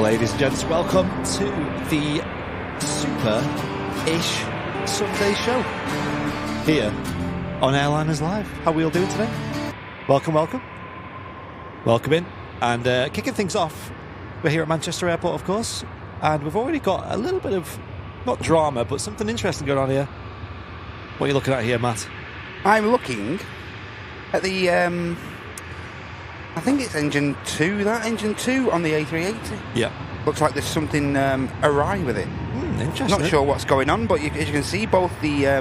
Ladies and gents, welcome to the super-ish Sunday show here on Airliners Live. How are we all doing today? Welcome, welcome. Welcome in. And kicking things off, we're here at Manchester Airport, of course, and we've already got a little bit of, not drama, but something interesting going on here. What are you looking at here, Matt? I'm looking at the, I think it's engine 2, engine 2 on the A380. Yeah. Looks like there's something awry with it. Interesting. Not sure what's going on, but as you can see, both the, a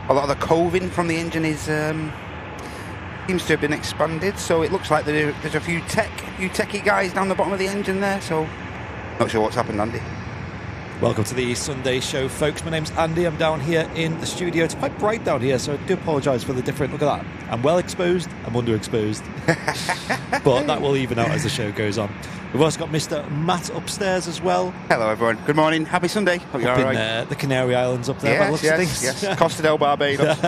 lot of the coving from the engine is, seems to have been expanded, so it looks like there's a few techie guys down the bottom of the engine there, so not sure what's happened, Andy. Welcome to the Sunday show, folks. My name's Andy. I'm down here in the studio. It's quite bright down here, so I do apologise for the different... Look at that. I'm well exposed. I'm underexposed. But that will even out as the show goes on. We've also got Mr. Matt upstairs as well. Hello, everyone. Good morning. Happy Sunday. Hope you're all right. The Canary Islands up there. Yes. Costa del Barbados.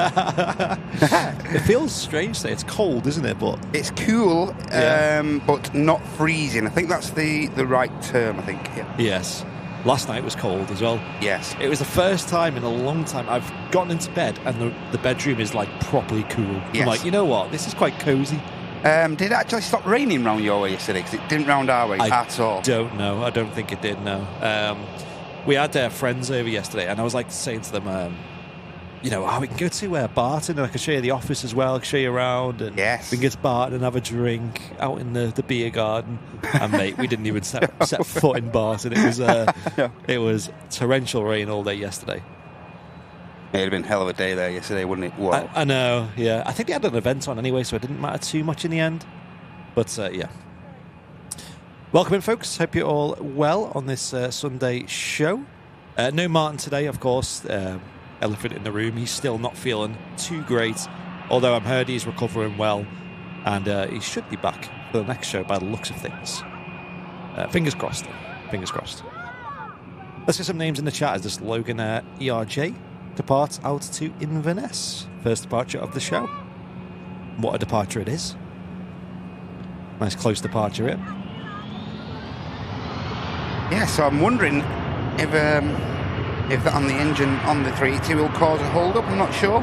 It feels strange today. It's cold, isn't it? But it's cool, but not freezing. I think that's the right term, I think. Yeah. Yes. Last night was cold as well. Yes. It was the first time in a long time I've gotten into bed and the bedroom is like properly cool. Yes. I'm like, you know what? This is quite cosy. Did it actually stop raining round your way yesterday? Because it didn't round our way at all. I don't know. I don't think it did, no. We had friends over yesterday and I was like saying to them, you know, we can go to Barton and I can show you the office as well. I can show you around and we can go to Barton and have a drink out in the beer garden. And mate, we didn't even set foot in Barton. It was torrential rain all day yesterday. It'd have been a hell of a day there yesterday, wouldn't it? Wow. I know, yeah. I think they had an event on anyway, so it didn't matter too much in the end. But yeah. Welcome in, folks. Hope you're all well on this Sunday show. No Martin today, of course. Elephant in the room. He's still not feeling too great, although I've heard he's recovering well, and he should be back for the next show by the looks of things. Fingers crossed. Fingers crossed. Let's get some names in the chat as this Logan ERJ departs out to Inverness. First departure of the show. What a departure it is. Nice close departure here. Yeah, so I'm wondering if that on the engine on the 380 will cause a hold-up. I'm not sure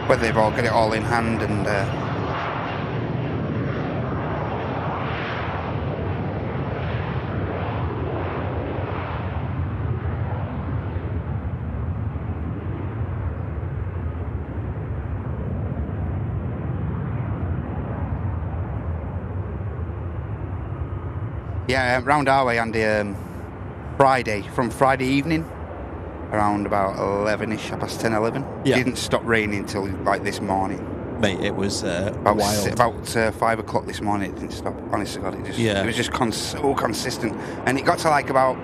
whether they've all got it all in hand and round our way, Andy, from Friday evening around about 11ish, past 10, 11. Yeah. It didn't stop raining until like this morning. Mate, it was wild. About 5 o'clock this morning, it didn't stop. Honestly, God, it was just so consistent. And it got to like about,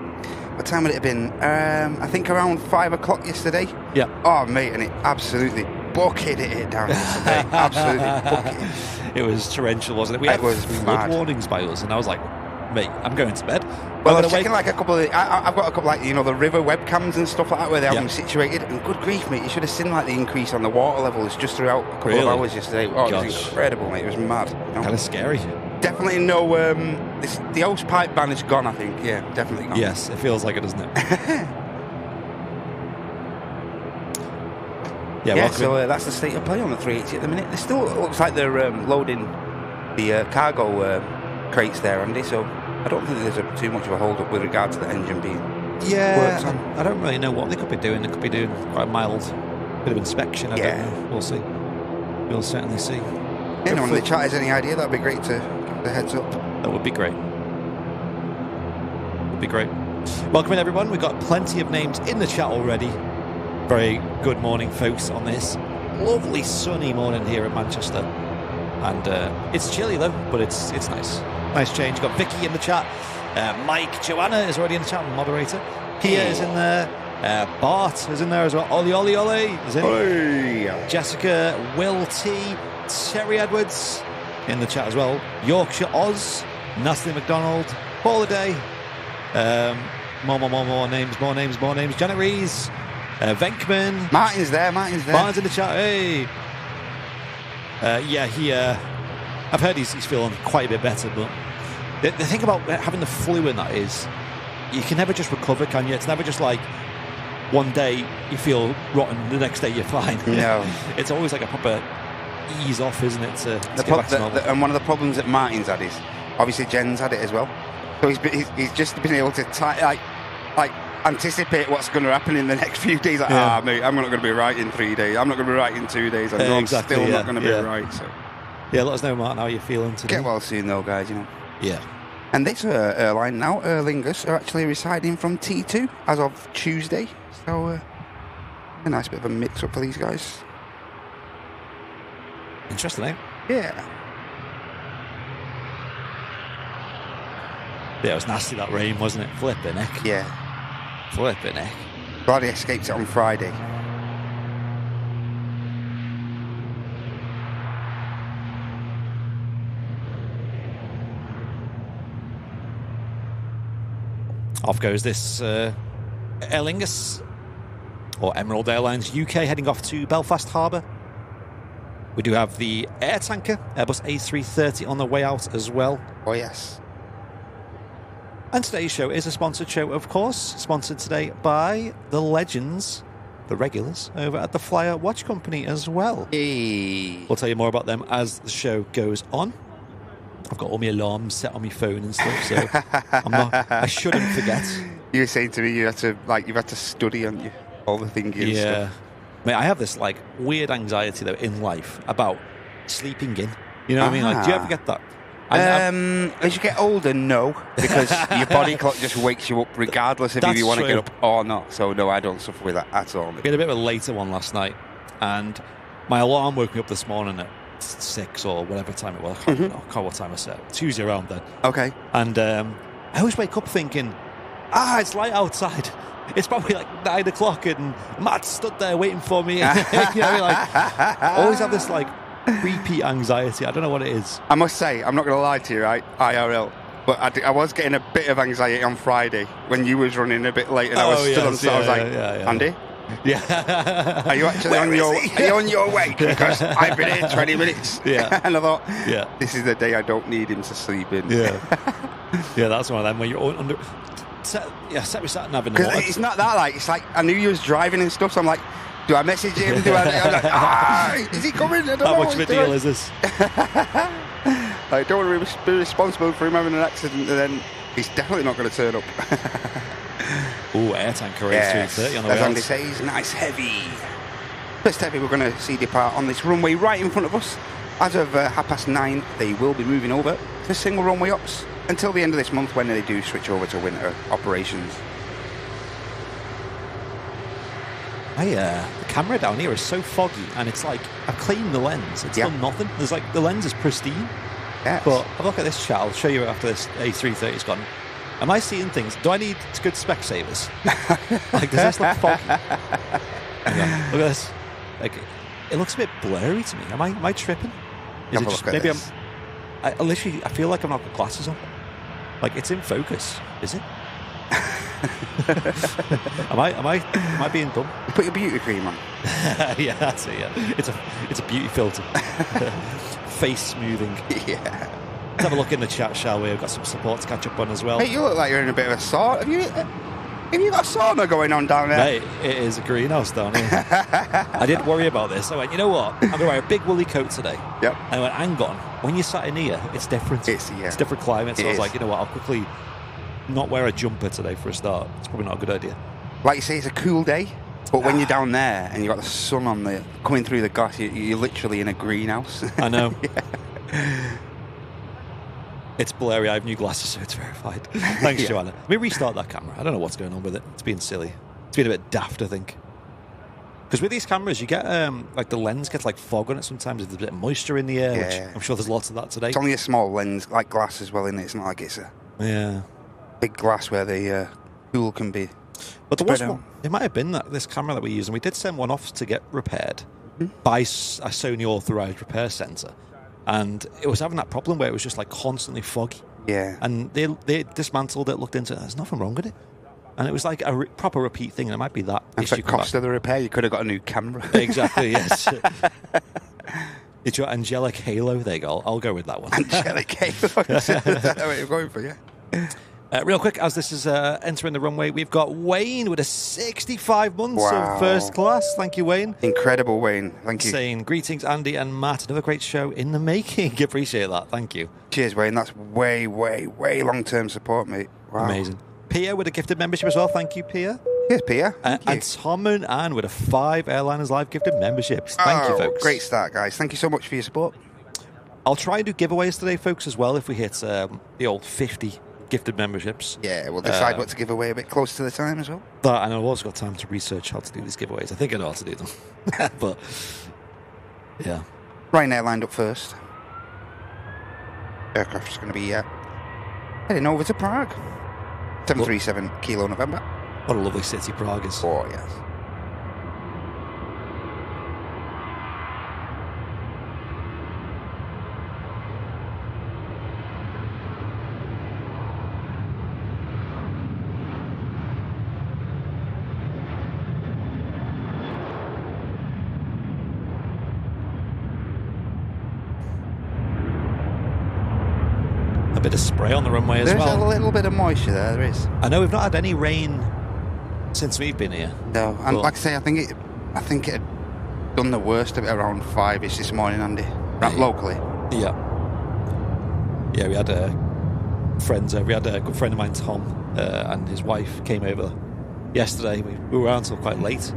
what time would it have been? I think around 5 o'clock yesterday. Yeah. Oh, mate, and it absolutely bucketed it down yesterday. Absolutely bucketed. It was torrential, wasn't it? We had flood warnings by us, and I was like, mate, I'm going to bed. Well, I'm checking like a couple of... I've got a couple, like, you know, the river webcams and stuff like that where they have them situated. And good grief, mate, you should have seen, like, the increase on the water levels just throughout a couple of hours yesterday. Oh, it was incredible, mate. It was mad. You know? Kind of scary. Definitely no... the hose pipe ban is gone, I think. Yeah, definitely gone. Yes, it feels like it, doesn't it? So that's the state of play on the 380 at the minute. It still looks like they're loading the cargo crates there, Andy, so... I don't think there's too much of a hold-up with regard to the engine being worked on. I don't really know what they could be doing. They could be doing quite a mild bit of inspection. I don't know. We'll see. We'll certainly see. Anyone in the chat has any idea, that'd be great to give the heads up. That would be great. Would be great. Welcome in, everyone. We've got plenty of names in the chat already. Very good morning, folks, on this lovely sunny morning here in Manchester. And it's chilly, though, but it's nice. Nice change. Got Vicky in the chat. Mike, Joanna is already in the chat, moderator. Pia is in there. Bart is in there as well. Ollie is in. Hey. Jessica, Will T, Terry Edwards in the chat as well. Yorkshire Oz, Natalie McDonald, Paul Day. More names. Janet Rees, Venkman. Martin's there. Martin's in the chat. Hey. I've heard he's feeling quite a bit better, but The thing about having the flu in that is you can never just recover, can you? It's never just like one day you feel rotten, the next day you're fine. No. It's always like a proper ease off, isn't it? To get back to normal. And one of the problems that Martin's had is, obviously Jen's had it as well. So he's just been able to anticipate what's going to happen in the next few days. Like, mate, I'm not going to be right in 3 days. I'm not going to be right in 2 days. I'm still not going to be right. So. Yeah, let us know, Martin, how you're feeling today. Get well soon, though, guys, Yeah. And this airline now, Aer Lingus, are actually residing from T2 as of Tuesday. So, a nice bit of a mix-up for these guys. Interesting, eh? Yeah. Yeah, it was nasty, that rain, wasn't it? Flipping heck. Yeah. Flipping heck. Glad he escaped it on Friday. Off goes this Aer Lingus, or Emerald Airlines UK, heading off to Belfast Harbour. We do have the air tanker, Airbus A330, on the way out as well. Oh, yes. And today's show is a sponsored show, of course, sponsored today by the legends, the regulars, over at the Flyer Watch Company as well. Hey. We'll tell you more about them as the show goes on. I've got all my alarms set on my phone and stuff, so I shouldn't forget. You were saying to me you've had to study, haven't you? All the thinking and stuff. Mate, I have this weird anxiety though in life about sleeping in. You know what I mean? Like, do you ever get that? As you get older, no, because your body clock just wakes you up regardless of if you want to get up or not. So no, I don't suffer with that at all. I had a bit of a later one last night, and my alarm woke me up this morning at 6 or whatever time it was. I can't remember what time I set. It's usually around then. Okay. And I always wake up thinking, it's light outside. It's probably 9 o'clock and Matt stood there waiting for me. You know what I mean? Always have this repeat anxiety. I don't know what it is. I must say, I'm not going to lie to you, right? IRL. But I was getting a bit of anxiety on Friday when you was running a bit late and I was still on set. I was like, Andy? Yeah. Are you actually on your way? Because I've been here 20 minutes. Yeah. And I thought, this is the day I don't need him to sleep in. Yeah. Yeah, that's one of them where you're under... set me sat nav in the water. It's not that it's like I knew you was driving and stuff, so I'm like, do I message him? I'm like, is he coming? I don't know. How much of a deal is this? I don't want to be responsible for him having an accident and then he's definitely not going to turn up. Ooh, air tanker A330 on the way as out. Andy says, nice heavy. First heavy we're going to see depart on this runway right in front of us. As of 9:30, they will be moving over to single runway ops until the end of this month when they do switch over to winter operations. The camera down here is so foggy, and it's I've cleaned the lens. It's done nothing. There's the lens is pristine. Yes. But have a look at this chat. I'll show you after this A330's gone. Am I seeing things? Do I need good spec savers? Does this look foggy? Look at this. It looks a bit blurry to me. Am I tripping? Is it just maybe this. I feel like I've not got glasses on. It's in focus. Is it? Am I being dumb? You put your beauty cream on. Yeah, that's it. Yeah, it's a beauty filter. Face smoothing. Yeah. Let's have a look in the chat, shall we? We've got some support to catch up on as well. Hey, you look like you're in a bit of a sauna. Have you got a sauna going on down there? Mate, it is a greenhouse down here. I did worry about this. I went, you know what? I'm going to wear a big woolly coat today. Yep. And I went, hang on. When you're sat in here, it's different. It's different climate. So I was like, you know what? I'll quickly not wear a jumper today for a start. It's probably not a good idea. Like you say, it's a cool day. But when you're down there and you've got the sun coming through the glass, you're literally in a greenhouse. I know. It's blurry. I have new glasses, so it's verified. Thanks, Joanna. Let me restart that camera. I don't know what's going on with it. It's being silly. It's been a bit daft, I think. Because with these cameras, you get the lens gets fog on it sometimes. There's a bit of moisture in the air, which I'm sure there's lots of that today. It's only a small lens, like glass as well, isn't it? It's not like it's a big glass where the pool can be. But there was one. It might have been this camera that we use, and we did send one off to get repaired by a Sony authorized repair centre. And it was having that problem where it was just constantly foggy. Yeah. And they dismantled it, looked into it. There's nothing wrong with it. And it was a proper repeat thing, and it might be that. And for the cost of the repair, you could have got a new camera. Exactly, yes. It's your angelic halo. There you go. I'll go with that one. Angelic halo. Is that what you're going for, yeah? Real quick, as this is entering the runway, we've got Wayne with a 65 months of first class. Thank you, Wayne. Incredible, Wayne. Thank you. Saying, greetings, Andy and Matt. Another great show in the making. Appreciate that. Thank you. Cheers, Wayne. That's way long-term support, mate. Wow. Amazing. Pia with a gifted membership as well. Thank you, Pia. Yes, Pia. And Tom and Anne with a 5 Airliners Live gifted memberships. Thank you, folks. Great start, guys. Thank you so much for your support. I'll try and do giveaways today, folks, as well, if we hit the old 50 gifted memberships. Yeah, we'll decide what to give away a bit close to the time as well. And I've also got time to research how to do these giveaways. I think I know how to do them. But, yeah. Ryanair lined up first. Aircraft's going to be heading over to Prague. 737 Kilo November. What a lovely city Prague is. Oh, yes. A bit of spray on the runway as well. There's a little bit of moisture there, there is. I know we've not had any rain since we've been here. No, and like I say, I think it had done the worst of it around 5-ish this morning, Andy. Locally. Yeah. Yeah, we had friends over. We had a good friend of mine, Tom, and his wife came over yesterday. We were around until quite late.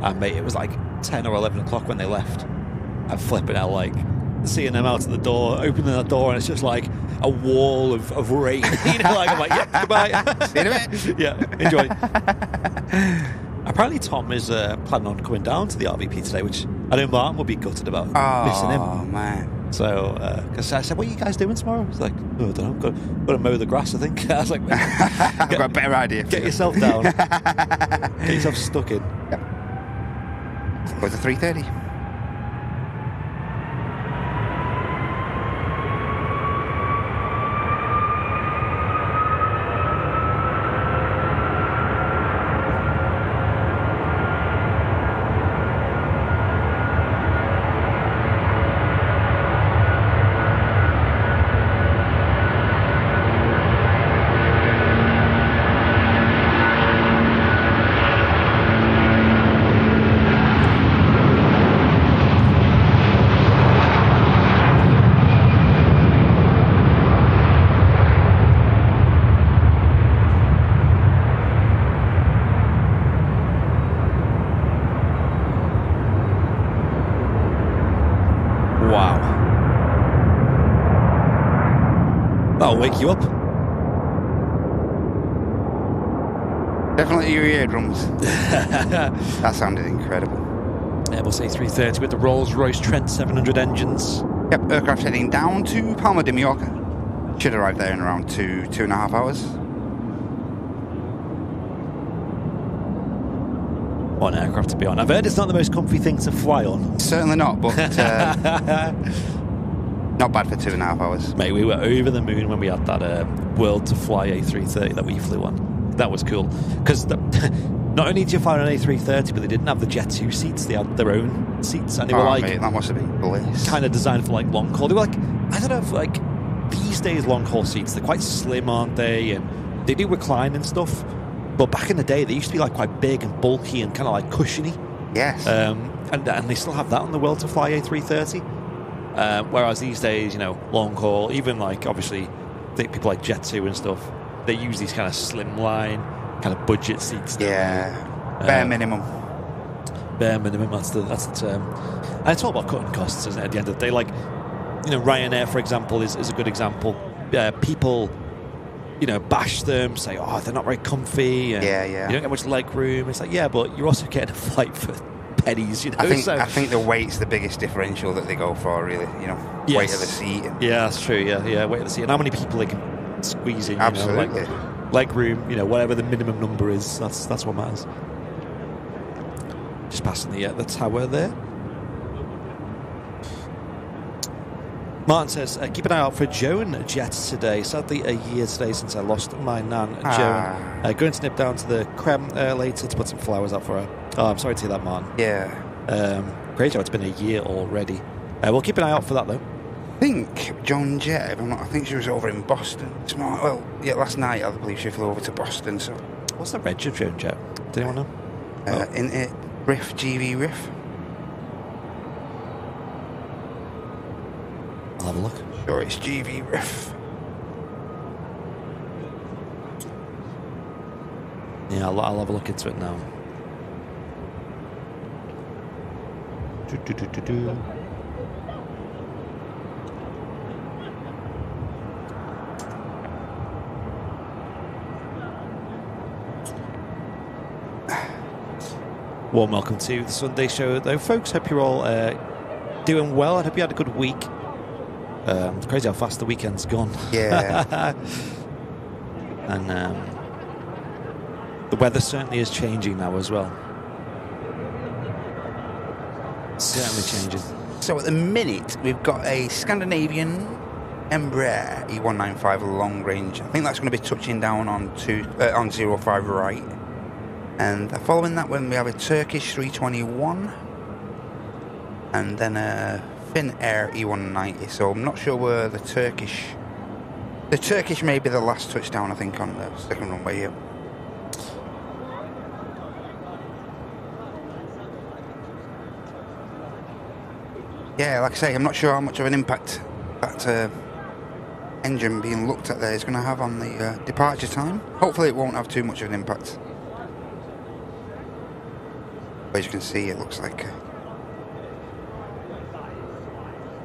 And mate, it was like 10 or 11 o'clock when they left. I'm flipping out, like, seeing them out of the door, opening that door, and it's just like a wall of rain. You know, like, I'm like, yeah, goodbye. See you in a bit. Yeah, enjoy. Apparently Tom is planning on coming down to the RVP today, which I know Martin will be gutted about missing him. Oh, man. So, because I said, what are you guys doing tomorrow? He's like, oh, I don't know, got to mow the grass, I think. I was like, I've got a better idea. Get yourself down. Get yourself stuck in. Yep. Go to 3:30. That'll wake you up. Definitely your eardrums. That sounded incredible. Airbus A330 with the Rolls-Royce Trent 700 engines. Yep, aircraft heading down to Palma de Mallorca. Should arrive there in around 2.5 hours. What an aircraft to be on. I've heard it's not the most comfy thing to fly on. Certainly not, but not bad for 2.5 hours. Mate, we were over the moon when we had that World to Fly A330 that we flew on. That was cool. Because not only did you fly on an A330, but they didn't have the Jet 2 seats. They had their own seats. And they were like... mate, that must have been bliss. Kind of designed for like long haul. They were like... I don't know if like... These days long haul seats, they're quite slim, aren't they? And they do recline and stuff. But back in the day, they used to be like quite big and bulky and kind of like cushiony. Yes. And they still have that on the World to Fly A330. Whereas these days, you know, long haul, even like obviously people like Jet 2 and stuff, they use these kind of slimline, kind of budget seats. Yeah. Bare minimum. Bare minimum, that's the term. And it's all about cutting costs, isn't it, at the end of the day? Like, you know, Ryanair, for example, is a good example. People, you know, bash them, say, oh, they're not very comfy. And yeah. You don't get much leg room. It's like, yeah, but you're also getting a flight for pennies, you know. I think the weight's the biggest differential that they go for, really. You know, yes. Weight of the seat. Yeah, that's true. Yeah, weight of the seat. And how many people they can squeeze in? Absolutely. You know, leg room. You know, whatever the minimum number is. That's what matters. Just passing the tower there. Martin says, keep an eye out for Joan jets today. Sadly, a year today since I lost my nan, Joan. Going to nip down to the Creme later to put some flowers out for her. Oh, I'm sorry to hear that, Martin. Yeah. Great job. It's been a year already. We'll keep an eye out for that, though. I think John Jett, I think she was over in Boston. Well, yeah, last night I believe she flew over to Boston. So, what's the reg of Joan Jett? Does anyone know? In it, Riff, GV Riff. I'll have a look. Sure, it's GV Riff. Yeah, I'll have a look into it now. Warm welcome to the Sunday show, though, folks. Hope you're all doing well. I hope you had a good week. It's crazy how fast the weekend's gone. Yeah. And the weather certainly is changing now as well. Certainly changes. So at the minute, we've got a Scandinavian Embraer E195 long range. I think that's going to be touching down on 05 right. And following that one, we have a Turkish 321. And then a Finnair E190. So I'm not sure where the Turkish may be the last touchdown, I think, on the second runway here. Yeah, like I say, I'm not sure how much of an impact that engine being looked at there is going to have on the departure time. Hopefully it won't have too much of an impact. As you can see, it looks like...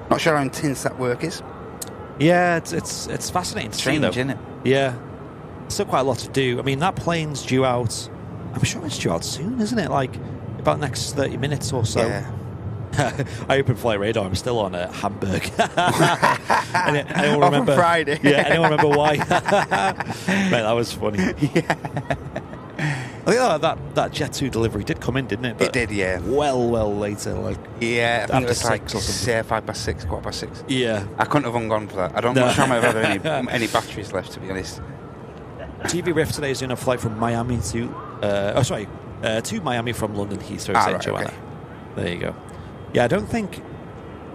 not sure how intense that work is. Yeah, it's fascinating to see, though. Isn't it? Yeah. Still quite a lot to do. I mean, that plane's due out... I'm sure it's due out soon, isn't it? Like, about the next 30 minutes or so. Yeah. I opened Flight Radar. I'm still on Hamburg. Anyone remember? On Friday. Yeah. Anyone remember why? Mate, that was funny. Yeah. I think that Jet 2 delivery did come in, didn't it? But it did, yeah. Well later, like yeah. I think it was after like 6 or something. 5 past 6. Yeah. I couldn't have ungone for that. I don't know how I've had any batteries left, to be honest. TV Riff today is doing a flight from Miami to to Miami from London Heathrow St. Joanna. Okay. There you go. Yeah, I don't think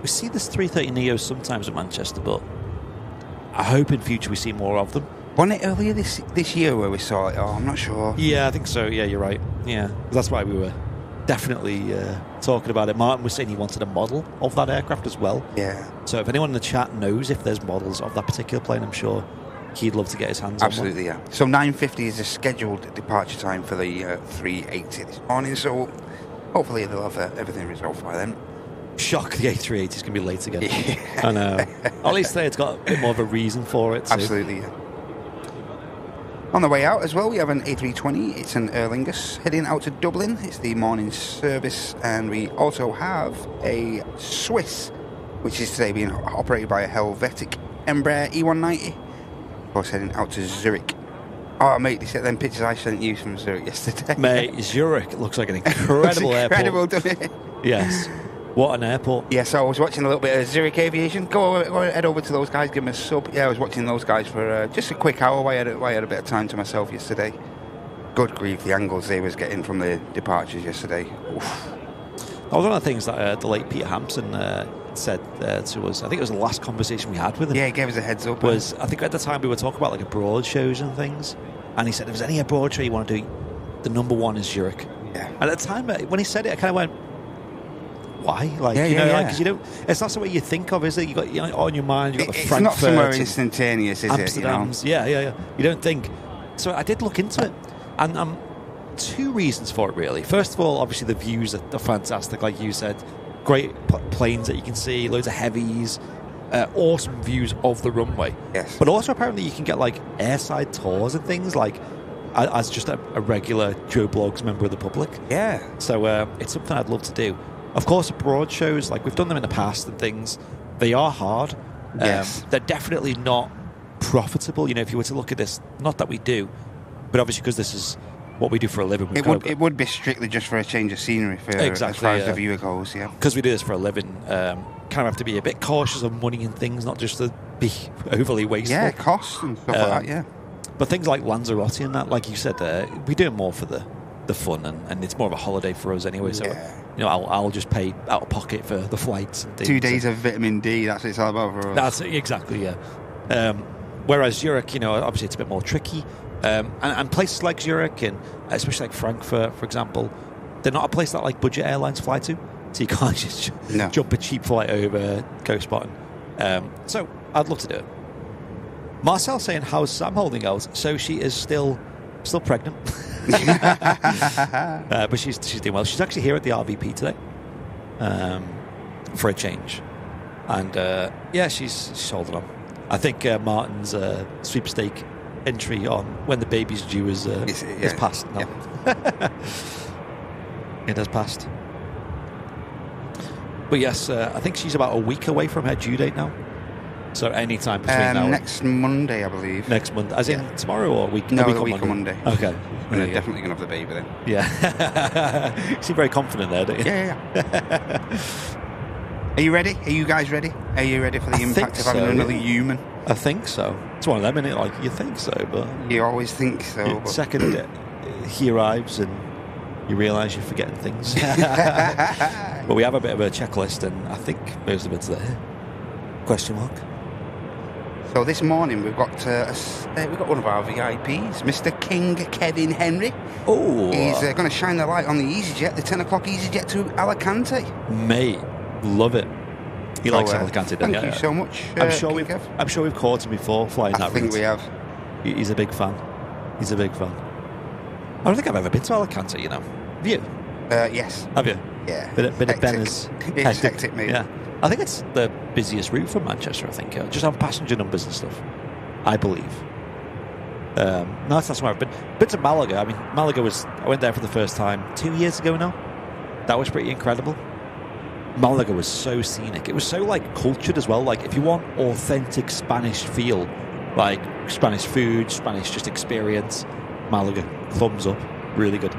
we see this 330 Neos sometimes at Manchester, but I hope in future we see more of them. Wasn't it earlier this year where we saw it? Oh, I'm not sure. Yeah, I think so. Yeah, you're right. Yeah, that's why we were definitely talking about it. Martin was saying he wanted a model of that aircraft as well. Yeah. So if anyone in the chat knows if there's models of that particular plane, I'm sure he'd love to get his hands on one. Absolutely, yeah. So 9:50 is a scheduled departure time for the 380 this morning, so hopefully they'll have everything resolved by then. Shock, the A380 is going to be late again. Yeah. I know. At least it's got a bit more of a reason for it, too. Absolutely, yeah. On the way out as well, we have an A320. It's an Aer Lingus heading out to Dublin. It's the morning service. And we also have a Swiss, which is today being operated by a Helvetic Embraer E190. Of course, heading out to Zurich. Oh, mate, they sent them pictures I sent you from Zurich yesterday. Mate, Zurich looks like an incredible airport. Incredible, doesn't it? Yes. What an airport. Yeah, so I was watching a little bit of Zurich Aviation. Go head over to those guys, give them a sub. Yeah, I was watching those guys for just a quick hour. I had a bit of time to myself yesterday. Good grief, the angles they was getting from the departures yesterday. Oof. That was one of the things that the late Peter Hampson said to us. I think it was the last conversation we had with him. Yeah, he gave us a heads up. I think at the time we were talking about like abroad shows and things. And he said, if there's any abroad show you want to do, the number one is Zurich. Yeah. And at the time, when he said it, I kind of went, why? Like, because you don't. It's not something you think of, is it? You got on your mind. You got the Frankfurt. It's not somewhere instantaneous, is Amsterdam's, it? Yeah. You don't think. So I did look into it, and two reasons for it really. First of all, obviously the views are fantastic, like you said. Great planes that you can see, loads of heavies, awesome views of the runway. Yes. But also apparently you can get like airside tours and things like. As just a regular Joe Bloggs member of the public. Yeah. So it's something I'd love to do. Of course, abroad shows, like we've done them in the past and things, they are hard. Yes. They're definitely not profitable. You know, if you were to look at this, not that we do, but obviously because this is what we do for a living. It would be strictly just for a change of scenery as far as the viewer goes, yeah. Because we do this for a living, kind of have to be a bit cautious of money and things, not just to be overly wasteful. Yeah, costs and stuff like that, yeah. But things like Lanzarote and that, like you said, we do it more for the fun, and it's more of a holiday for us anyway. So I'll just pay out of pocket for the flights and things. 2 days of vitamin D. That's what it's all about for us. That's it, exactly, yeah. Whereas Zurich, obviously it's a bit more tricky, and places like Zurich and especially like Frankfurt, for example, they're not a place that like budget airlines fly to. So you can't just jump a cheap flight over, go spotting. So I'd love to do it. Marcel saying, how's Sam holding out? So she is still pregnant. But she's doing well. She's actually here at the RVP today for a change. And she's holding on. I think Martin's sweepstake entry on when the baby's due is passed now. Yeah. It has passed. But yes, I think she's about a week away from her due date now. So any time between now next Monday, I believe. Next Monday, as in tomorrow or week? No, the week on Monday. Okay. We're definitely going to have the baby then. Yeah. You seem very confident there, don't you? Yeah. Are you ready? Are you guys ready? Are you ready for the impact of having another human? I think so. It's one of them, isn't it? Like, you think so, but... You always think so. But second, he arrives and you realise you're forgetting things. But we have a bit of a checklist, and I think most of it's there. Question mark. So this morning we've got one of our VIPs, Mr. King Kevin Henry. Oh, he's going to shine the light on the EasyJet, the 10 o'clock EasyJet to Alicante. Mate, love it. He likes Alicante, doesn't he? Thank you so much. I'm sure we've caught him before flying that route. I think we have. He's a big fan. I don't think I've ever been to Alicante. Have you? Yes. Have you? Yeah. Bit of Benner's. It's hectic, mate. Yeah. I think it's the busiest route from Manchester, I think. Just on passenger numbers and stuff, I believe. No, that's not where I've been. Been to Malaga. I mean, I went there for the first time 2 years ago now. That was pretty incredible. Malaga was so scenic. It was so, cultured as well. If you want authentic Spanish feel, Spanish food, Spanish just experience, Malaga, thumbs up. Really good.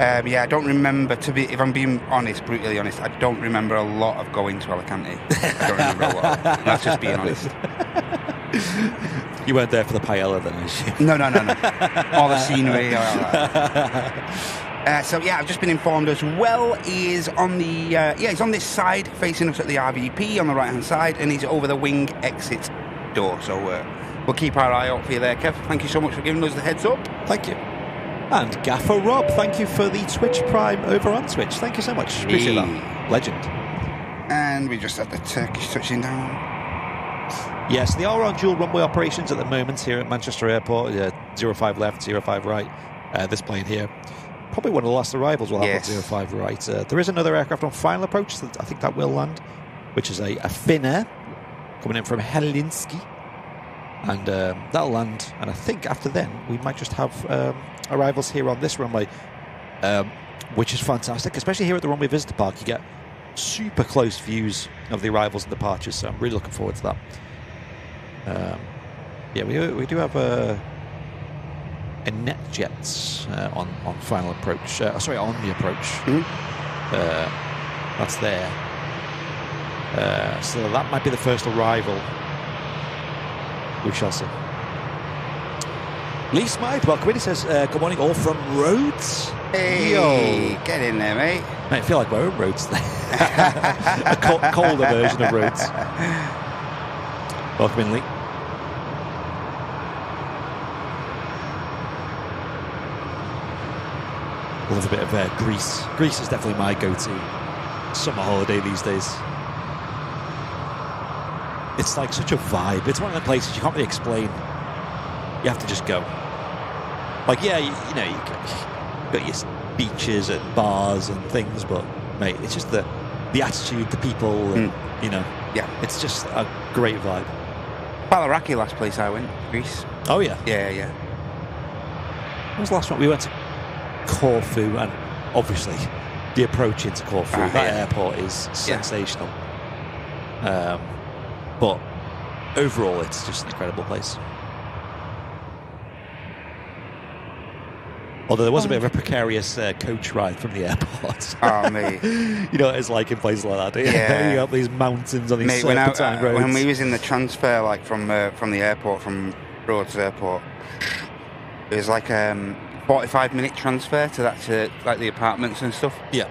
I don't remember, if I'm being honest, brutally honest, I don't remember a lot of going to Alicante. I don't remember a lot. That's just being honest. You weren't there for the paella then, I assume? No. All the scenery. I've just been informed as well. He's on he's on this side, facing us at the RVP on the right-hand side, and he's over the wing exit door. So we'll keep our eye out for you there, Kev. Thank you so much for giving us the heads up. Thank you. And Gaffer Rob, thank you for the Twitch Prime over on Twitch. Thank you so much. Appreciate that. Legend. And we just had the Turkish touching down. Yes, they are on dual runway operations at the moment here at Manchester Airport. 05 left, 05 right. This plane here. Probably one of the last arrivals we'll have on 05 right. There is another aircraft on final approach. So I think that will land, which is a Finnair coming in from Helsinki. And that'll land. And I think after then, we might just have... arrivals here on this runway, which is fantastic, especially here at the Runway Visitor Park. You get super close views of the arrivals and departures, so I'm really looking forward to that. We do have a NetJets on final approach. On the approach. Mm-hmm. That's there. So that might be the first arrival. We shall see. Lee Smythe, welcome in. He says, good morning, all from Rhodes. Hey, yo, get in there, mate. Mate, I feel like we're in Rhodes today. A colder version of Rhodes. Welcome in, Lee. Love a bit of Greece. Greece is definitely my go-to summer holiday these days. It's like such a vibe. It's one of the places you can't really explain. You have to just go. You got your beaches and bars and things, but mate, it's just the attitude, the people, and it's just a great vibe. Balaraki, last place I went, Greece. Oh yeah, yeah. When was the last one? We went to Corfu, and obviously the approach into Corfu, airport is sensational. But overall, it's just an incredible place. Although there was a bit of a precarious coach ride from the airport. Oh, mate. You know what it's like in places like that, do you? Yeah. You got these mountains on these serpentine roads. When we was in the transfer, from the airport, from Rhodes Airport, it was 4 45-minute transfer to that, to like the apartments and stuff. Yeah.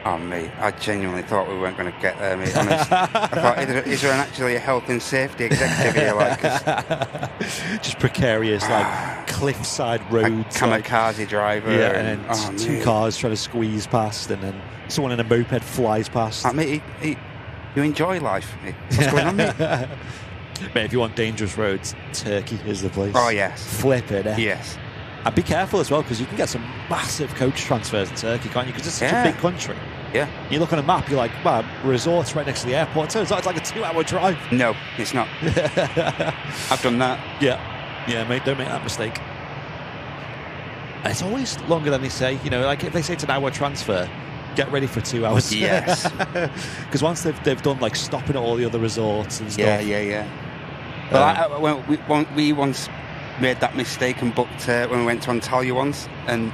Oh, mate, I genuinely thought we weren't going to get there, mate, honest. I thought, is there actually a health and safety executive here? Like, just precarious, like, cliffside roads. A kamikaze driver. Yeah, and then two cars trying to squeeze past, and then someone in a moped flies past. Mate, you enjoy life, mate. What's going on, mate? Mate, if you want dangerous roads, Turkey is the place. Oh, yes. Flip it, Yes. And be careful as well, because you can get some massive coach transfers in Turkey, can't you? Because it's such a big country. Yeah. You look on a map, you're like, wow, resorts right next to the airport. So it's like a 2-hour drive. No, it's not. I've done that. Yeah, mate, don't make that mistake. And it's always longer than they say. You know, like if they say it's an hour transfer, get ready for 2 hours. Yes. Because once they've done like stopping at all the other resorts and stuff. Yeah. Well, we once made that mistake and booked when we went to Antalya once, and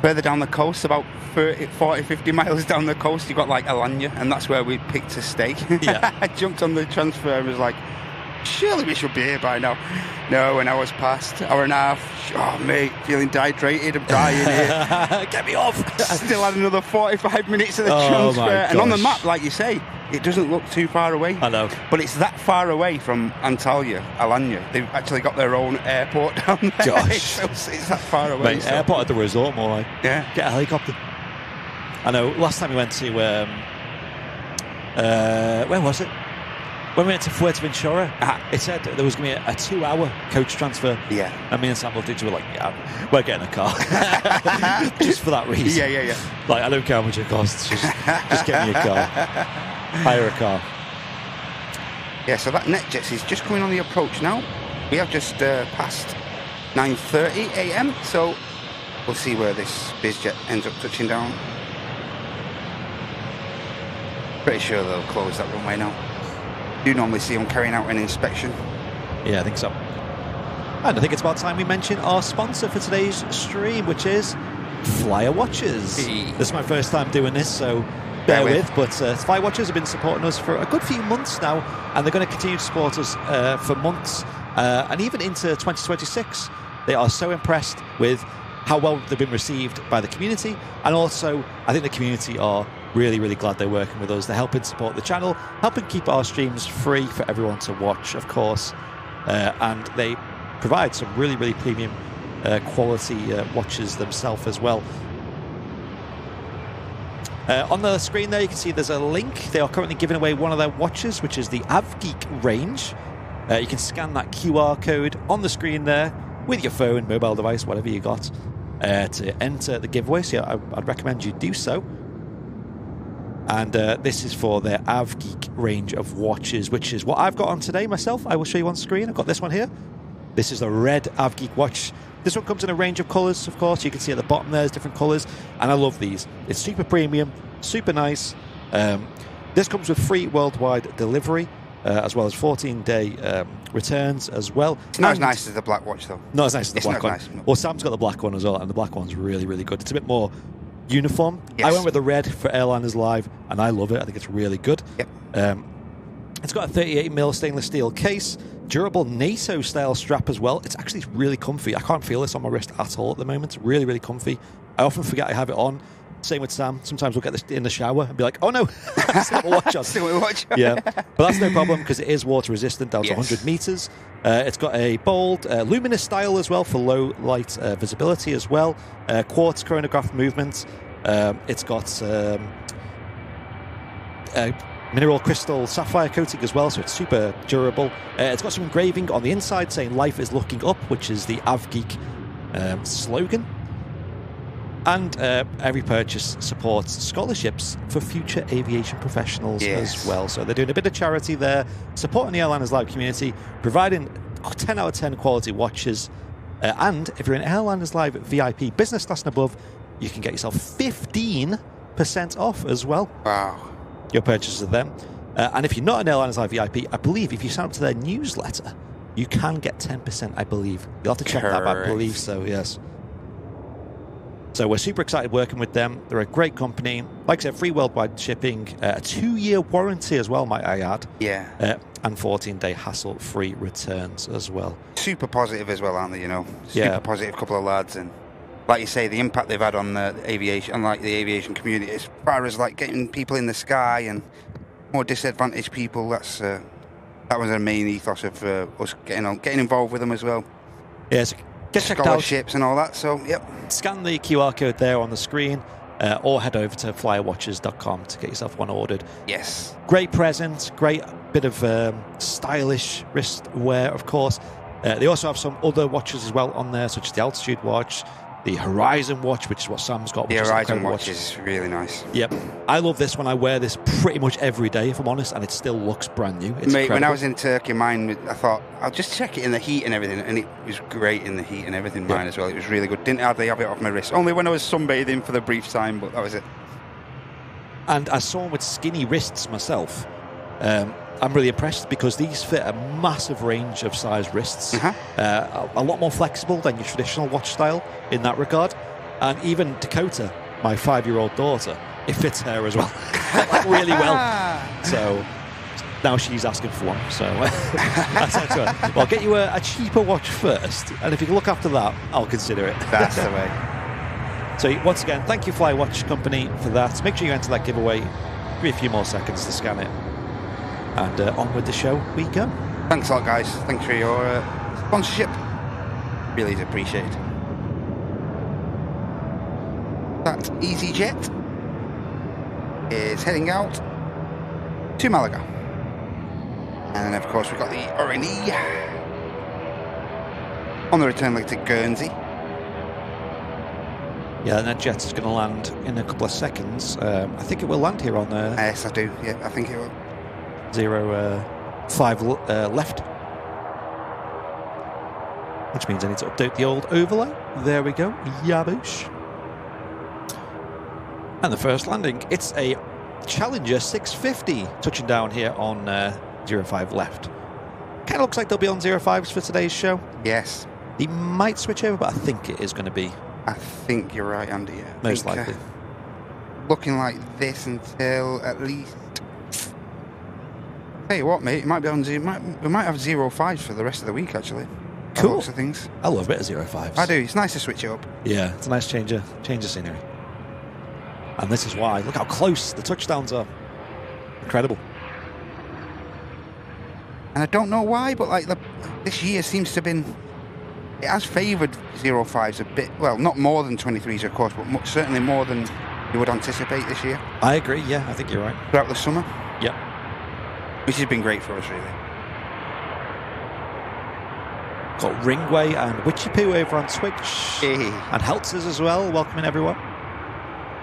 further down the coast, about 40, 50 miles down the coast, you got like Alanya, and that's where we picked to stay. Yeah. I jumped on the transfer and was like, surely we should be here by now. No, an hour's passed, hour and a half. Oh, mate, feeling dehydrated, I'm dying here. Get me off. Still had another 45 minutes of the transfer. And on the map, like you say, it doesn't look too far away. I know. But it's that far away from Antalya, Alanya. They've actually got their own airport down there. Gosh. It's that far away. Mate, airport at the resort, more like. Yeah. Get a helicopter. I know, last time we went to, where was it? When we went to Fuerteventura, it said there was going to be a 2-hour coach transfer. Yeah. And me and Sam looked at each other like, yeah, we're getting a car. Just for that reason. Yeah. Like, I don't care how much it costs. Just get me a car. Hire a car. Yeah, so that NetJets is just coming on the approach now. We have just passed 9:30 a.m, so we'll see where this BizJet ends up touching down. Pretty sure they'll close that runway now. You normally see them carrying out an inspection. Yeah, I think so. And I think it's about time we mention our sponsor for today's stream, which is Flyer Watches. Hey. This is my first time doing this, so bear with. But Flyer Watches have been supporting us for a good few months now, and they're going to continue to support us for months and even into 2026. They are so impressed with how well they've been received by the community, and also I think the community are really, really glad they're working with us. They're helping support the channel, helping keep our streams free for everyone to watch, of course, and they provide some really, really premium quality watches themselves as well. On the screen there, you can see there's a link. They are currently giving away one of their watches, which is the AvGeek range. You can scan that QR code on the screen there with your phone, mobile device, whatever you got, to enter the giveaway. So yeah, I'd recommend you do so. And this is for their AvGeek range of watches, which is what I've got on today myself. I will show you on screen. I've got this one here. This is the red AvGeek watch. This one comes in a range of colours, of course. You can see at the bottom there's different colours, and I love these. It's super premium, super nice. This comes with free worldwide delivery, as well as 14-day returns as well. It's not as nice as the black watch, though. Not as nice as the black one. Nice. Well, Sam's got the black one as well, and the black one's really, really good. It's a bit more uniform. Yes. I went with the red for Airliners Live, and I love it. I think it's really good. Yep. It's got a 38mm stainless steel case, durable NATO style strap as well. It's actually really comfy. I can't feel this on my wrist at all at the moment. It's really, really comfy. I often forget I have it on. Same with Sam. Sometimes we'll get this in the shower and be like, oh no, I still have a watch on. Still a watch on. Yeah, but that's no problem because it is water resistant down to 100 meters. It's got a bold, luminous style as well for low light visibility as well. Quartz chronograph movement. It's got mineral crystal sapphire coating as well, so it's super durable. It's got some engraving on the inside saying "Life is looking up," which is the AvGeek slogan. And every purchase supports scholarships for future aviation professionals as well. So they're doing a bit of charity there, supporting the Airliners Live community, providing 10 out of 10 quality watches. And if you're an Airliners Live VIP business class and above, you can get yourself 15% off as well. Wow. Your purchases of them. And if you're not an Airliners Live VIP, I believe if you sign up to their newsletter, you can get 10%, I believe. You'll have to check that, but I believe so, yes. So we're super excited working with them. They're a great company. Like I said, free worldwide shipping, a 2-year warranty as well, might I add. Yeah. And 14-day hassle-free returns as well. Super positive as well, aren't they? Super positive couple of lads, and like you say, the impact they've had on the aviation, unlike the aviation community, as far as like getting people in the sky and more disadvantaged people. That was a main ethos of us getting involved with them as well. Yes, get checked out. Scholarships and all that. So, yep. Scan the QR code there on the screen, or head over to flywatches.com to get yourself one ordered. Yes. Great present, great bit of stylish wrist wear, of course. They also have some other watches as well on there, such as the Altitude watch, the Horizon watch, which is what Sam's got. The Horizon watch is really nice. Yep. I love this one. I wear this pretty much every day, if I'm honest, and it still looks brand new. It's Mate, when I was in Turkey, I thought, I'll just check it in the heat and everything, and it was great in the heat and everything, mine as well. It was really good. Didn't hardly have it off my wrist. Only when I was sunbathing for the brief time, but that was it. And as someone with skinny wrists myself, I'm really impressed because these fit a massive range of size wrists. A lot more flexible than your traditional watch style in that regard. And even Dakota, my 5-year-old daughter, it fits her as well, like really well. So now she's asking for one. So I said to her, well, I'll get you a cheaper watch first, and if you can look after that, I'll consider it. That's the way. So once again, thank you Flywatch Company for that. Make sure you enter that giveaway. Give me a few more seconds to scan it. And on with the show we go. Thanks a lot, guys. Thanks for your sponsorship. Really is appreciated. That EasyJet is heading out to Malaga. And then, of course, we've got the Orly on the return leg to Guernsey. Yeah, and that jet is going to land in a couple of seconds. I think it will land here on yes, I do. Yeah, I think it will. 05 left, which means I need to update the old overlay. There we go, yaboosh. And the first landing, it's a Challenger 650 touching down here on 05 left. Kind of looks like they'll be on 05s for today's show. Yes. They might switch over, but I think it is going to be. I think you're right, Andy. Yeah. Most likely. Looking like this until at least. Tell you what, mate, it might be on we might have 05s for the rest of the week, actually. Cool. Lots of things. I love a bit of 05s. I do. It's nice to switch it up. Yeah, it's a nice change of scenery. And this is why. Look how close the touchdowns are. Incredible. And I don't know why, but like this year seems to have been. It has favoured 05s a bit. Well, not more than 23s, of course, but certainly more than you would anticipate this year. I agree. Yeah, I think you're right. Throughout the summer. Yep. Which has been great for us, really. Got Runway and Witchy Poo over on Twitch. Hey. And Heltzers as well, welcoming everyone.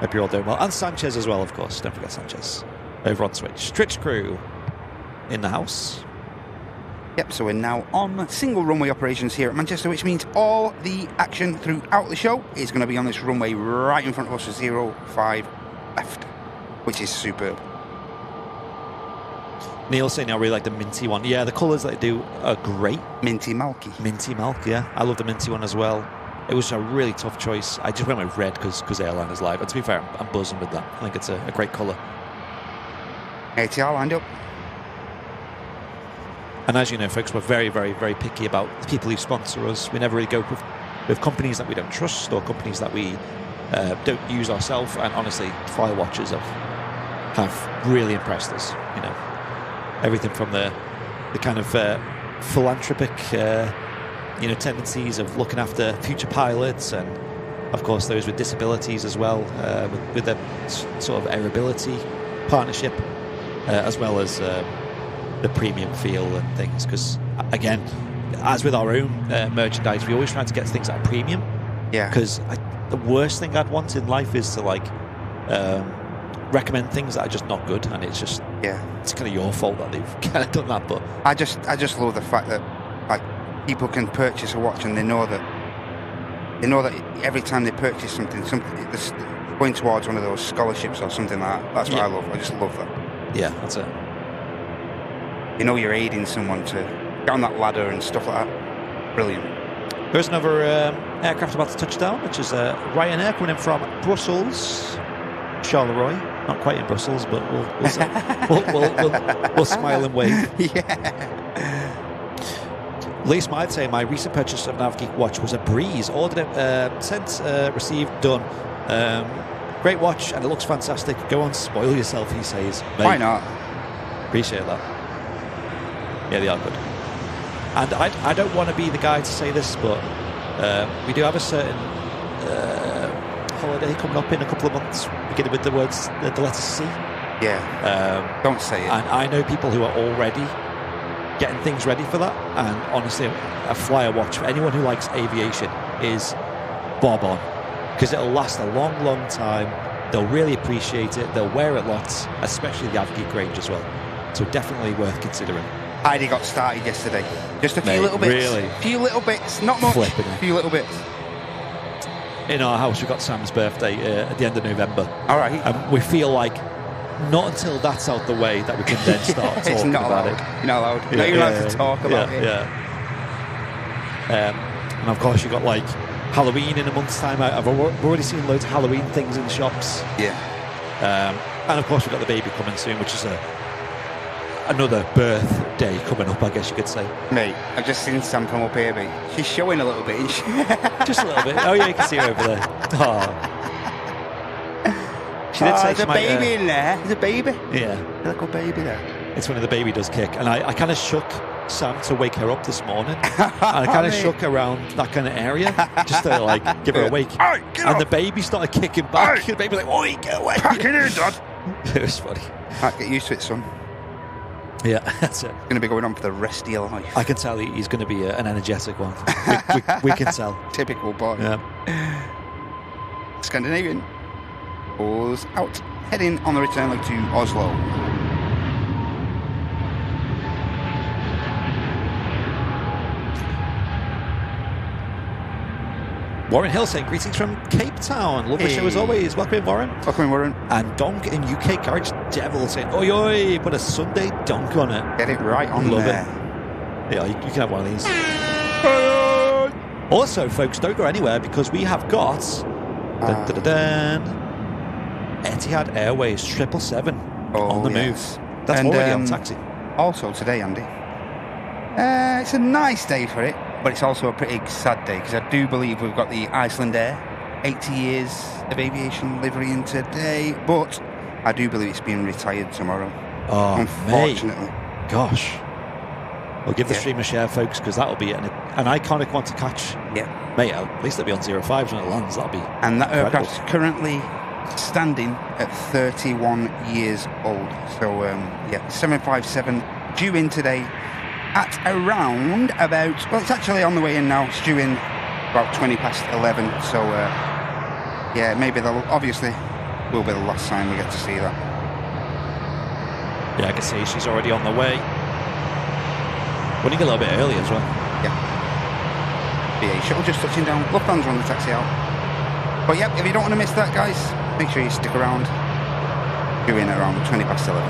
Hope you're all doing well. And Sanchez as well, of course. Don't forget Sanchez. Over on Twitch. Twitch crew in the house. Yep, so we're now on single runway operations here at Manchester, which means all the action throughout the show is going to be on this runway right in front of us for 05 left, which is superb. Neil saying I really like the minty one. Yeah, the colours that they do are great. Minty Milky. Minty milk, yeah. I love the minty one as well. It was a really tough choice. I just went with red because Airline is live. And to be fair, I'm buzzing with that. I think it's a great colour. ATR lined up. And as you know, folks, we're very, very, very picky about the people who sponsor us. We never really go with companies that we don't trust or companies that we don't use ourselves. And honestly, Firewatchers have really impressed us. You know, everything from the kind of philanthropic, tendencies of looking after future pilots, and of course those with disabilities as well, with the sort of airability partnership, as well as the premium feel and things. Because again, as with our own merchandise, we always try to get things at a premium. Yeah. Because the worst thing I'd want in life is to recommend things that are just not good, and it's just it's kind of your fault that they've kind of done that. But I just love the fact that like people can purchase a watch and they know that every time they purchase something it's going towards one of those scholarships or something like that. That's what I love. I just love that. Yeah, that's it. You know, you're aiding someone to get on that ladder and stuff like that. Brilliant. There's another aircraft about to touch down, which is Ryanair coming in from Brussels, Charleroi. Not quite in Brussels, but we'll smile and wave. Yeah. Lee Smythe saying my recent purchase of NavGeek watch was a breeze. Ordered it, sent, received, done. Great watch, and it looks fantastic. Go on, spoil yourself, he says. Mate, Why not? appreciate that. Yeah, they are good. And I don't want to be the guy to say this, but we do have a certain holiday coming up in a couple of months, beginning with the letter C. Yeah. Don't say it. And I know people who are already getting things ready for that. And honestly, a flyer watch for anyone who likes aviation is bob on, because it'll last a long, long time. They'll really appreciate it. They'll wear it lots, especially the AvGeek range as well. So definitely worth considering. Heidi got started yesterday. Just a few little bits. Really? A few little bits. Not much. Flipping A few little bits. In our house, we've got Sam's birthday at the end of November. All right. And we feel like not until that's out the way that we can then start It's talking not about allowed. it. You're not allowed. You're not even allowed to talk about it. And of course, you've got like Halloween in a month's time. I've already seen loads of Halloween things in the shops. Yeah. And of course, we've got the baby coming soon, which is another birthday coming up, I guess you could say. Mate, I've just seen Sam come up here, mate. She's showing a little bit, isn't she? Just a little bit. Oh, yeah, you can see her over there. Oh. She did say there's a baby in there. There's a baby. Yeah. A little baby there. It's when the baby does kick. And I kind of shook Sam to wake her up this morning. And I kind of shook around that kind of area just to like give her a wake. All right, get and off. the baby started kicking back. Hey. And the baby was like, oi, get away. Pack it in, Dad. It was funny. Right, get used to it, son. Yeah, that's it. It's going to be going on for the rest of your life. I can tell he's going to be an energetic one. We can tell. Typical boy. Yeah. Scandinavian goes out, heading on the return leg to Oslo. Warren Hill saying greetings from Cape Town. Lovely show as always. Welcome in, Warren. Welcome in, Warren. And Donk in UK Garage Devil saying, oi oi, put a Sunday donk on it. Get it right on Love there. it. Yeah, you can have one of these. Also, folks, don't go anywhere because we have got Etihad Airways 777 on the yes. move. That's already on taxi. Also today, Andy, it's a nice day for it, but it's also a pretty sad day because I do believe we've got the Icelandair 80 years of aviation livery in today, but I do believe it's being retired tomorrow. Oh, unfortunately. Mate. Gosh. We'll give the stream a share, folks, because that'll be an iconic one to catch. Yeah. Mate, at least it'll be on 05s when it lands. That'll be And that incredible. aircraft's currently standing at 31 years old. So, 757 due in today at around about, well, it's actually on the way in now. It's due in about 20 past 11. So, maybe obviously will be the last time we get to see that. Yeah, I can see she's already on the way. Running a little bit early as well. Yeah. BA shuttle just touching down. Lufthansa on the taxi out. But yep, if you don't want to miss that, guys, make sure you stick around. Due in around 20 past 11.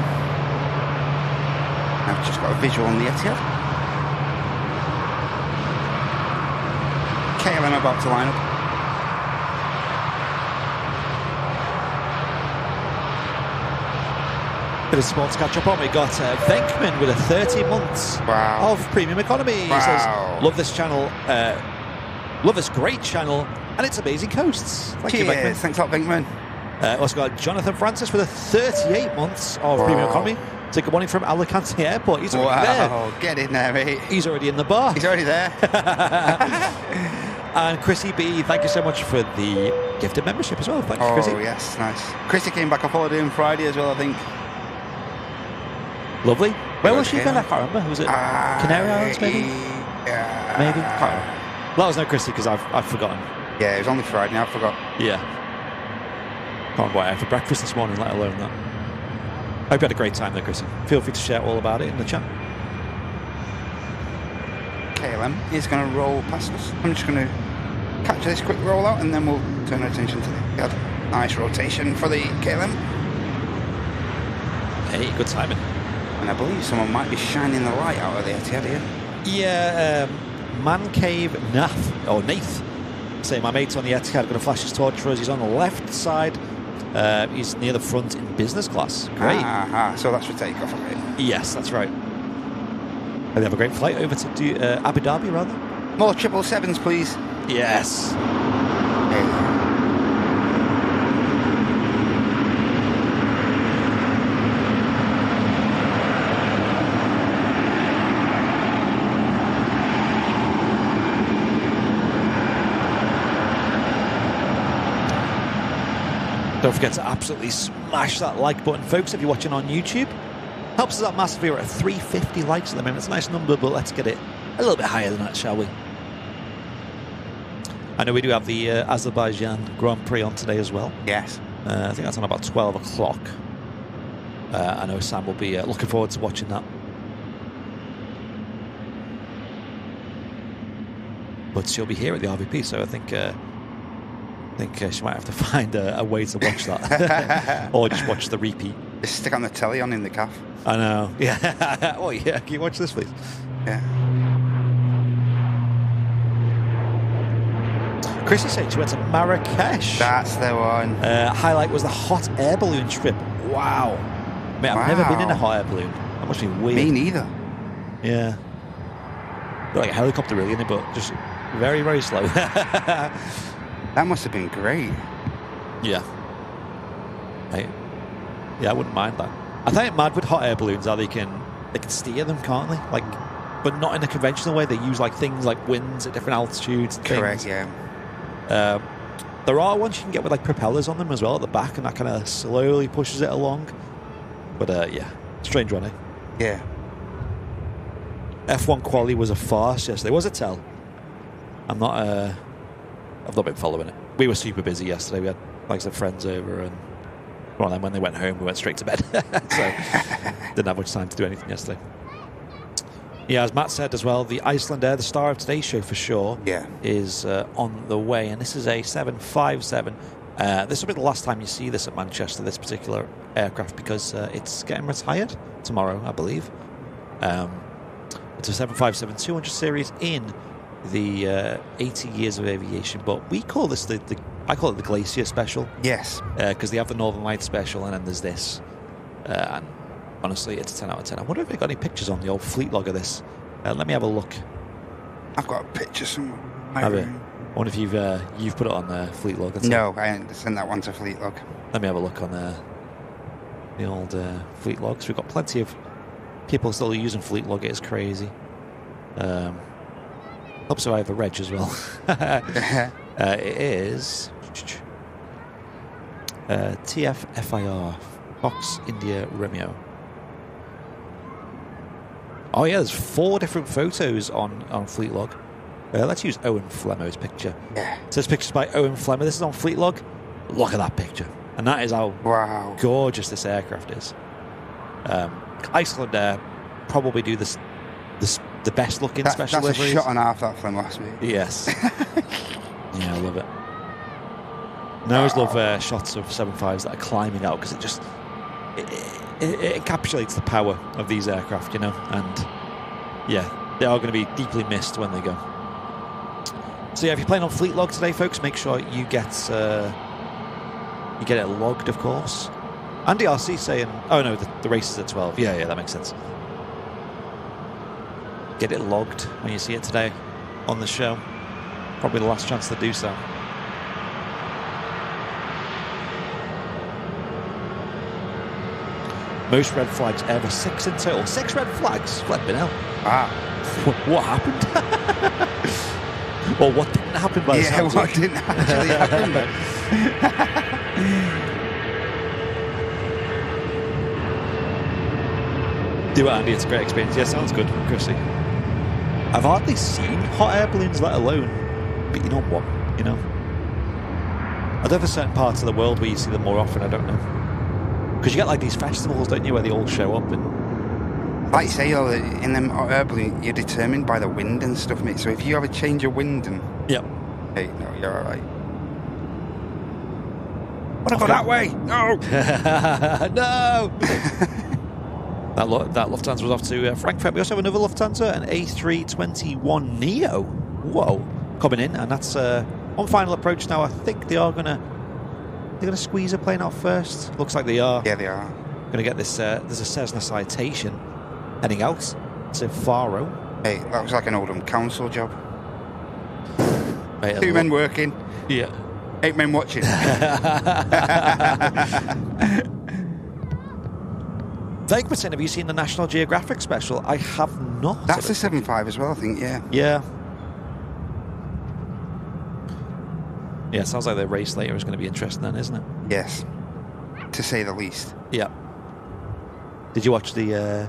I've just got a visual on the Etihad. KLM about to line up. Bit of sports catch up on. We got Venkman with a 30 months of premium economy. He says, love this channel, love this great channel, and its amazing coasts. Thank you, Venkman. Thanks a lot, Venkman. Also got Jonathan Francis with a 38 months of premium economy. So good morning from Alicante Airport. He's already there. Get in there, mate. He's already in the bar. He's already there. And Chrissy B, thank you so much for the gifted membership as well. Thank you, Chrissy. Oh, yes, nice. Chrissy came back off holiday on Friday as well, I think. Lovely. Where was she then? I can't remember. Was it Canary Islands, maybe? Maybe? Can't remember. Well, that was no Chrissy because I've forgotten. Yeah, it was only Friday. I forgot. Yeah. Can't remember what I had for breakfast this morning, let alone that. I hope you had a great time there, Chrissy. Feel free to share all about it in the chat. KLM is going to roll past us. I'm just going to capture this quick rollout and then we'll turn our attention to the nice rotation for the KLM. Hey, good timing. And I believe someone might be shining the light out of the Etihad here. Yeah, Man Cave Nath say my mate's on the Etihad, going to flash his torch for us. He's on the left side. He's near the front in business class. Great. So that's for takeoff, okay. Yes, that's right. Hope you have a great flight over to Abu Dhabi, rather. More 777s, please. Yes. Don't forget to absolutely smash that like button, folks, if you're watching on YouTube. Helps us out massively. We're at 350 likes at the moment. It's a nice number, but let's get it a little bit higher than that, shall we? I know we do have the Azerbaijan Grand Prix on today as well. Yes. I think that's on about 12 o'clock. I know Sam will be looking forward to watching that. But she'll be here at the RVP, so I think she might have to find a way to watch that. Or just watch the repeat. Just stick on the telly on in the calf. I know. Yeah. Oh, yeah. Can you watch this, please? Yeah. Chrissy said she went to Marrakesh. That's the one. Highlight was the hot air balloon trip. Wow. Mate, I've never been in a hot air balloon. That must be weird. Me neither. Yeah. Like a helicopter really, isn't it? But just very, very slow. That must have been great. Yeah. Right. Yeah, I wouldn't mind that. I think it's mad with hot air balloons how they can steer them, can't they? Like, but not in a conventional way. They use like things like winds at different altitudes. Correct. Yeah. There are ones you can get with like propellers on them as well at the back, and that kind of slowly pushes it along. But yeah, strange one, eh? Yeah. F1 quali was a farce yesterday. Was it, Tell? I've not been following it. We were super busy yesterday. We had like some friends over, and well, then when they went home, we went straight to bed. So didn't have much time to do anything yesterday. Yeah, as Matt said as well, the Icelandair, the star of today's show for sure, is on the way, and this is a 757. This will be the last time you see this at Manchester, this particular aircraft, because it's getting retired tomorrow, I believe. It's a 757 200 series in the 80 years of aviation, but we call this I call it the Glacier Special. Yes. Because they have the Northern Lights Special, and then there's this. And honestly, it's a 10 out of 10. I wonder if they've got any pictures on the old fleet log of this. Let me have a look. I've got a picture somewhere. Have you? I wonder if you've put it on the fleet log. No, I didn't send that one to fleet log. Let me have a look on the old fleet logs. We've got plenty of people still using fleet log. It is crazy. Helps if I have a reg as well. It is TFFIR, Fox India Romeo. Oh yeah, there's 4 different photos on Fleet Log. Let's use Owen Flemmer's picture. Yeah. So this picture's by Owen Flemmer. This is on Fleet Log. Look at that picture. And that is how gorgeous this aircraft is. Icelandair probably do the best looking special liveries. That's a shot and a half, that Flemmer last week. Yes. Yeah, I love it. And I always love shots of 7.5s that are climbing out, because it encapsulates the power of these aircraft, you know. And yeah, they are going to be deeply missed when they go. So yeah, if you're playing on Fleet Log today, folks, make sure you get it logged, of course. Andy RC saying, oh no, the race is at 12. Yeah, that makes sense. Get it logged when you see it today on the show. Probably the last chance to do so. Most red flags ever, 6 in total. 6 red flags? Flipping hell. What happened? Well, what didn't happen by the sounds what didn't actually happen. Do it, Andy. It's a great experience. Yeah, sounds good, Chrissy. I've hardly seen hot air balloons, let alone. But you know what? You know, are there certain parts of the world where you see them more often? I don't know. Because you get like these festivals, don't you, where they all show up and. Like you say, though, in them hot air balloons, you're determined by the wind and stuff, mate. So if you have a change of wind and. Yep. Hey, no, you're all right. Want to go that way? No. No. That Lufthansa was off to Frankfurt. We also have another Lufthansa, an A321neo. Whoa, coming in, and that's On final approach now, I think they're gonna squeeze a plane out first. Looks like they are. Yeah, they are. Gonna get this. There's a Cessna Citation heading out to Faro. Hey, that was like an Oldham council job. Right, 2 men working. Yeah. 8 men watching. Vegmatin, have you seen the National Geographic special? I have not. That's the 7.5 as well, I think, yeah. Yeah. Yeah, it sounds like the race later is going to be interesting then, isn't it? Yes. To say the least. Yeah. Did you watch the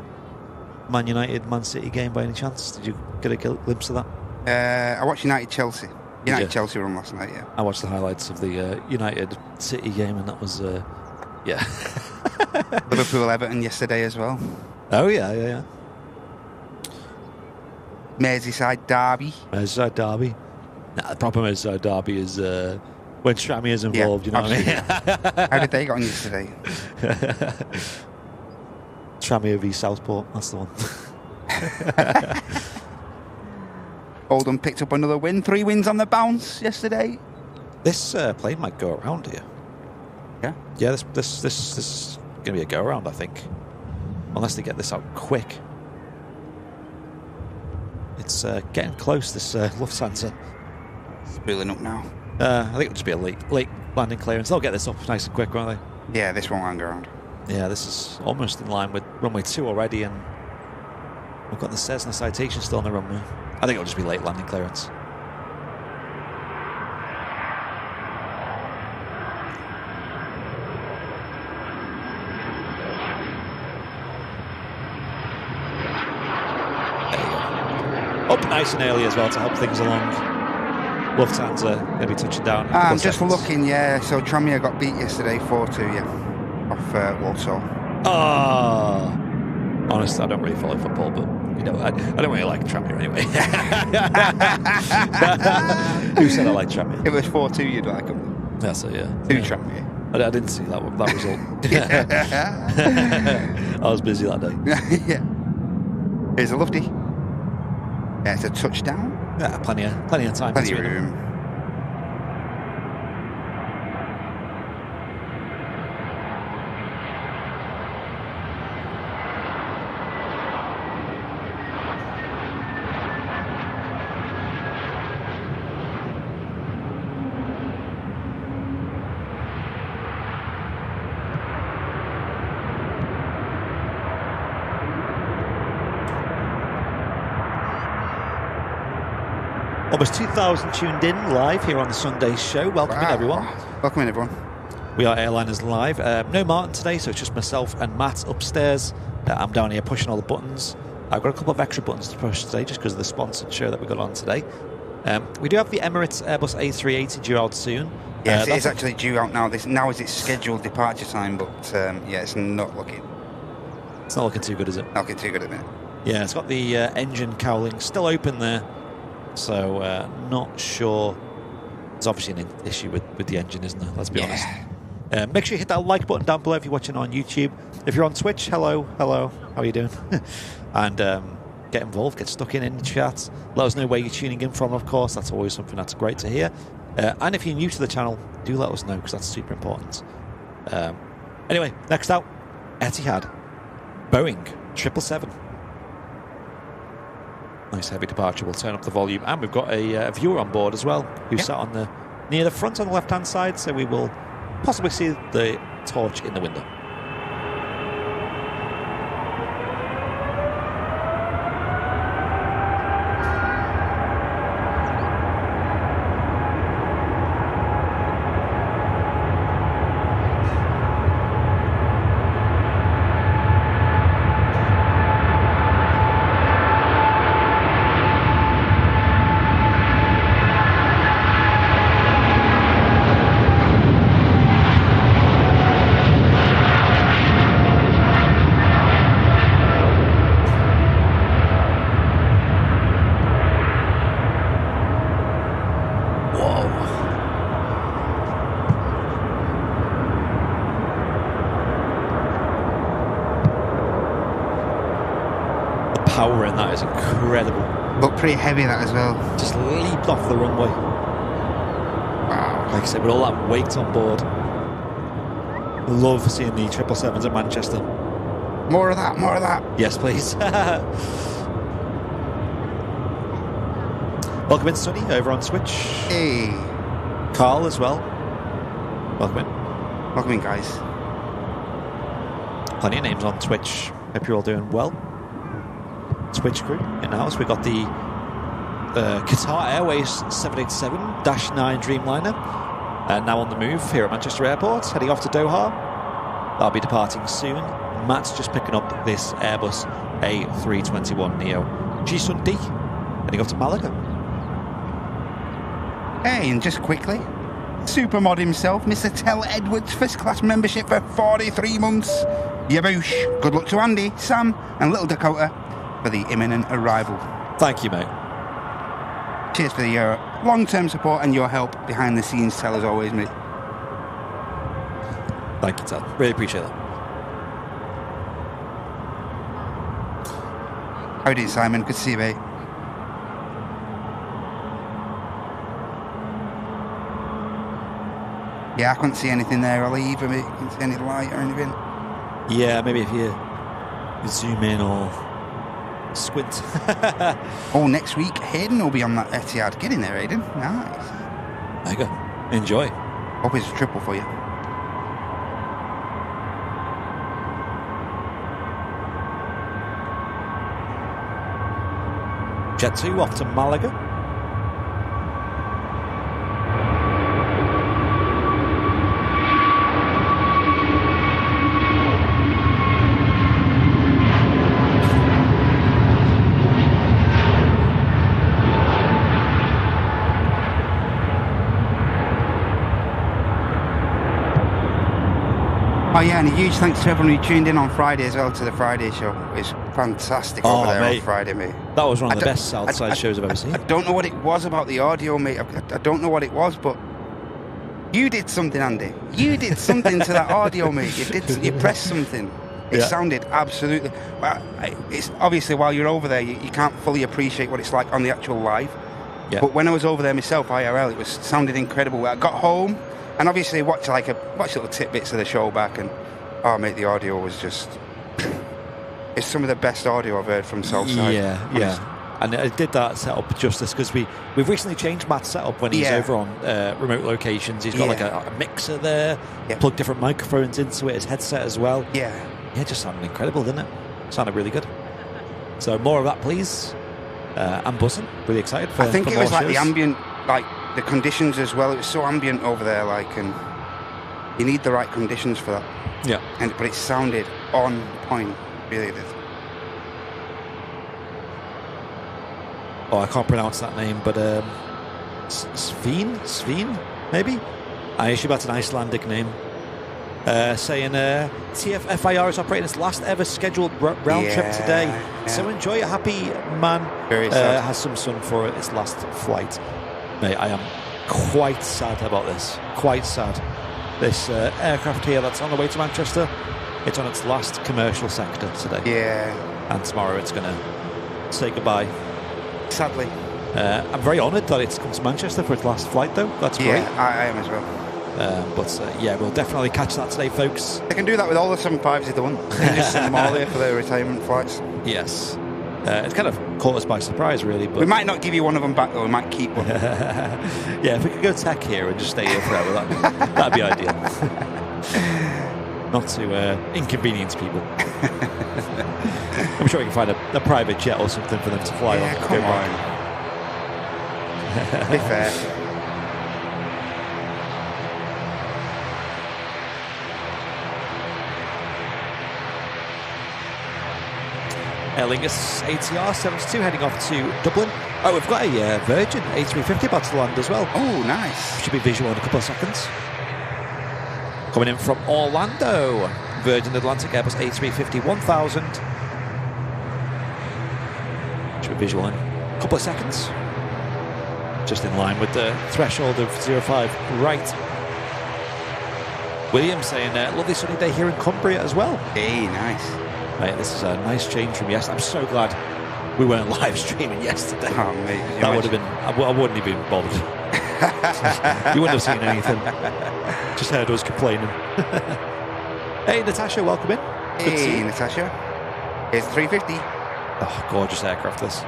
Man United Man City game by any chance? Did you get a glimpse of that? I watched United-Chelsea. United-Chelsea run last night, yeah. I watched the highlights of the United City game, and that was, yeah. Liverpool-Everton yesterday as well. Oh, yeah. Merseyside derby. Merseyside derby. Nah, the problem is derby is when Strammy is involved, you know absolutely. what I mean? How did they get on yesterday? Tranmere v Southport, that's the one. Oldham picked up another win. 3 wins on the bounce yesterday. This plane might go around here. Yeah? Yeah, this is going to be a go-around, I think. Unless they get this out quick. It's getting close, this Lufthansa. Spooling up now. I think it'll just be a late landing clearance. They'll get this up nice and quick, won't they? Yeah, this one won't go around. Yeah, this is almost in line with runway 2 already, and we've got the Cessna Citation still on the runway. I think it'll just be late landing clearance. There you go. Up nice and early as well to help things along. Lufthansa going to be touching down. I'm just looking, yeah. So Tranmere got beat yesterday 4-2, yeah, off Walsall. Oh, honestly, I don't really follow football, but you know, I don't really like Tranmere anyway. Who said I like Tranmere? It was 4-2, you'd like them. That's it, yeah. Who Tranmere? I didn't see that result. I was busy that day. Yeah. Here's a lofty. Yeah, it's a touchdown. Yeah, plenty of time. Plenty of room. Almost 2,000 tuned in live here on the Sunday show. Welcome in, everyone. Welcome in, everyone. We are Airliners Live. No Martin today, so it's just myself and Matt upstairs. I'm down here pushing all the buttons. I've got a couple of extra buttons to push today just because of the sponsored show that we got on today. We do have the Emirates Airbus A380 due out soon. Yes, it is actually due out now. Now is its scheduled departure time, but yeah, it's not looking. It's not looking too good, is it? Not looking too good at the minute. Yeah, it's got the engine cowling still open there. So, not sure. There's obviously an issue with the engine, isn't there? Let's be honest. Make sure you hit that like button down below if you're watching on YouTube. If you're on Twitch, hello. How are you doing? And get involved, get stuck in the chat. Let us know where you're tuning in from, of course. That's always something that's great to hear. And if you're new to the channel, do let us know because that's super important. Anyway, next out, Etihad, Boeing 777. Nice heavy departure. We'll turn up the volume, and we've got a viewer on board as well who sat on near the front on the left hand side, so we will possibly see the torch in the window. Power in that is incredible. But pretty heavy that as well. Just leaped off the runway. Like I said, with all that weight on board, love seeing the 777s at Manchester. More of that, more of that. Yes, please. Welcome in, Sonny, over on Switch. Hey. Carl as well. Welcome in. Welcome in, guys. Plenty of names on Twitch. Hope you're all doing well. Twitch crew in the house. We've got the Qatar Airways 787-9 Dreamliner now on the move here at Manchester Airport, heading off to Doha. That'll be departing soon. Matt's just picking up this Airbus A321neo G-Sun D, heading off to Malaga. Hey, and just quickly, Supermod himself, Mr. Tell Edwards, first class membership for 43 months. Yaboosh. Good luck to Andy, Sam, and Little Dakota for the imminent arrival. Thank you, mate. Cheers for your long-term support and your help behind the scenes, Tell, as always, mate. Thank you, Ted. Really appreciate that. How are you doing, Simon? Good to see you, mate. Yeah, I couldn't see anything there, Ollie, either, mate. Couldn't see any light or anything. Yeah, maybe if you zoom in or squint. Oh, next week, Hayden will be on that Etihad. Get in there, Hayden. Nice. There you go. Enjoy. Hope it's a triple for you. Jet 2 off to Malaga. Oh yeah, and a huge thanks to everyone who tuned in on Friday as well to the Friday show. It was fantastic over there on Friday, mate. That was one of the best Southside shows I've ever seen. I don't know what it was about the audio, mate. I don't know what it was, but you did something, Andy. You did something to that audio, mate. You pressed something. It sounded absolutely... Well, it's obviously, while you're over there, you can't fully appreciate what it's like on the actual live. Yeah. But when I was over there myself, IRL, it sounded incredible. I got home... And obviously watch little tidbits of the show back, and oh mate, the audio was just it's some of the best audio I've heard from Southside. Yeah. And it did that setup justice because we've recently changed Matt's setup when he's over on remote locations. He's got like a mixer there, plugged different microphones into it, his headset as well. Yeah, it just sounded incredible, didn't it? Sounded really good. So more of that, please. I'm buzzing, really excited for. I think for it was like shows. the ambient, like. The conditions as well, it was so ambient over there, like, and you need the right conditions for that. Yeah. But it sounded on point, really did. Oh, I can't pronounce that name, but Sveen, maybe? I assume that's an Icelandic name. Saying TFFIR is operating its last ever scheduled round trip today. Yeah. So enjoy a happy man. Very sad. Has some sun for its last flight. Mate, I am quite sad about this. Quite sad. This aircraft here that's on the way to Manchester, it's on its last commercial sector today. Yeah. And tomorrow it's going to say goodbye. Sadly. I'm very honoured that it's come to Manchester for its last flight, though. That's great. Yeah, I am as well. But we'll definitely catch that today, folks. They can do that with all the 75s if they want. They can just send them all here for their retirement flights. Yes. It's kind of caught us by surprise, really. But we might not give you one of them back, though. We might keep one. Yeah, if we could go tech here and just stay here forever, that'd be ideal. Not to inconvenience people. I'm sure we can find a private jet or something for them to fly on. Come on. Be fair. Aer Lingus ATR 72 heading off to Dublin. Oh, we've got a Virgin A350 about to land as well. Oh, nice. Should be visual in a couple of seconds. Coming in from Orlando, Virgin Atlantic Airbus A350 1000. Should be visual in a couple of seconds. Just in line with the threshold of 05 right. William saying, lovely sunny day here in Cumbria as well. Hey, nice. Mate, this is a nice change from yesterday. I'm so glad we weren't live streaming yesterday. Oh, mate. That would have been... I wouldn't have been bothered. You wouldn't have seen anything. Just heard us complaining. Hey, Natasha, welcome in. Hey, Natasha. Here's the 350. Oh, gorgeous aircraft, this.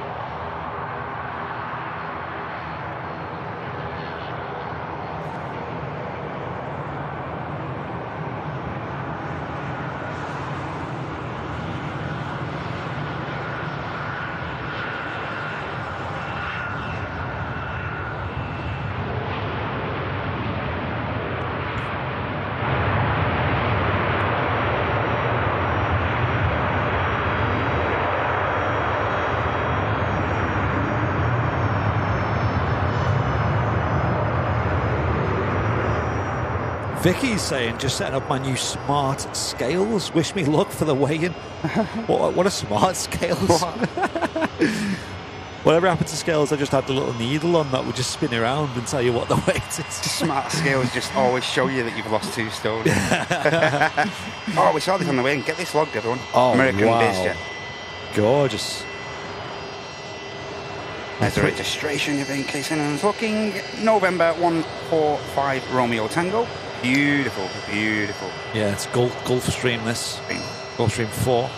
Vicky's saying, just setting up my new smart scales. Wish me luck for the weigh-in. What are smart scales? Whatever happened to scales, I just had the little needle on that would just spin around and tell you what the weight is. Smart scales just always show you that you've lost 2 stone. Oh, we saw this on the way in. Get this logged, everyone. Oh, American wow. BizJet. Gorgeous. There's the registration, in case anyone's looking. November 145 Romeo Tango. Beautiful, beautiful. Yeah, it's Gulfstream this. Gulfstream 4.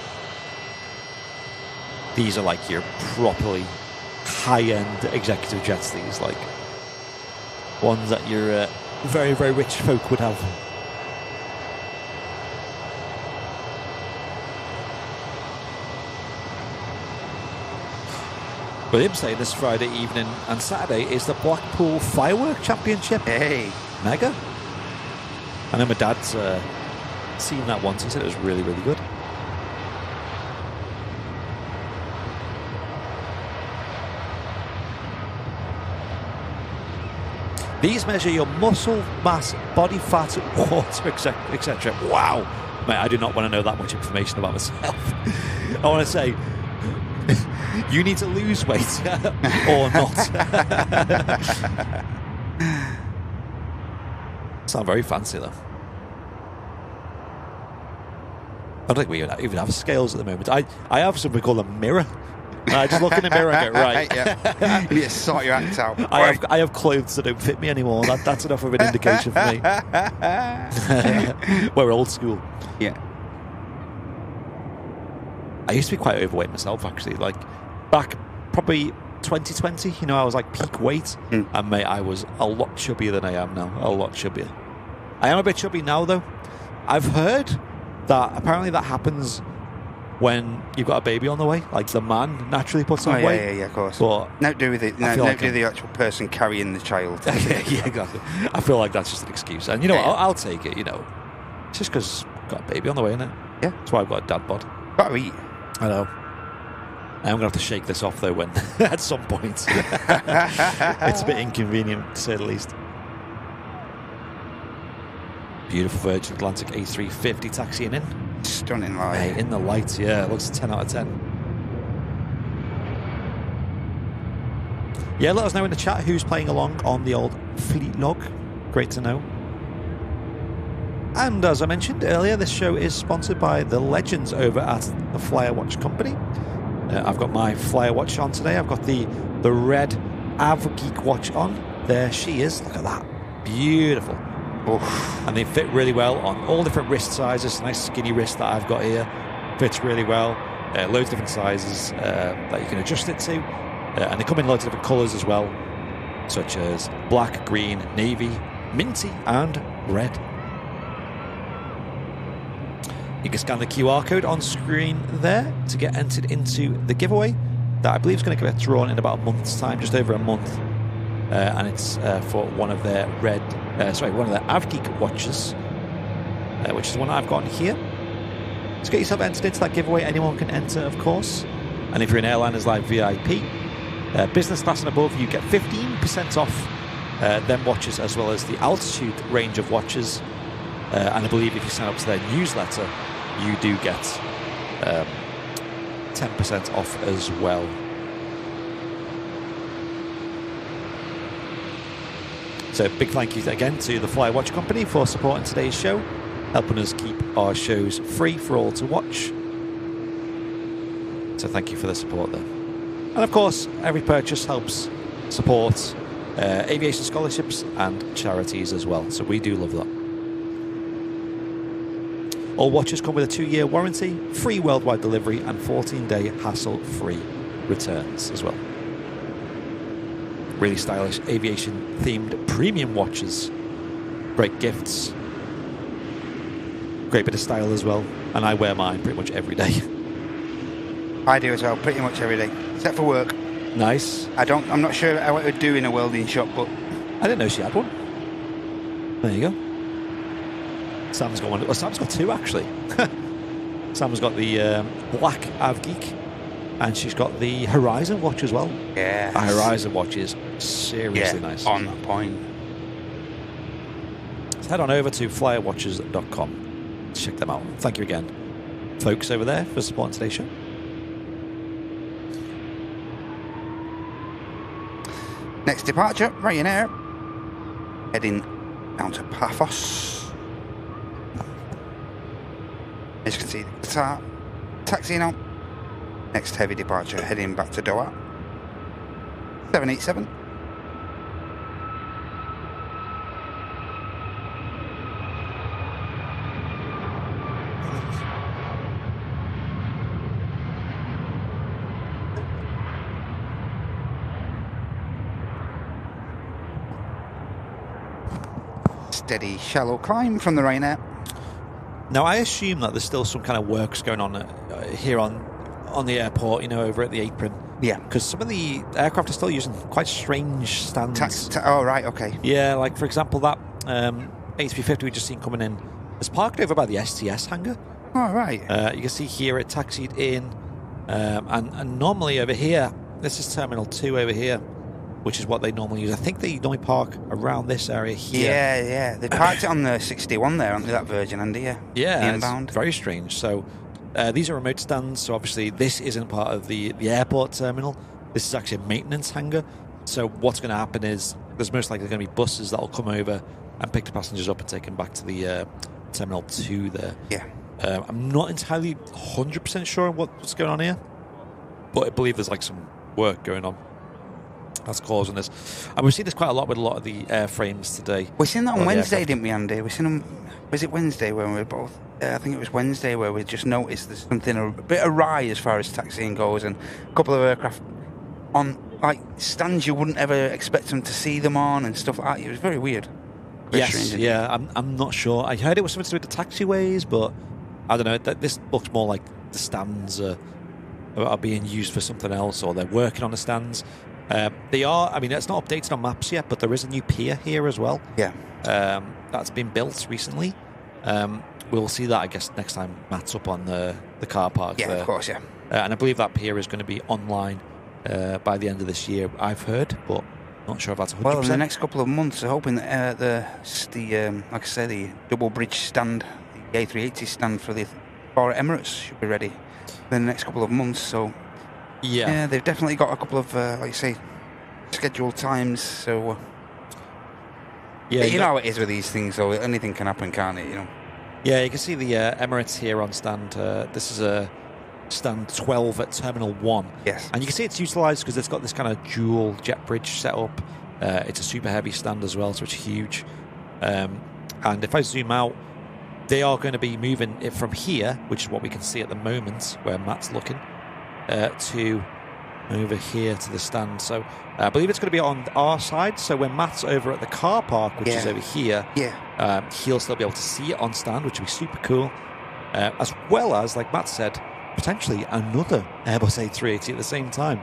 These are like your properly high-end executive jets, these, like ones that your very, very rich folk would have. But him saying this Friday evening and Saturday is the Blackpool Firework Championship. Hey. Mega. I know my dad's seen that once. He said it was really, really good. These measure your muscle mass, body fat, water, etc. Wow. Mate, I do not want to know that much information about myself. I want to say, you need to lose weight or not. Sound very fancy though. I don't think we even have scales at the moment. I have something called a mirror. I just look in the mirror and go, right. Yeah. You need to sort your act out. I have clothes that don't fit me anymore. That's enough of an indication for me. We're old school. Yeah. I used to be quite overweight myself, actually. Like, back probably 2020, you know, I was like peak weight. And, mate, I was a lot chubbier than I am now. A lot chubbier. I am a bit chubby now, though. I've heard that apparently that happens when you've got a baby on the way. Like, the man naturally puts on weight. Yeah, of course. But no, do with it. No, do the actual person carrying the child. yeah, exactly. I feel like that's just an excuse. And, you know, I'll take it, you know. It's just because I've got a baby on the way, innit? Yeah. That's why I've got a dad bod. Gotta eat. I know. I'm going to have to shake this off, though, when at some point. It's a bit inconvenient, to say the least. Beautiful Virgin Atlantic A350 taxiing in. Stunning light. Hey, in the lights, yeah. It looks 10 out of 10. Yeah, let us know in the chat who's playing along on the old fleet log. Great to know. And as I mentioned earlier, this show is sponsored by the legends over at the Flyer Watch Company. I've got my Flyer Watch on today. I've got the red Av Geek watch on. There she is. Look at that. Beautiful. Oof. And they fit really well on all different wrist sizes. Nice skinny wrist that I've got here. Fits really well. Loads of different sizes that you can adjust it to. And they come in loads of different colours as well, such as black, green, navy, minty and red. You can scan the QR code on screen there to get entered into the giveaway that I believe is going to get drawn in about a month's time, just over a month. And it's for one of their one of their AvGeek watches, which is the one I've got here. So get yourself entered into that giveaway. Anyone can enter, of course. And if you're an Airliners Live VIP, business class and above, you get 15% off them watches, as well as the Altitude range of watches. And I believe if you sign up to their newsletter, you do get 10% off as well. So big thank you again to the Flyer Watch Company for supporting today's show, helping us keep our shows free for all to watch. So thank you for the support there. And of course, every purchase helps support aviation scholarships and charities as well. So we do love that. All watches come with a 2-year warranty, free worldwide delivery, and 14-day hassle-free returns as well. Really stylish aviation-themed premium watches. Great gifts. Great bit of style as well. And I wear mine pretty much every day. I do as well, pretty much every day, except for work. Nice. I'm not sure how it would do in a welding shop, but I didn't know she had one. There you go. Sam's got one. Well, Sam's got two, actually. Sam's got the black Av Geek, and she's got the Horizon watch as well. yeah. The Horizon watch is seriously Yeah, nice. on point. So head on over to flyerwatches.com to check them out. Thank you again, folks over there, for supporting today's show. Next departure, Ryanair. Heading down to Paphos. As you can see, the Qatar taxiing out. Next heavy departure, heading back to Doha. 787. Steady, shallow climb from the Ryanair. Now, I assume that there's still some kind of works going on here on the airport, over at the apron. Yeah. Because some of the aircraft are still using quite strange stands. Oh, right, okay. Yeah, like, for example, that A350 we just seen coming in is parked over by the STS hangar. Oh, right. You can see here it taxied in. And normally over here, this is Terminal 2 over here, which is what they normally use. I think they normally park around this area here. Yeah. They parked it on the 61 there, aren't they, that Virgin Andy? Yeah, the inbound. it's very strange. So these are remote stands, so obviously this isn't part of the airport terminal. This is actually a maintenance hangar. So what's going to happen is there's most likely going to be buses that will come over and pick the passengers up and take them back to the Terminal 2 there. Yeah. I'm not entirely 100% sure what's going on here, but I believe there's like some work going on that's causing this. And we've seen this quite a lot with a lot of the airframes today. We seen that on Wednesday, didn't we, Andy? We seen them. Was it Wednesday when we were both? I think it was Wednesday where we just noticed there's something a bit awry as far as taxiing goes, and a couple of aircraft on like stands you wouldn't ever expect them to see them on and stuff like that. It was very weird. Very strange, yeah. I'm not sure. I heard it was something to do with the taxiways, but I don't know. This looks more like the stands are being used for something else, or they're working on the stands. They are. I mean, it's not updated on maps yet, but there is a new pier here as well. Yeah. That's been built recently. We'll see that, I guess, next time Matt's up on the car park. Yeah, there. of course, yeah. And I believe that pier is going to be online by the end of this year, I've heard, but not sure if that's 100%. Well, in the next couple of months, I'm hoping that like I say, the double bridge stand, the A380 stand for Emirates should be ready in the next couple of months. So yeah, they've definitely got a couple of like you say, scheduled times. So yeah, you know how it is with these things. So anything can happen, can't it? Yeah, you can see the Emirates here on stand. This is a stand 12 at Terminal 1. Yes. And you can see it's utilised because it's got this kind of dual jet bridge set up. It's a super heavy stand as well, so it's huge. And if I zoom out, they are going to be moving it from here, which is what we can see at the moment, where Matt's looking, to over here to the stand. So I believe it's going to be on our side. So when Matt's over at the car park, which is over here, he'll still be able to see it on stand, which would be super cool. As well as, like Matt said, potentially another Airbus A380 at the same time.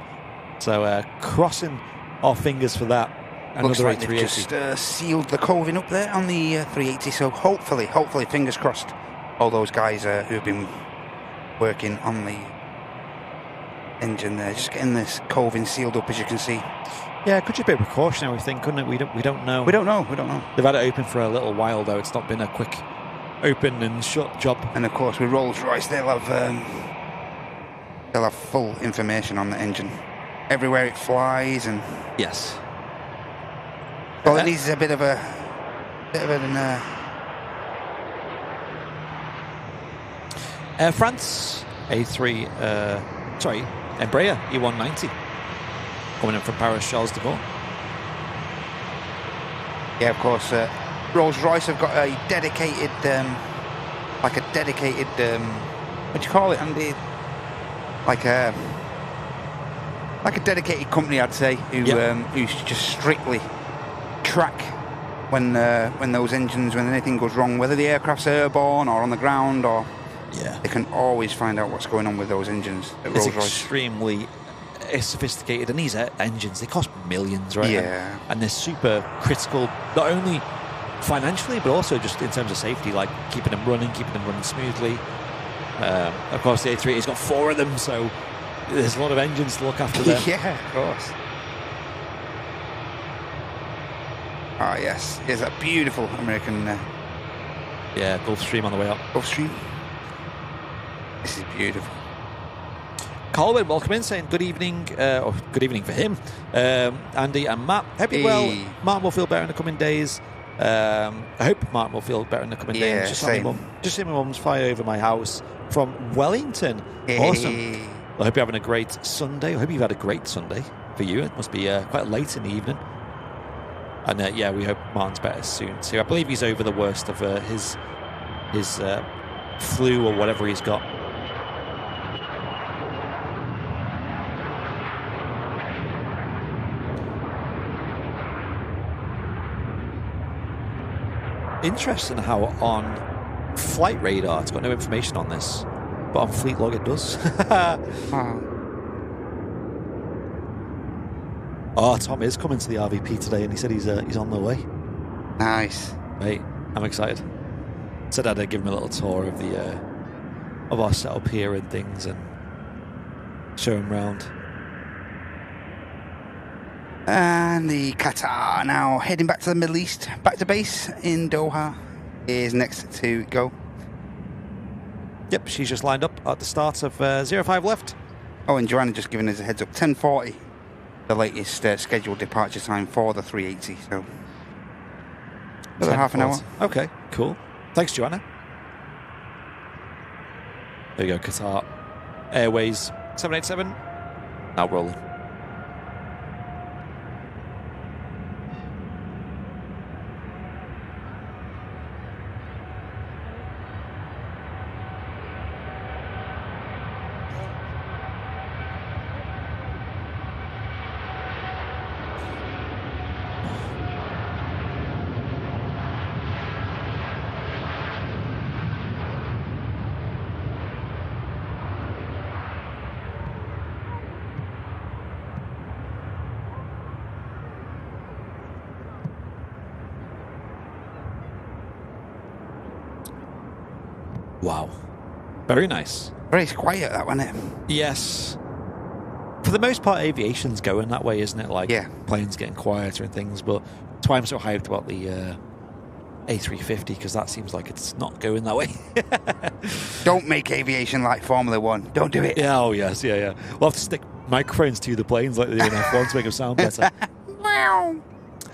So crossing our fingers for that. Looks Another like A380. they've just sealed the coving up there on the 380. So hopefully, fingers crossed, all those guys who have been working on the engine there, just getting this coving sealed up, as you can see. Yeah, it could just be a precautionary thing, couldn't it? We don't know. We don't know. They've had it open for a little while, though. It's not been a quick open and shut job. And of course, with Rolls-Royce, they'll have full information on the engine, everywhere it flies, and Yes. well, it needs a bit of an Air France Embraer E190 coming in from Paris Charles de Gaulle. Yeah, of course. Rolls-Royce have got a dedicated, what do you call it, Andy? Like a dedicated company, I'd say, who just strictly track when those engines, when anything goes wrong, whether the aircraft's airborne or on the ground, or they can always find out what's going on with those engines at It's Rolls-Royce. extremely sophisticated, and these engines, they cost millions, right? Yeah. And they're super critical, not only financially, but also just in terms of safety, like keeping them running smoothly. Of course, the A380's got 4 of them, so there's a lot of engines to look after there. Yeah, of course. Ah, yes. Here's a beautiful American Gulfstream on the way up. Gulfstream. This is beautiful. Colwyn, welcome in, saying good evening, or good evening for him, Andy and Matt. Hope you're well. Martin will feel better in the coming days. I hope Martin will feel better in the coming days. Just see my mum's fly over my house from Wellington. Awesome. Well, I hope you're having a great Sunday. I hope you've had a great Sunday for you. It must be quite late in the evening. And we hope Martin's better soon too. I believe he's over the worst of his flu or whatever he's got. Interesting how on Flight Radar it's got no information on this, but on Fleet Log it does. Oh, Tom is coming to the RVP today, and he said he's on the way. Nice. Mate, I'm excited. Said I'd give him a little tour of the of our setup here and things, and show him round. And the Qatar now heading back to the Middle East, back to base in Doha, is next to go. Yep, she's just lined up at the start of 05 left. Oh, and Joanna just giving us a heads up, 10:40, the latest scheduled departure time for the 380. So another half an hour. Okay, cool. Thanks, Joanna. There you go, Qatar Airways 787, now rolling. Wow. Very nice. Very quiet, that, wasn't it? Yes. For the most part, aviation's going that way, isn't it? Like, planes getting quieter and things, but that's why I'm so hyped about the A350, because that seems like it's not going that way. Don't make aviation like Formula 1. Don't do it. Yeah, oh, yes, yeah. We'll have to stick microphones to the planes like they do in F1 to make them sound better.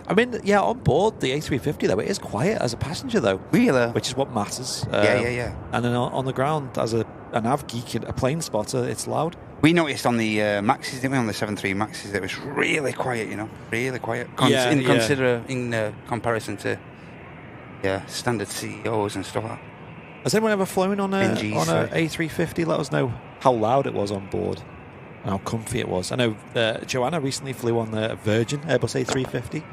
I mean, on board the A350, though, it is quiet as a passenger, though. Really? Which is what matters. Yeah. And then on the ground, as a nav geek, a plane spotter, it's loud. We noticed on the Maxes, didn't we, on the 73 Maxes, it was really quiet, really quiet. In comparison to standard CEOs and stuff like that. Has anyone ever flown on a A350? Let us know how loud it was on board and how comfy it was. I know Joanna recently flew on the Virgin Airbus A350.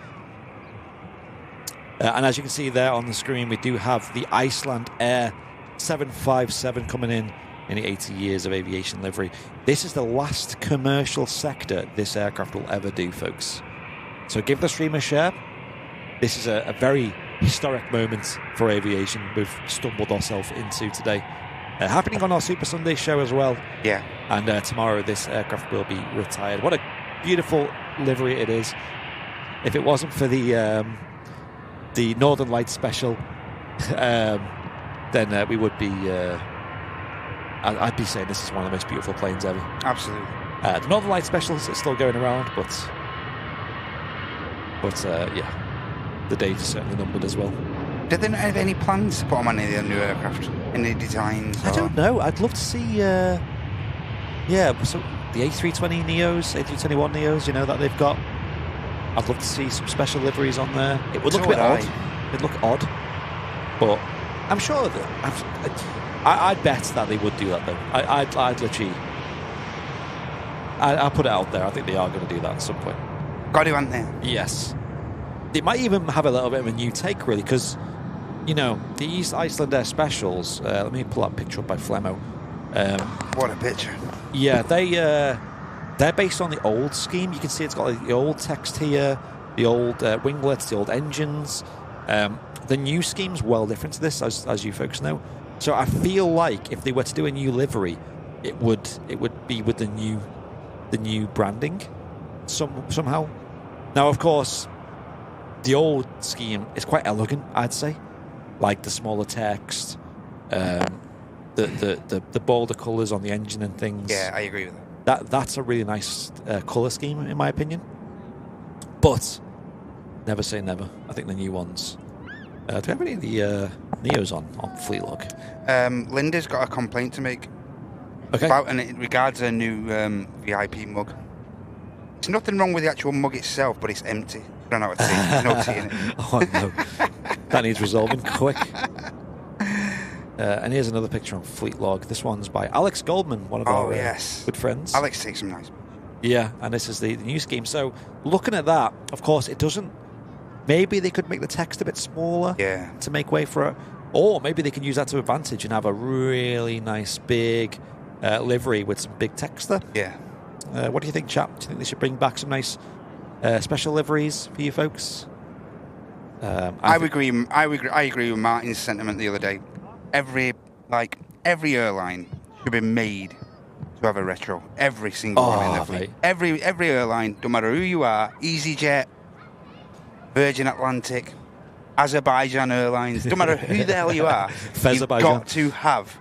And as you can see there on the screen, we do have the Icelandair 757 coming in the 80 years of aviation livery. This is the last commercial sector this aircraft will ever do, folks. So give the stream a share. This is a very historic moment for aviation we've stumbled ourselves into today. Happening on our Super Sunday show as well. Yeah. And tomorrow this aircraft will be retired. What a beautiful livery it is. If it wasn't for the Northern Lights special, then we would be... I'd be saying this is one of the most beautiful planes ever. Absolutely. The Northern Lights special is still going around, but the days are certainly numbered as well. Did they not have any plans to put on any of the new aircraft? Any designs? I don't know. I'd love to see... so the A320 Neos, A321 Neos, that they've got. I'd love to see some special liveries on there. It would look So a bit would odd. It'd look odd, but I'm sure that I'd bet that they would do that though. I'd literally, I'll put it out there. I think they are going to do that at some point. Got to, aren't they? Yes, they might even have a little bit of a new take, really, because you know these Icelandair specials. Let me pull that picture up by Flemmo. What a picture! Yeah, they're based on the old scheme. You can see it's got like the old text here, the old winglets, the old engines. The new scheme's well different to this, as you folks know. So I feel like if they were to do a new livery, it would be with the new branding somehow. Now, of course, the old scheme is quite elegant, I'd say, like the smaller text, the bolder colours on the engine and things. Yeah, I agree with that. That's a really nice colour scheme, in my opinion. But never say never. I think the new ones. Do we have any of the Neos on Fleetlog? Linda's got a complaint to make. Okay. And it regards her new VIP mug. There's nothing wrong with the actual mug itself, but it's empty. I don't know what to say. There's no tea in it. Oh no, that needs resolving quick. And here's another picture on Fleetlog. This one's by Alex Goldman, one of our good friends. Alex takes some nice. Yeah, and this is the new scheme. So looking at that, of course, it doesn't. Maybe they could make the text a bit smaller to make way for it. Or maybe they can use that to advantage and have a really nice big livery with some big text there. Yeah. What do you think, chap? Do you think they should bring back some nice special liveries for you folks? I agree with Martin's sentiment the other day. Every airline should be made to have a retro. Every single one in the fleet. Every airline, no matter who you are, EasyJet, Virgin Atlantic, Azerbaijan Airlines, no matter who the hell you are, you've got to have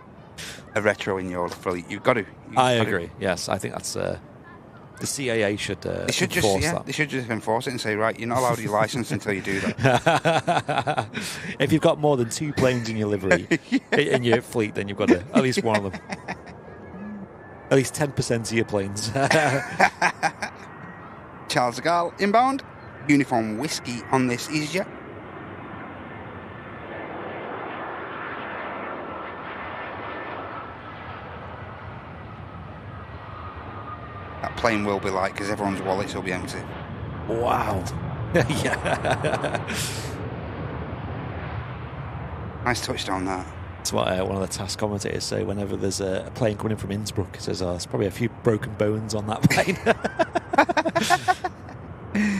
a retro in your fleet. You've got to. I agree. Yes, I think that's the CAA should enforce that. They should just enforce it and say, right, you're not allowed your license until you do that. If you've got more than 2 planes in your livery in your fleet, then you've got to, at least one of them. At least 10% of your planes. Charles de Gaulle inbound. Uniform whiskey on this EasyJet. That plane will be light because everyone's wallets will be empty. Wow. Yeah. Nice touchdown that. That's what one of the task commentators say whenever there's a plane coming in from Innsbruck. It says, there's probably a few broken bones on that plane.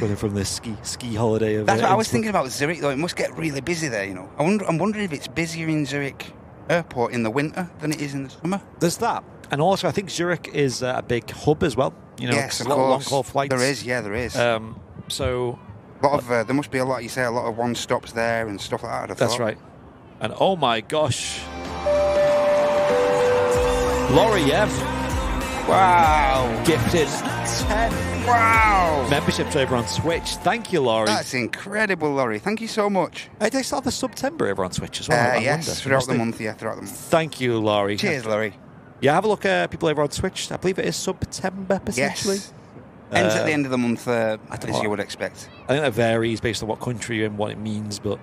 Running from the ski holiday of That's what I was thinking about Zurich, though. It must get really busy there, you know. I'm wondering if it's busier in Zurich airport in the winter than it is in the summer. There's that. And also, I think Zurich is a big hub as well. You know, yes, of a lot course. of long-haul flights. There is. So... A lot of, there must be a lot of one-stops there and stuff like that. That's right. And oh my gosh. Laurie M. Wow. Gifted 10. Wow. Memberships over on Switch. Thank you, Laurie. That's incredible, Laurie. Thank you so much. Hey, they still have the September over on Switch as well. Yes, throughout the month. Thank you, Laurie. Cheers, Laurie. Yeah, have a look at people over on Twitch. I believe it is September, potentially. Yes. Ends at the end of the month, as you would expect. I think that varies based on what country you're in, what it means, but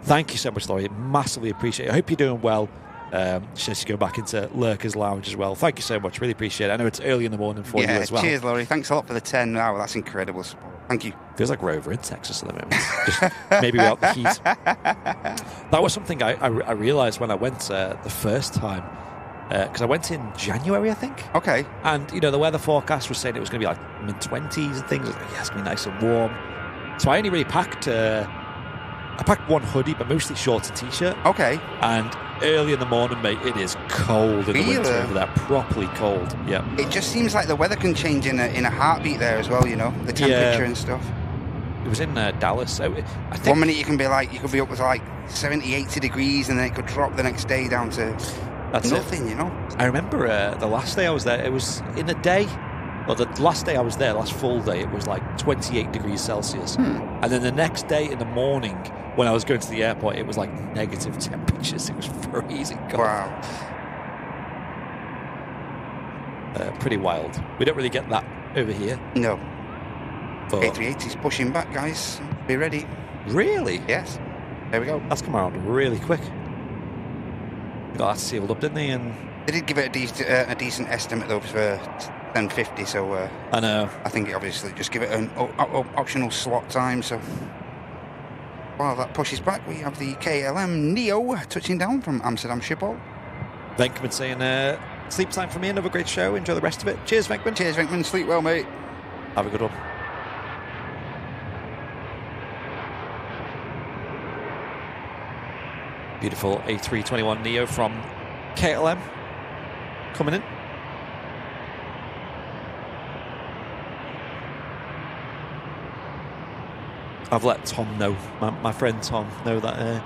thank you so much, Laurie. Massively appreciate it. I hope you're doing well. Just go back into Lurker's Lounge as well. Thank you so much. Really appreciate it. I know it's early in the morning for you as well. Cheers, Laurie. Thanks a lot for the 10. Wow, that's incredible support. Thank you. Feels like we're over in Texas at the moment. Just maybe without the heat. That was something I realised when I went the first time. Because I went in January, I think. Okay. And, you know, the weather forecast was saying it was going to be like mid-20s and things. I was like, yeah, it's going to be nice and warm. So I only really packed... I packed one hoodie, but mostly shorts and T-shirt. Okay. And early in the morning, mate, it is cold in the winter over there. Properly cold, yeah. It just seems like the weather can change in a heartbeat there as well, you know, the temperature and stuff. It was in Dallas. So I think 1 minute you could be up to like 70, 80 degrees, and then it could drop the next day down to nothing, you know. I remember the last day I was there, it was in a day. Well, the last day I was there, last full day, it was like 28 degrees Celsius. And then the next day in the morning, when I was going to the airport, it was like negative temperatures. It was freezing cold. Wow. Pretty wild. We don't really get that over here. No. But A380's pushing back, guys. Be ready. really? Yes. There we go. That's come around really quick. They got that sealed up, didn't they? And They did give it a decent estimate though for 1050, so I know. I think it obviously just give it an optional slot time. So while that pushes back, we have the KLM Neo touching down from Amsterdam Schiphol. Venkman saying, sleep time for me, another great show. Enjoy the rest of it. Cheers, Venkman. Cheers, Venkman. Sleep well, mate. Have a good one. Beautiful A321 Neo from KLM coming in. I've let Tom know, my friend Tom, know that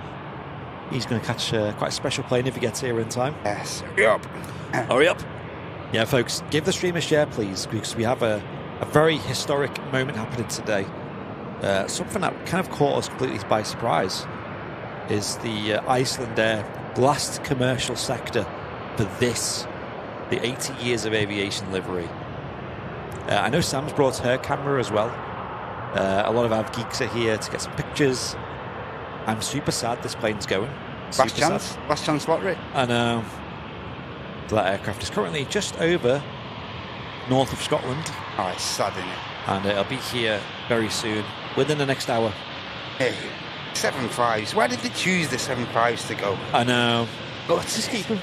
he's going to catch quite a special plane if he gets here in time. Yes. Hurry up. Hurry up. Yeah, folks, give the stream a share, please, because we have a very historic moment happening today. Something that kind of caught us completely by surprise is the Icelandair last commercial sector for this, the 80 years of aviation livery. I know Sam's brought her camera as well. A lot of av geeks are here to get some pictures. I'm super sad this plane's going. Last chance lottery. I know. That aircraft is currently just over north of Scotland. Oh, it's sad, isn't it? And it'll be here very soon, within the next hour. Hey, 7.5s. Why did they choose the 7.5s to go? I know. Go Just keep them.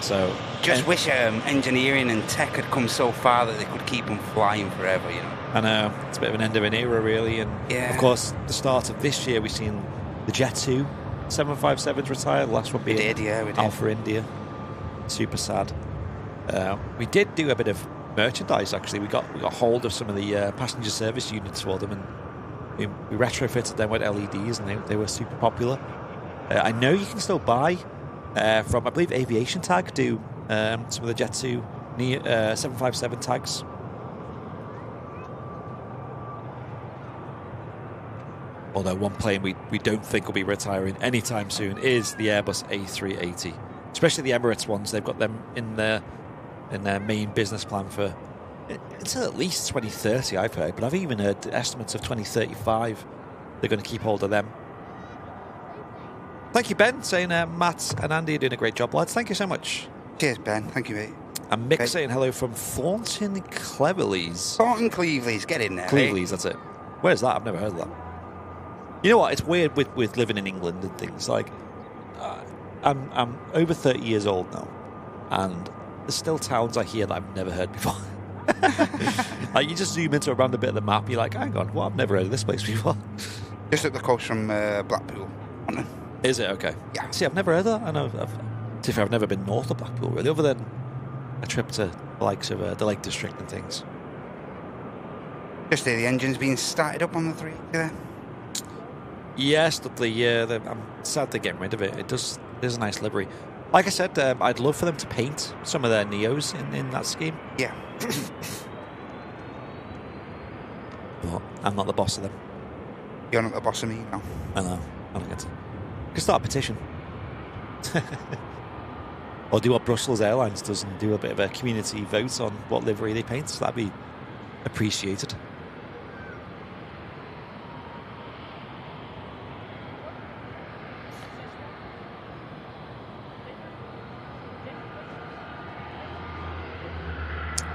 So, Just wish engineering and tech had come so far that they could keep them flying forever, you know. I know. It's a bit of an end of an era, really. And yeah. Of course, the start of this year, we've seen the Jet 2 757s retire. The last one being we did. Alpha India. Super sad. We did do a bit of merchandise, actually. We got hold of some of the passenger service units for them, and we retrofitted them with LEDs, and they were super popular. I know you can still buy from, I believe, Aviation Tag do some of the Jet 2 757 tags. Although one plane we don't think will be retiring anytime soon is the Airbus A380. Especially the Emirates ones. They've got them in their main business plan for until at least 2030, I've heard. But I've even heard estimates of 2035. They're going to keep hold of them. Thank you, Ben, saying Matt and Andy are doing a great job, lads. Thank you so much. Cheers, Ben. Thank you, mate. And Mick saying hello from Thornton Cleverleys. Thornton Cleverleys, get in there. Cleverleys, that's it. Where's that? I've never heard of that. You know what? It's weird with living in England and things. Like, I'm over 30 years old now, and there's still towns I hear that I've never heard before. Like, you just zoom into a random bit of the map, you're like, hang on, what? I've never heard of this place before. Just up the coast from Blackpool. Is it? Okay. Yeah. See, I've never heard of that. I know. I've never been north of Blackpool, really, other than a trip to the likes of the Lake District and things. Just there, the engine's being started up on the 3 there. Yes, I'm sad they're getting rid of it. There's a nice livery. Like I said, I'd love for them to paint some of their Neos in that scheme. Yeah. But I'm not the boss of them. You're not the boss of me, no. I know. I don't get it. Could start a petition. Or do what Brussels Airlines does and do a bit of a community vote on what livery they paint. So that'd be appreciated.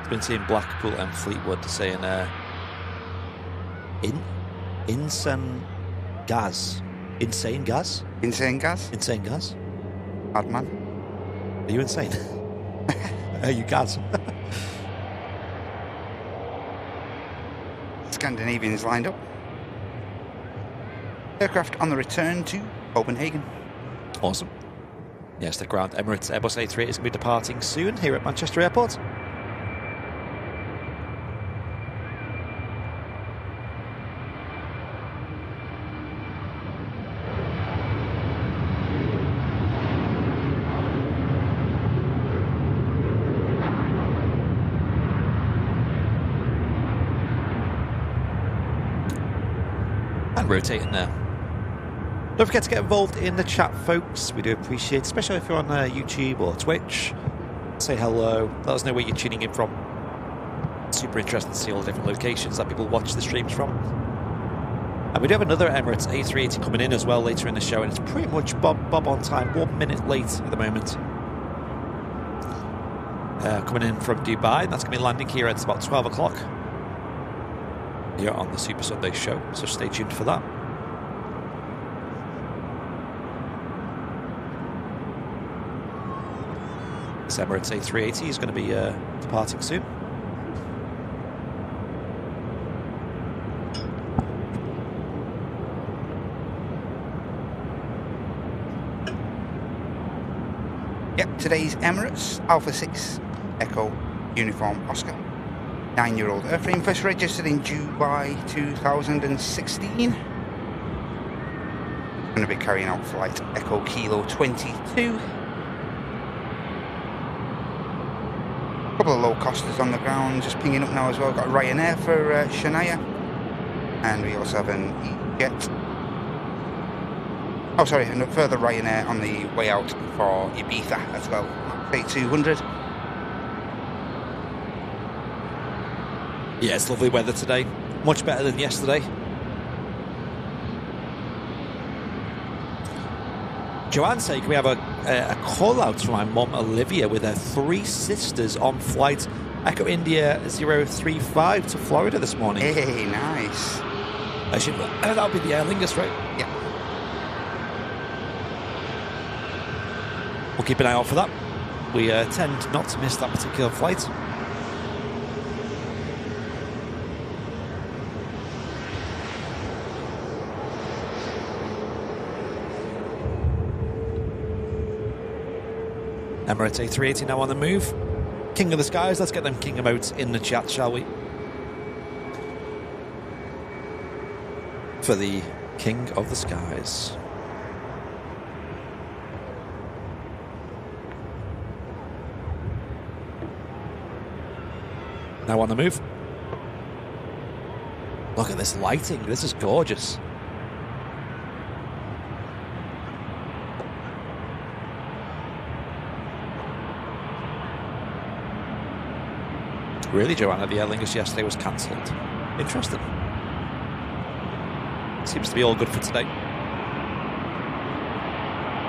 Been seeing Blackpool and Fleetwood saying insane gas. Bad man. Are you insane? Are you gas? Scandinavians lined up. Aircraft on the return to Copenhagen. Awesome. Yes, the ground Emirates Airbus A380 is going to be departing soon here at Manchester Airport. Rotating there. Don't forget to get involved in the chat, folks. We do appreciate it, especially if you're on YouTube or Twitch. Say hello. Let us know where you're tuning in from. Super interesting to see all the different locations that people watch the streams from. And we do have another Emirates A380 coming in as well later in the show, and it's pretty much bob on time, 1 minute late at the moment. Coming in from Dubai, and that's going to be landing here at about 12 o'clock here on the Super Sunday show, so stay tuned for that. This Emirates A380 is going to be departing soon. Yep, today's Emirates Alpha 6 Echo Uniform Oscar. 9-year-old airframe, first registered in July 2016. Going to be carrying out flight Echo Kilo 22. Couple of low costers on the ground, just pinging up now as well. Got Ryanair for Shania, and we also have an E-Jet. Oh, sorry, and a further Ryanair on the way out for Ibiza as well. 8200. Yeah, it's lovely weather today. Much better than yesterday. Joanne saying we have a call out from my mum Olivia with her 3 sisters on flight Echo India 035 to Florida this morning. Hey, nice. That'll be the Aer Lingus, right? Yeah. We'll keep an eye out for that. We tend not to miss that particular flight. Emirates A380 now on the move. King of the Skies, let's get them king emotes in the chat, shall we? For the King of the Skies. Now on the move. Look at this lighting, this is gorgeous. Really, Joanna, the Aer Lingus yesterday was cancelled. Interesting. Seems to be all good for today.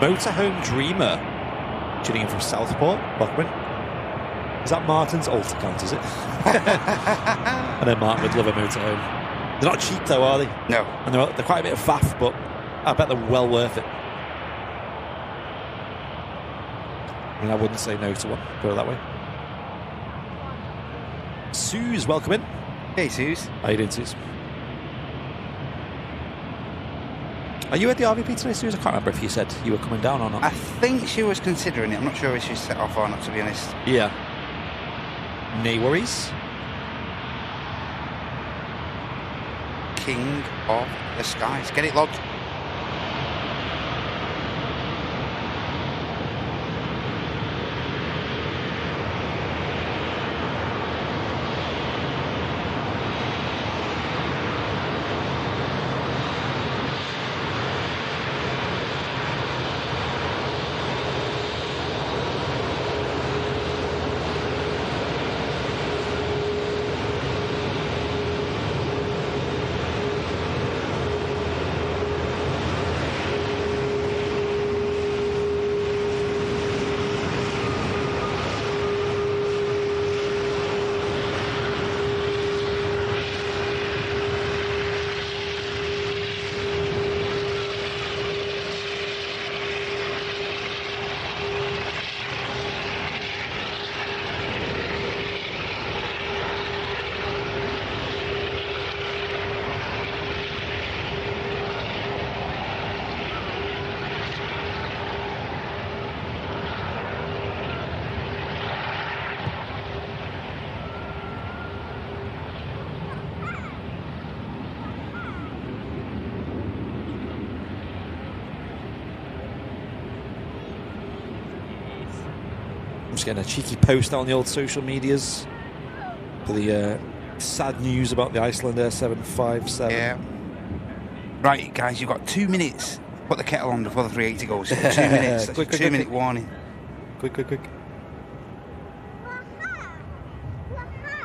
Motorhome Dreamer, tuning in from Southport, Buckman. Is that Martin's alt account, is it? I know Martin would love a motorhome. They're not cheap though, are they? No. And they're quite a bit of faff, but I bet they're well worth it. I mean, I wouldn't say no to one, put it that way. Suze, welcome in. Hey, Suze. How you doing, Suze? Are you at the RVP today, Suze? I can't remember if you said you were coming down or not. I think she was considering it. I'm not sure if she's set off or not, to be honest. Yeah. No worries. King of the Skies. Get it logged. I'm just getting a cheeky post on the old social medias for the sad news about the Icelandair 757. Yeah. Right, guys, you've got 2 minutes. Put the kettle on before the 380 goes. 2 minutes. That's Quick, a 2 minute warning. Quick.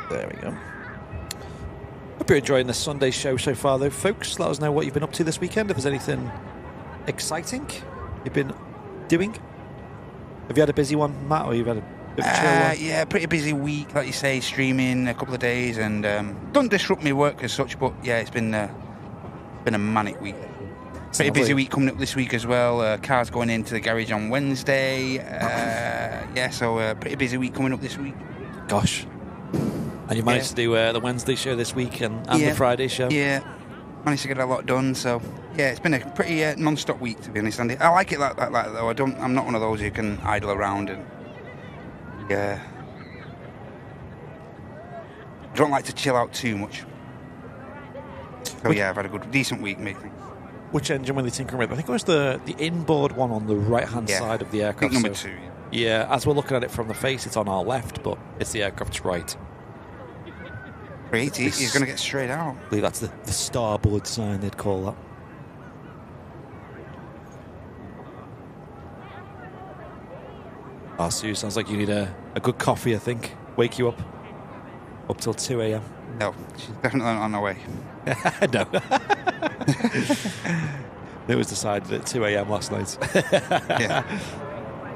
There we go. Hope you're enjoying this Sunday show so far, though, folks. Let us know what you've been up to this weekend. If there's anything exciting you've been doing. Have you had a busy one, Matt, or you've had a bit of a chill one? Yeah, pretty busy week, like you say, streaming a couple of days, and don't disrupt my work as such, but yeah, it's been a manic week. Pretty busy week coming up this week as well. Cars going into the garage on Wednesday. So pretty busy week coming up this week. Gosh. And you managed to do the Wednesday show this week and the Friday show? Yeah. Managed to get a lot done, so yeah, it's been a pretty non-stop week, to be honest, Andy. I like it like that though. I'm not one of those who can idle around and I don't like to chill out too much. So I've had a decent week, mate. Which engine were they tinkering with? I think it was the inboard one on the right-hand side of the aircraft. I think number 2. Yeah, as we're looking at it from the face, it's on our left, but it's the aircraft's right. Great, he's going to get straight out. I believe that's the starboard sign, they'd call that. Sue, sounds like you need a good coffee, I think. Wake you up till 2 a.m. No, she's definitely on her way. No. It was decided at 2 a.m. last night. Yeah.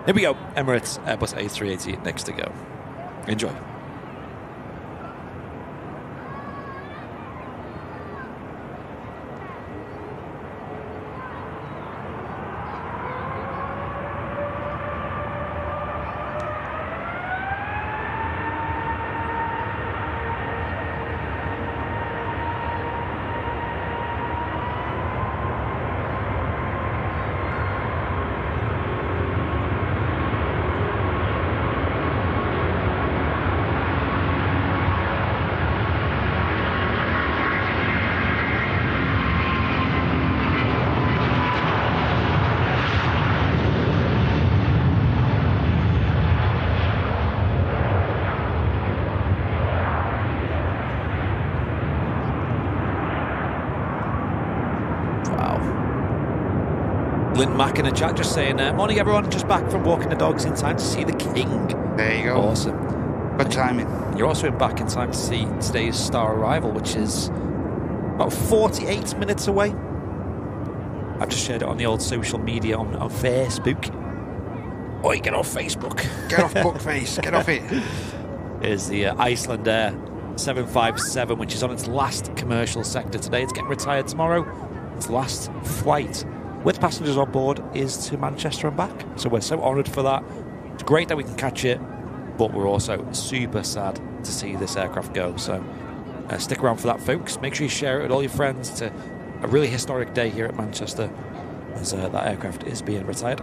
Here we go. Emirates Airbus A380 next to go. Enjoy. Lynn Mack in the chat just saying, morning everyone, just back from walking the dogs in time to see the King. There you go. Awesome. Good timing. You're also back in time to see today's star arrival, which is about 48 minutes away. I've just shared it on the old social media on Facebook. Oi, get off Facebook. Get off Bookface. Get off it. Is the Icelandair 757, which is on its last commercial sector today. It's getting retired tomorrow. Its last flight with passengers on board is to Manchester and back. So we're so honoured for that. It's great that we can catch it, but we're also super sad to see this aircraft go. So stick around for that, folks. Make sure you share it with all your friends. It's a really historic day here at Manchester as that aircraft is being retired.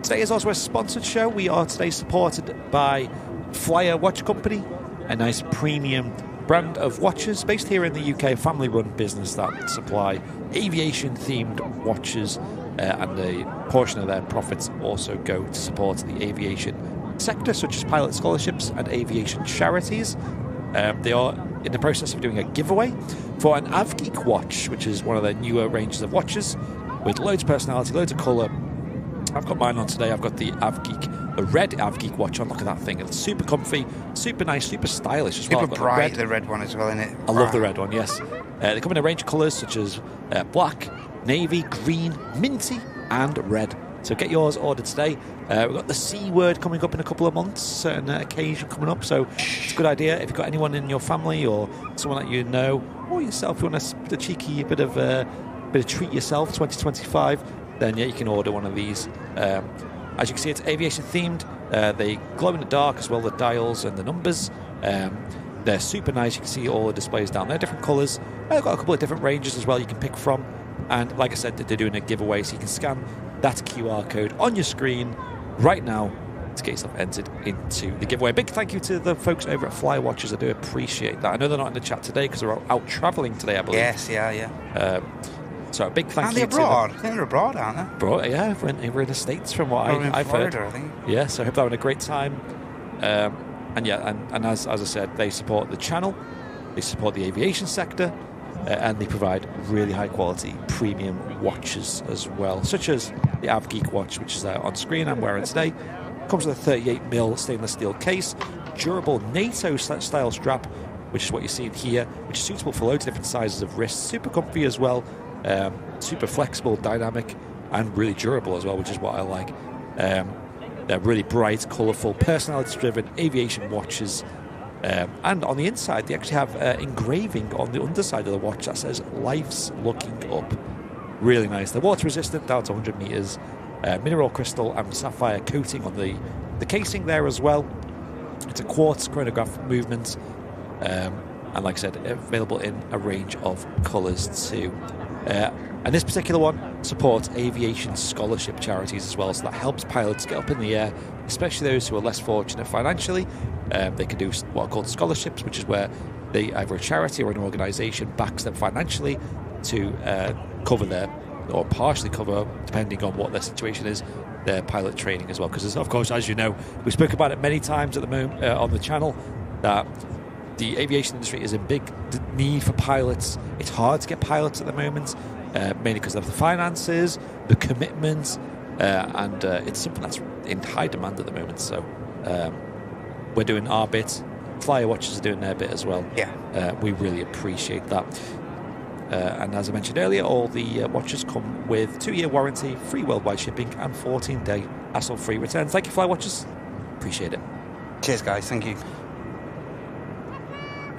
Today is also a sponsored show. We are today supported by Flyer Watch Company, a nice premium brand of watches based here in the UK, family-run business that supply aviation-themed watches, and a portion of their profits also go to support the aviation sector, such as pilot scholarships and aviation charities. They are in the process of doing a giveaway for an AvGeek watch, which is one of their newer ranges of watches with loads of personality, loads of colour. I've got mine on today. I've got the AvGeek, the red AvGeek watch on. Look at that thing. It's super comfy, super nice, super stylish as well. Super bright, the red one as well, isn't it? I love the red one, yes. They come in a range of colours such as black, navy, green, minty and red. So get yours ordered today. We've got the C word coming up in a couple of months, certain occasion coming up. So it's a good idea if you've got anyone in your family or someone that you know, or yourself, you want a cheeky bit of treat yourself, 2025, then yeah, you can order one of these. As you can see, it's aviation themed. They glow in the dark as well, the dials and the numbers. They're super nice. You can see all the displays down there, different colours. They've got a couple of different ranges as well you can pick from. And like I said, they're doing a giveaway, so you can scan that QR code on your screen right now to get yourself entered into the giveaway. Big thank you to the folks over at Fly Watchers. I do appreciate that. I know they're not in the chat today because they're out travelling today, I believe. Yes, yeah. So a big thank you to them. They're abroad, aren't they? Abroad, yeah, we're in the States from what I've Florida, heard. I think. Yeah, so I hope they're having a great time. And as I said, they support the channel, they support the aviation sector, and they provide really high quality premium watches as well, such as the AvGeek watch, which is on screen I'm wearing today. Comes with a 38mm stainless steel case, durable NATO-style strap, which is what you're seeing here, which is suitable for loads of different sizes of wrists. Super comfy as well, super flexible, dynamic, and really durable as well, which is what I like. They're really bright, colourful, personality-driven aviation watches. And on the inside, they actually have engraving on the underside of the watch that says, "Life's looking up." Really nice. They're water-resistant down to 100 metres. Mineral crystal and sapphire coating on the casing there as well. It's a quartz chronograph movement. And like I said, available in a range of colours too. And this particular one supports aviation scholarship charities as well, so that helps pilots get up in the air, especially those who are less fortunate financially. They can do what are called scholarships, which is where they either a charity or an organisation backs them financially to cover their, or partially cover, depending on what their situation is, their pilot training as well. Because, of course, as you know, we spoke about it many times at the moment on the channel, that the aviation industry is in big need for pilots. It's hard to get pilots at the moment, mainly because of the finances, the commitment, and it's something that's in high demand at the moment. So we're doing our bit. Flyer Watches are doing their bit as well. Yeah. We really appreciate that. And as I mentioned earlier, all the watches come with 2-year warranty, free worldwide shipping, and 14-day hassle-free returns. Thank you, Flyer Watches. Appreciate it. Cheers, guys. Thank you.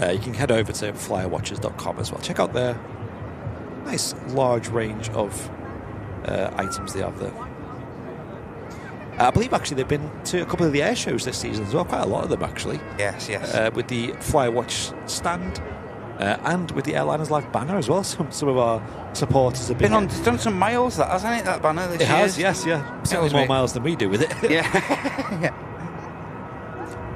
You can head over to flyerwatches.com as well. Check out their nice large range of items they have there. I believe actually they've been to a couple of the air shows this season as well, quite a lot of them actually. Yes, yes. With the Flywatch stand and with the Airliners Live banner as well. Some of our supporters have been It's done some miles, that hasn't it, that banner this year? It has, yes, yeah. Certainly more miles than we do with it. Yeah. Yeah.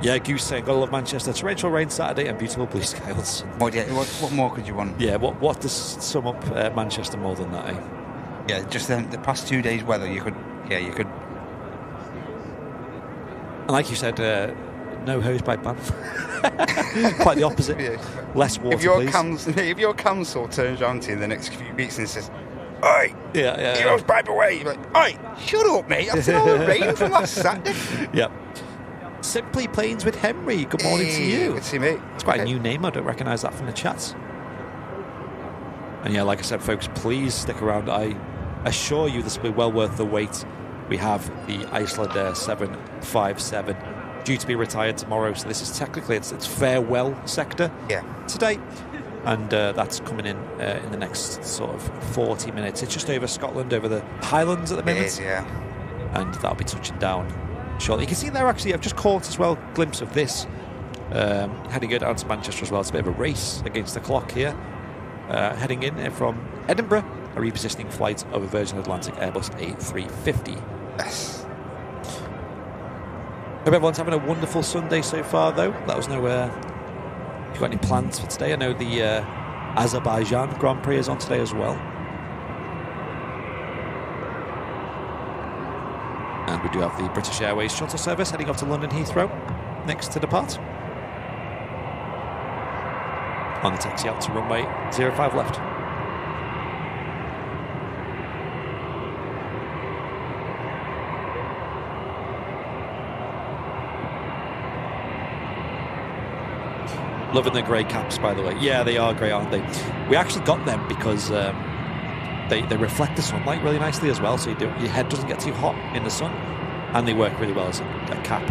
Yeah, Goose saying, gotta love Manchester. Torrential rain Saturday and beautiful blue sky on Sunday. What more could you want? Yeah, what does sum up Manchester more than that, eh? Yeah, just the past 2 days' weather, you could. And like you said, no hose pipe ban. Quite the opposite. Yeah. Less water, please. If your council turns around to you in the next few weeks and says, "Oi, yeah, your hose pipe away," you're like, "Oi, shut up, mate. I've seen all the rain from last Saturday." Yep. Simply Planes with Henry. Good morning to you. Good to see me. It's quite a new name. I don't recognise that from the chat. And yeah, like I said, folks, please stick around. I assure you this will be well worth the wait. We have the Icelandair 757 due to be retired tomorrow, so this is technically its farewell sector today, and that's coming in the next sort of 40 minutes. It's just over Scotland, over the Highlands at the moment. It is, yeah. And that'll be touching down shortly. You can see there actually, I've just caught as well a glimpse of this heading down to Manchester as well. It's a bit of a race against the clock here, heading in from Edinburgh, a repositioning flight of a Virgin Atlantic Airbus A350. Yes. Hope everyone's having a wonderful Sunday so far, though. Let us know if you've got any plans for today. I know the Azerbaijan Grand Prix is on today as well. And we do have the British Airways shuttle service heading off to London Heathrow next to depart. On the taxi out to runway 05 left. Loving the grey caps, by the way. Yeah, they are grey, aren't they? We actually got them because they reflect the sunlight really nicely as well, so your head doesn't get too hot in the sun, and they work really well as a cap.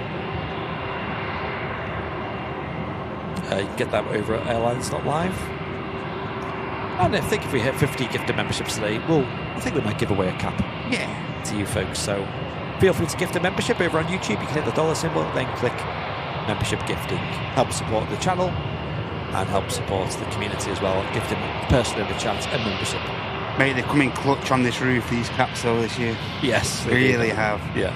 You can get that over at airlines.live. And I think if we hit 50 gifted memberships today, I think we might give away a cap to you folks. So feel free to gift a membership over on YouTube. You can hit the dollar symbol, then click membership gifting. Help support the channel and help support the community as well. Gifting personally in the chat and membership. Mate, they've come in clutch on this roof, these caps, though, this year. Yes, they really have. Yeah.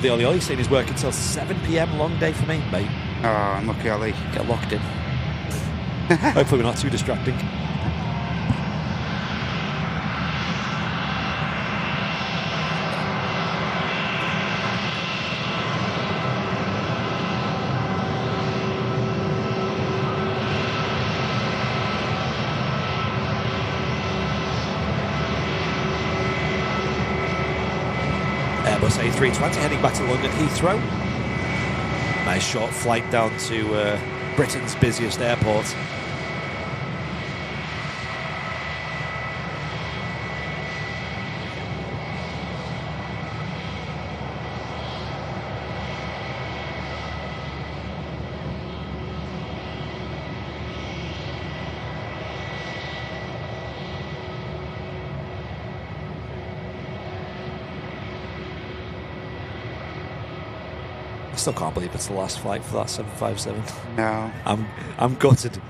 The Ollie saying he's working till 7 PM. Long day for me, mate. Oh, unlucky Ollie. Get locked in. Hopefully we're not too distracting. A320 heading back to London Heathrow. Nice short flight down to Britain's busiest airport. I still can't believe it's the last flight for that 757. No. I'm gutted.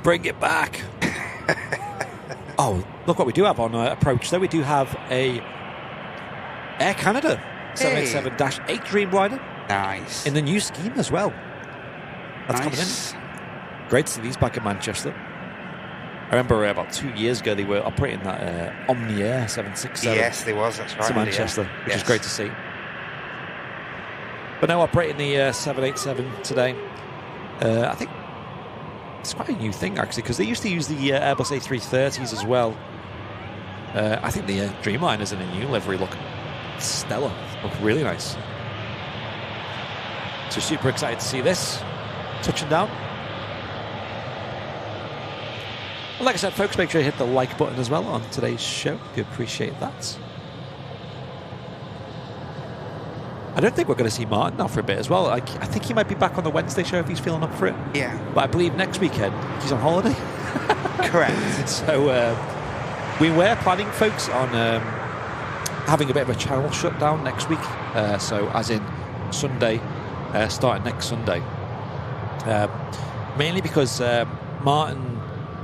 Bring it back. Oh, look what we do have on approach. So we do have a Air Canada 787-8 Dreamliner. Nice. In the new scheme as well. That's nice. coming in. Great to see these back in Manchester. I remember about 2 years ago they were operating that Omni Air 767. Yes, there was. That's right. To Manchester, which is great to see. But now operating the 787 today. I think it's quite a new thing actually, because they used to use the Airbus A330s as well. I think the Dreamliner's in a new livery look stellar, look really nice. So super excited to see this touching down. And like I said, folks, make sure you hit the like button as well on today's show. We appreciate that. I don't think we're going to see Martin now for a bit as well. I think he might be back on the Wednesday show if he's feeling up for it. Yeah. But I believe next weekend he's on holiday. Correct. So we were planning, folks, on having a bit of a channel shutdown next week. So as in Sunday, starting next Sunday. Mainly because Martin...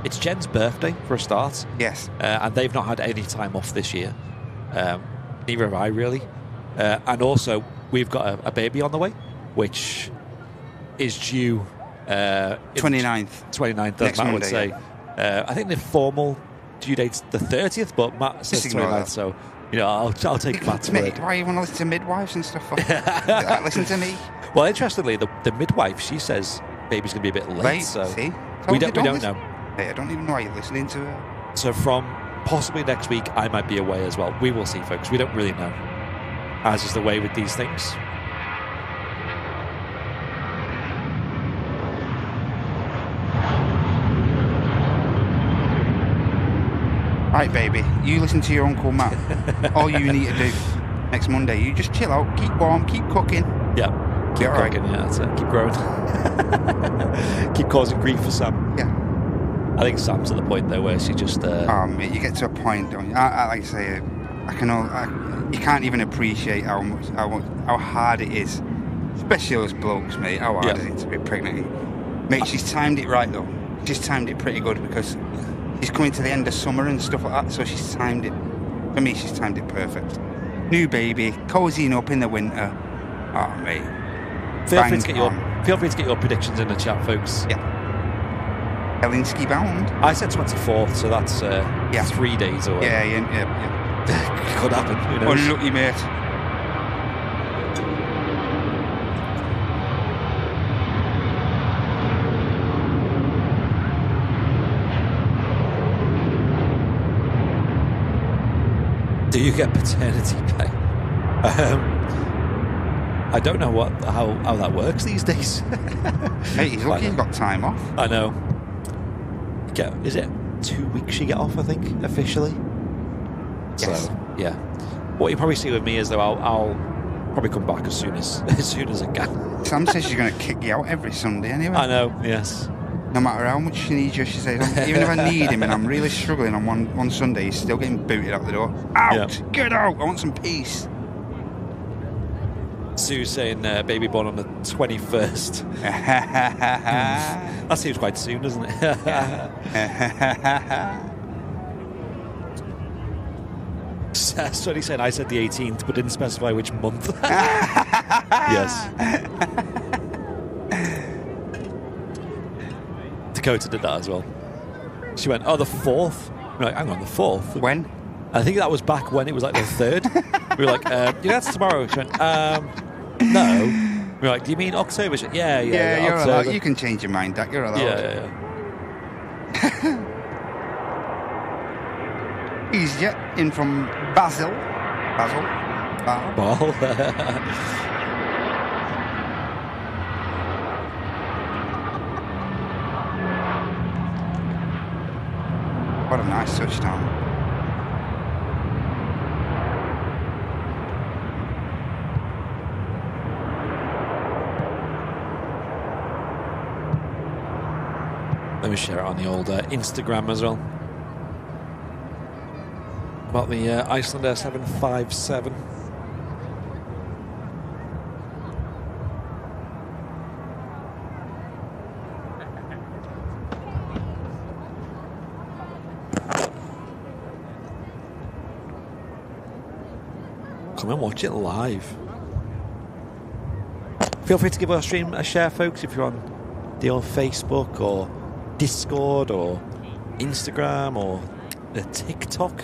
It's Jen's birthday for a start. Yes. And they've not had any time off this year. Neither have I, really. And also, we've got a baby on the way, which is due... 29th. 29th, next Matt Monday, would say. Yeah. I think the formal due date's the 30th, but Matt says 29th, so I'll take Matt's word. Why you want to listen to midwives and stuff? Listen to me. Well, interestingly, the midwife, she says baby's going to be a bit late. Right, so see? we don't know. Hey, I don't even know why you're listening to her. So from possibly next week, I might be away as well. We will see, folks. We don't really know. As is the way with these things. Right, baby. You listen to your Uncle Matt. All you need to do next Monday, you just chill out, keep warm, keep cooking. Yeah. Keep cooking, yeah, that's it. Keep growing. Keep causing grief for Sam. Yeah. I think Sam's at the point though where she just. Oh mate, you get to a point, don't you? I like to say, you can't even appreciate how hard it is, especially us blokes, mate. How hard is it to be pregnant? Mate, she's timed it right though. She's timed it pretty good because she's coming to the end of summer and stuff like that. So she's timed it. For me, she's timed it perfect. New baby, cozying up in the winter. Oh mate. Feel free to get your predictions in the chat, folks. Yeah. Helsinki bound. I said 24th, so that's 3 days away. Yeah. Could happen. Who knows? Unlucky, mate. Do you get paternity pay? I don't know how that works these days. Hey, he's lucky he's got time off. I know. Is it 2 weeks you get off, I think, officially? Yes. So, yeah. What you probably see with me is, though, I'll probably come back as soon as I can. Sam says she's going to kick you out every Sunday anyway. I know, yes. No matter how much she needs you, she says, even if I need him and I'm really struggling on one Sunday, he's still getting booted out the door. Out! Yeah. Get out! I want some peace. Sue's saying baby born on the 21st. That seems quite soon, doesn't it? Sonny saying I said the 18th, but didn't specify which month. Yes. Dakota did that as well. She went, the 4th. We're like, hang on, the 4th? When? I think that was back when it was like the 3rd. We were like, that's tomorrow. She went, no. We were like, do you mean October? She went, yeah, you're October. allowed. You can change your mind, Dak. You're allowed. Yeah. EasyJet in from Basel. Ball. What a nice touchdown. Let me share it on the old Instagram as well. About the Icelandair 757. Come and watch it live. Feel free to give our stream a share, folks, if you're on the old Facebook or Discord or Instagram or TikTok.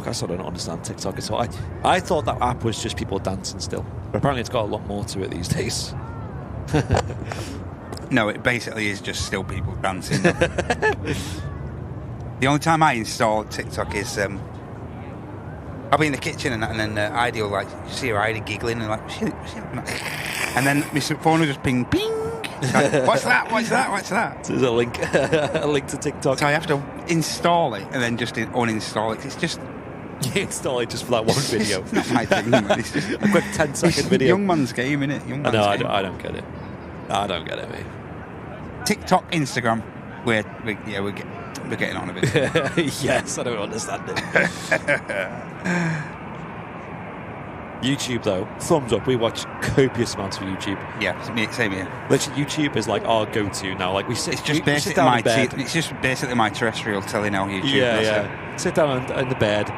I still don't understand TikTok at all. I thought that app was just people dancing still, but apparently it's got a lot more to it these days. No, it basically is just still people dancing. The only time I install TikTok is I'll be in the kitchen and then Heidi will see her Heidi giggling and and then my phone will just ping. Like, what's that? So there's a link to TikTok. So I have to install it and then just uninstall it. It's just you install it just for that one video. It's not my thing. It's just a quick 10-second video. Young man's game, innit? I don't get it. I don't get it, mate. TikTok, Instagram, we're getting on a bit. Yes, I don't understand it. YouTube though, thumbs up. We watch copious amounts of YouTube. Yeah, same here. Literally, YouTube is like our go-to now. Like it's just basically my terrestrial telly now. YouTube. Yeah. Sit down in the bed.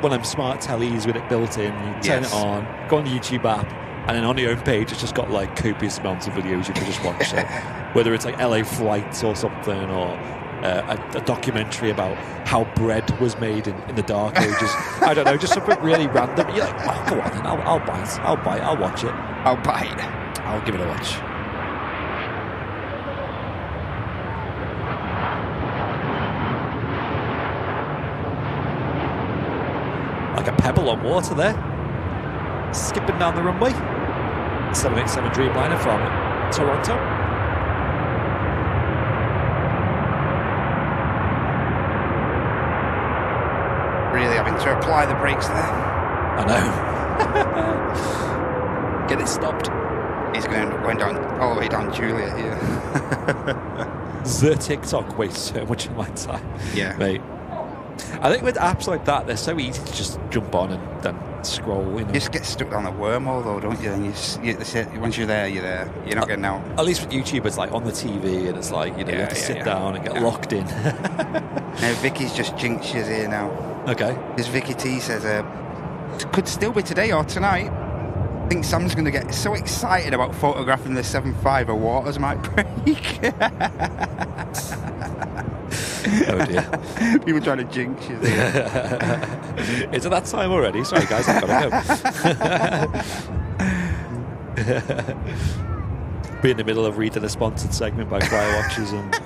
One of them smart tellies with it built in. You turn it on. Go on the YouTube app, and then on your own page, it's just got like copious amounts of videos you can just watch. So, whether it's like LA flights or something, or a documentary about how bread was made in the Dark Ages. I don't know, just something really random. You're like, oh, go on then, I'll buy it. I'll watch it. I'll buy it. I'll give it a watch. Like a pebble on water there. Skipping down the runway. 787 Dreamliner from Toronto. Really having to apply the brakes there. I know. Get it stopped. He's going down all the way down Juliet here. The TikTok wastes so much of my time. Yeah. Mate. I think with apps like that, they're so easy to just jump on and then scroll. You know? You just get stuck on the wormhole though, don't you? And once you're there, you're there. You're not getting out. At least with YouTube, it's like on the TV and it's like, you know, you have to sit down and get locked in. Now, Vicky's just jinxed us here now. Okay. Because Vicky T says it could still be today or tonight. I think Sam's going to get so excited about photographing the 7.5 or waters might break. Oh dear. People trying to jinx you there. Is it that time already? Sorry guys, I've got to go. Be in the middle of reading a sponsored segment by Firewatchers and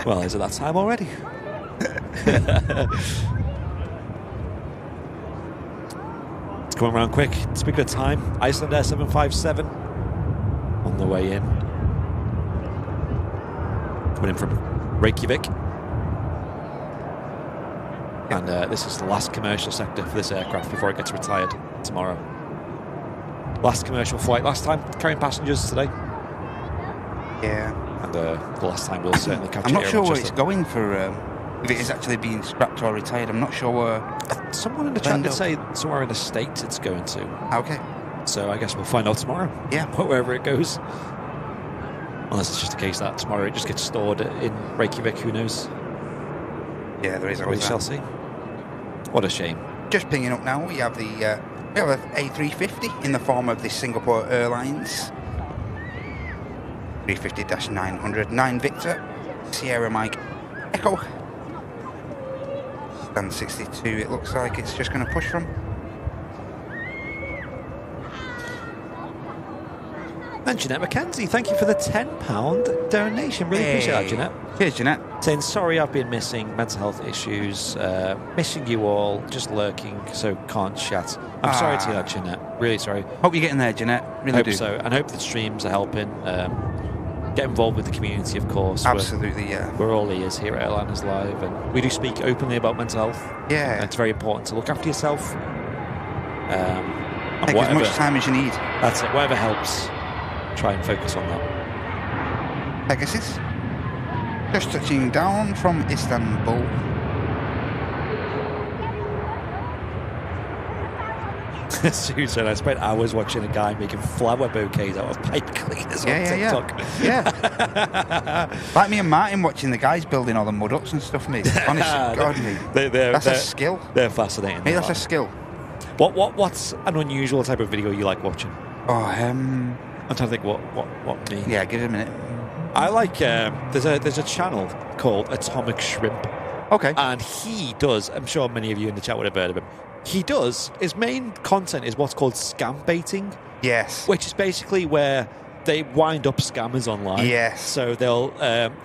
well, is it that time already? It's coming around quick. Speaking of time, Icelandair 757 on the way in. Coming in from Reykjavik. And this is the last commercial sector for this aircraft before it gets retired tomorrow. Last commercial flight. Last time carrying passengers today. Yeah. And the last time we'll certainly catch it. I'm not sure where it's going for, if it is actually being scrapped or retired. I'm not sure where. Someone in the chat did say somewhere in the States it's going to. Okay. So I guess we'll find out tomorrow. Yeah. Wherever it goes. Unless it's just the case that tomorrow it just gets stored in Reykjavik, who knows? Yeah, there is always We shall see. What a shame. Just pinging up now, we have the A350 in the form of the Singapore Airlines 350-900 9 Victor Sierra Mike Echo stand 62. It looks like it's just going to push from. And Jeanette McKenzie, thank you for the £10 donation. Really appreciate that, Jeanette. Cheers, Jeanette. Saying, sorry I've been missing, mental health issues, missing you all, just lurking, so can't chat. I'm sorry to hear that, Jeanette. Really sorry. Hope you're getting there, Jeanette. Really hope do. so. And hope the streams are helping. Get involved with the community, of course. Absolutely, We're all ears here at Airliners Live, and we do speak openly about mental health. Yeah. And it's very important to look after yourself. Take as much time as you need. That's it. Whatever helps. Try and focus on that. Pegasus. Just touching down from Istanbul. Susan, I spent hours watching a guy making flower bouquets out of pipe cleaners on TikTok. Yeah. Like me and Martin watching the guys building all the mud huts and stuff, mate. Honestly, God, mate. That's a skill. They're fascinating. Mate, that's a skill. What's an unusual type of video you like watching? I'm trying to think what me. Yeah, give it a minute. I like there's a channel called Atomic Shrimp. Okay. And he does, I'm sure many of you in the chat would have heard of him. His main content is what's called scam baiting. Yes. Which is basically where they wind up scammers online. Yes. So they'll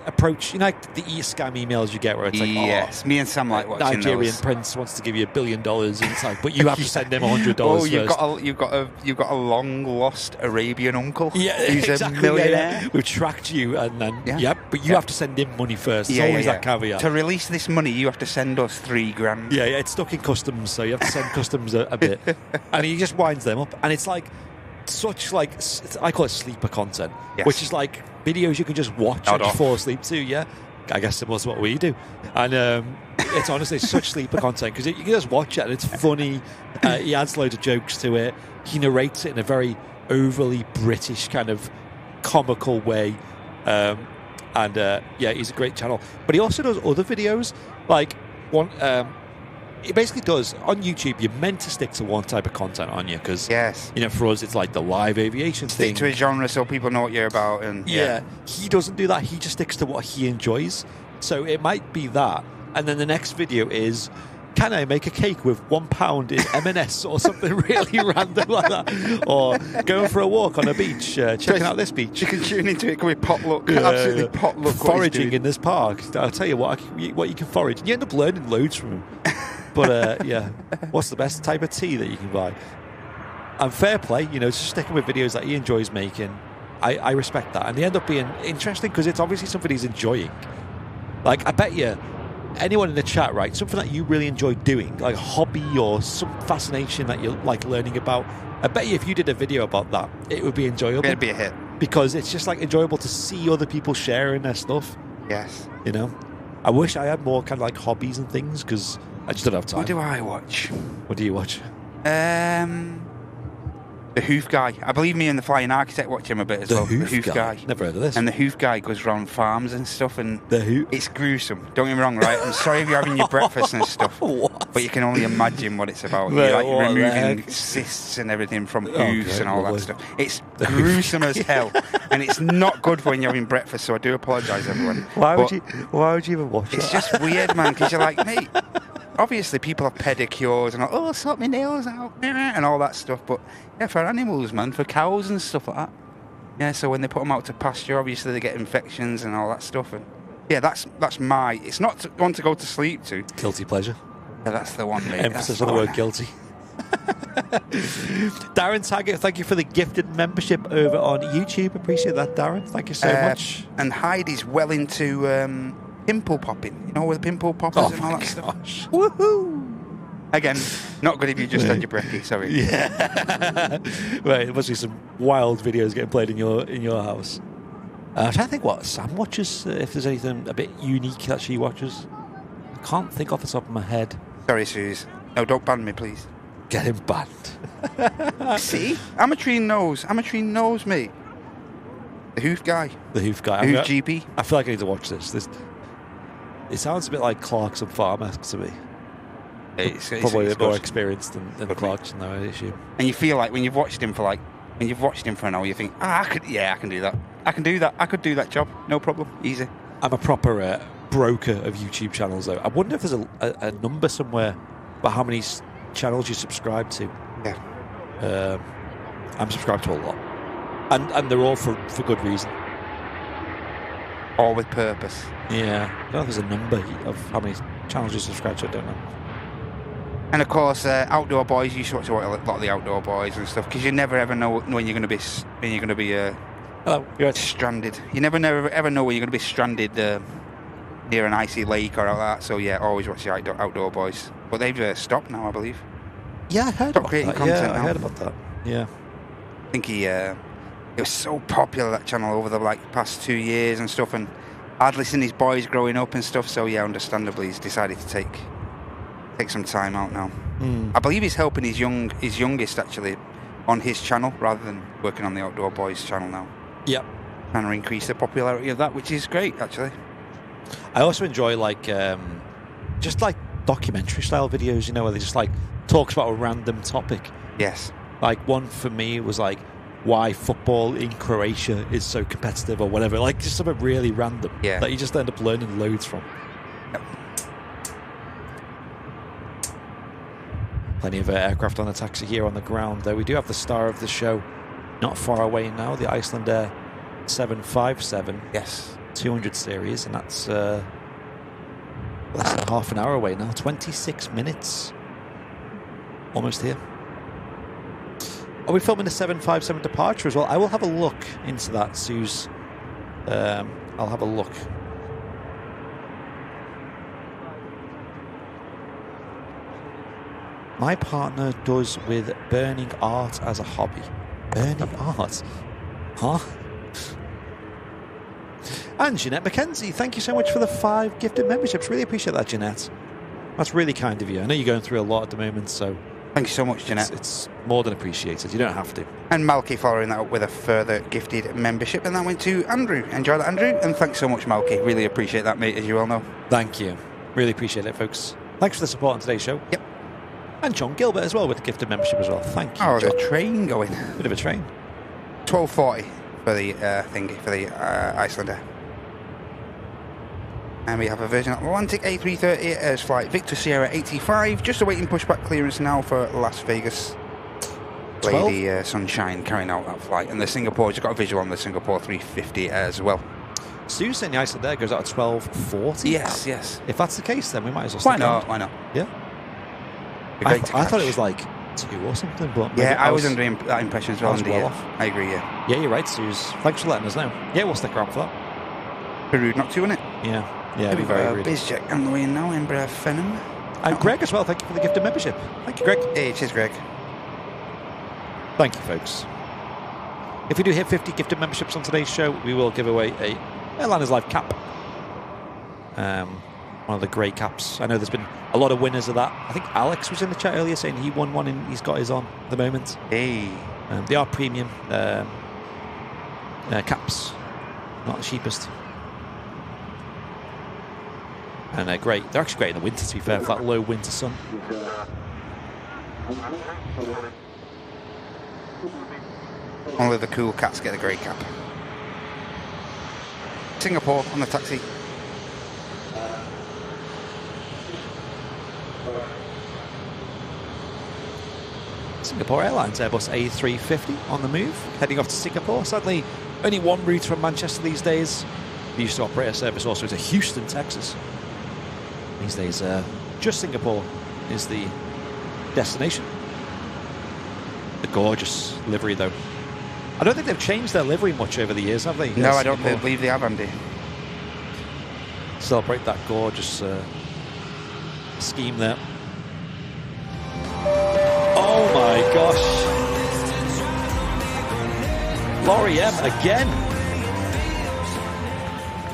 approach, like the scam emails you get where it's like, yes, me and Sam like watching Nigerian those. prince wants to give you $1 billion, and it's like, but you have to send him $100 Oh, first. you've got a long lost Arabian uncle. Yeah, who's exactly, a millionaire. Yeah. We've tracked you, and then but you have to send him money first. There's always that caveat. To release this money, you have to send us $3,000. Yeah, it's stuck in customs, so you have to send customs a bit, and he just winds them up, and it's like such I call it sleeper content, which is like videos you can just watch and just fall asleep to. Yeah, I guess it was what we do, and it's honestly such sleeper content because you can just watch it and it's funny. He adds loads of jokes to it. He narrates it in a very overly British kind of comical way, and he's a great channel. But he also does other videos like one. It basically does on YouTube. You're meant to stick to one type of content, aren't you? Because for us, it's like the live aviation thing. Stick to a genre so people know what you're about. And he doesn't do that. He just sticks to what he enjoys. So it might be that, and then the next video is, can I make a cake with £1 in M&S or something really random like that? Or going for a walk on a beach, checking out this beach. You can tune into it, can be potluck, absolutely potluck. Foraging in this park. I'll tell you what you can forage. And you end up learning loads from him. But what's the best type of tea that you can buy? And fair play, just sticking with videos that he enjoys making. I respect that. And they end up being interesting because it's obviously something he's enjoying. Like, I bet you, anyone in the chat, right, something that you really enjoy doing, like a hobby or some fascination that you like learning about, I bet you if you did a video about that, it would be enjoyable. It'd be a hit. Because it's just like enjoyable to see other people sharing their stuff. Yes. I wish I had more kind of like hobbies and things because I just don't have time. What do I watch? What do you watch? The Hoof Guy. I believe me and the Flying Architect watch him a bit as well. The Hoof Guy? Never heard of this. And the Hoof Guy goes around farms and stuff, and it's gruesome. Don't get me wrong, right? I'm sorry if you're having your breakfast and stuff, but you can only imagine what it's about. You're like removing cysts and everything from hooves and all that stuff. It's gruesome as hell, and it's not good when you're having breakfast. So I do apologise, everyone. Why would you even watch it? It's just weird, man, because you're like, mate. Obviously, people have pedicures and sort my nails out and all that stuff. But for animals, man, for cows and stuff like that. Yeah, so when they put them out to pasture, obviously they get infections and all that stuff. And that's my. It's not one to go to sleep to. Guilty pleasure. Yeah, that's the one, mate. Emphasis on the word guilty. Darren Taggart, thank you for the gifted membership over on YouTube. Appreciate that, Darren. Thank you so much. And Heidi's well into pimple popping, with pimple poppers and all that stuff. Woohoo! Again, not good if you just had your brekkie, sorry. Yeah. Right, there must be some wild videos getting played in your house. I'm trying to think what Sam watches, if there's anything a bit unique that she watches. I can't think off the top of my head. Sorry, Suze. No, don't ban me, please. Get him banned. See? Amatrine knows me. The Hoof Guy. The Hoof Guy. Hoof GP. I feel like I need to watch this. It sounds a bit like Clarkson Farm-esque to me. It's probably a bit more experienced than Clarkson, though, I assume. And you feel like when you've watched him for an hour, you think, I can do that. I could do that job. No problem. Easy. I'm a proper broker of YouTube channels, though. I wonder if there's a number somewhere about how many channels you subscribe to. Yeah. I'm subscribed to a lot. And they're all for good reason. All with purpose. Yeah. I don't know if there's a number of how many channels you subscribe to, I don't know. And of course, Outdoor Boys. You used to watch a lot of the Outdoor Boys and stuff because you never ever know when you're going to be Hello. You're right. stranded. You never ever know when you're going to be stranded near an icy lake or all that. So yeah, always watch the Outdoor Boys. But they've stopped now, I believe. Yeah, I heard Stop about creating that. content Yeah, I now. heard about that. Yeah. I think it was so popular, that channel, over the past 2 years and stuff, and I'd listen to his boys growing up and stuff. So yeah, understandably, he's decided to take some time out now. I believe he's helping his youngest actually on his channel rather than working on the Outdoor Boys channel now. Yep. Trying to increase the popularity of that, which is great actually. I also enjoy just like documentary style videos, you know, where they just like talks about a random topic. Yes. Like one for me was like why football in Croatia is so competitive or whatever. Like just something really random that you just end up learning loads from. Yep. Plenty of aircraft on the taxi here on the ground. We do have the star of the show not far away now, the Icelandair 757. Yes. 200 series, and that's less than half an hour away now. 26 minutes. Almost here. Are we filming the 757 departure as well? I will have a look into that, Suze. I'll have a look. My partner does with burning art as a hobby. Burning art? Huh? And Jeanette McKenzie, thank you so much for the 5 gifted memberships. Really appreciate that, Jeanette. That's really kind of you. I know you're going through a lot at the moment, so... Thank you so much, Jeanette. It's more than appreciated. You don't have to. And Malky following that up with a further gifted membership, and that went to Andrew. Enjoy that, Andrew, and thanks so much, Malky. Really appreciate that, mate, as you all know. Thank you. Really appreciate it, folks. Thanks for the support on today's show. Yep. And John Gilbert as well with the gifted membership as well. Thank you, Oh, John. there's a train going. Bit of a train. 12:40 for the Icelandair. And we have a Virgin Atlantic A330 as flight Victor Sierra 85, just awaiting pushback clearance now for Las Vegas. 12? Lady Sunshine carrying out that flight. And the Singapore's got a visual on the Singapore 350 as well. Sue's saying the Icelandair goes out at 12:40. Yes, yes. If that's the case, then we might as well Why stick not? around. Why not? Yeah. I thought it was like 2 or something, but yeah, I was under that impression as well. I was well off. I agree, yeah. Yeah, you're right, Suze. Thanks for letting us know. Yeah, we'll stick around for that. Be rude not to, wouldn't it? Yeah, it'd be very rude. BizJack on the way in now, Embraer Phenom. And Greg as well, thank you for the gifted membership. Thank you, Greg. Hey, cheers, Greg. Thank you, folks. If we do hit 50 gifted memberships on today's show, we will give away a Airliners Live cap. One of the grey caps. I know there's been a lot of winners of that. I think Alex was in the chat earlier saying he won one and he's got his on at the moment. Hey. They are premium caps, not the cheapest. And they're great. They're actually great in the winter, to be fair, for that low winter sun. Only the cool cats get a grey cap. Singapore on the taxi. Singapore Airlines Airbus A350 on the move, heading off to Singapore. Sadly, only one route from Manchester these days. We used to operate a service also to Houston, Texas. These days, just Singapore is the destination. The gorgeous livery, though. I don't think they've changed their livery much over the years, have they? No, I don't believe they have, Andy. Celebrate that gorgeous scheme there. Oh my gosh. Laurie M again.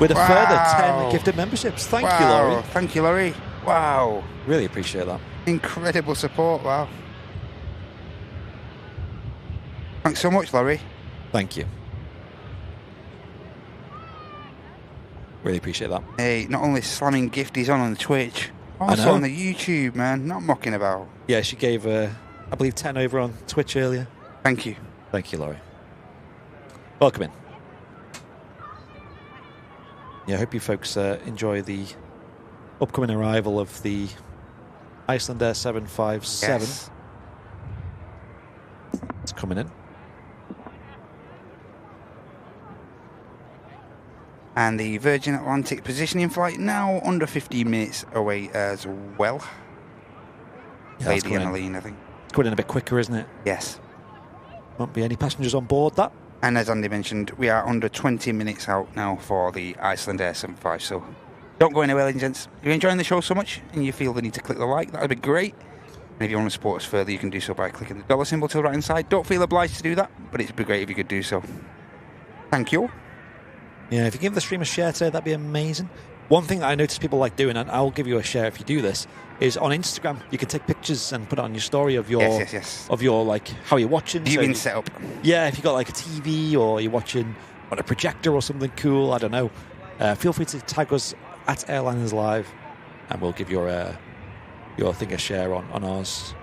With a further 10 gifted memberships. Thank you, Laurie. Thank you, Laurie. Wow. Really appreciate that. Incredible support. Wow. Thanks so much, Laurie. Thank you. Really appreciate that. Hey, not only slamming gifties on the Twitch, also on the YouTube, man. Not mucking about. Yeah, she gave, I believe, 10 over on Twitch earlier. Thank you. Thank you, Laurie. Welcome in. Yeah, I hope you folks enjoy the upcoming arrival of the Icelandair 757. Yes. It's coming in. And the Virgin Atlantic positioning flight now under 15 minutes away as well. Yeah, Lady Emmeline, I think. It's going in a bit quicker, isn't it? Yes. Won't be any passengers on board that. And as Andy mentioned, we are under 20 minutes out now for the Icelandair 75. So don't go anywhere, ladies and gents. If you're enjoying the show so much and you feel the need to click the like, that would be great. And if you want to support us further, you can do so by clicking the dollar symbol to the right hand side. Don't feel obliged to do that, but it'd be great if you could do so. Thank you. Yeah, if you give the stream a share today, that'd be amazing. One thing that I notice people like doing, and I'll give you a share if you do this, is on Instagram you can take pictures and put it on your story of your of your like how you're watching. Viewing setup. Yeah, if you got like a TV or you're watching on a projector or something cool, I don't know. Feel free to tag us at Airliners Live, and we'll give your thing a share on ours.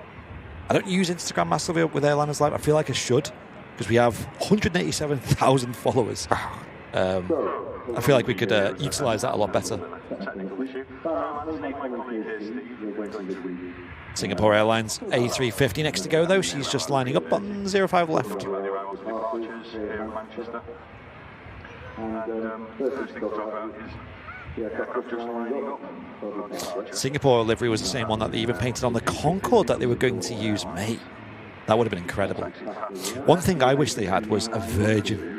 I don't use Instagram massively with Airliners Live. I feel like I should because we have 187,000 followers. I feel like we could utilise that a lot better. Singapore Airlines A350 next to go though. She's just lining up on 05 left. Singapore livery was the same one that they even painted on the Concorde that they were going to use. Mate, that would have been incredible. One thing I wish they had was a Virgin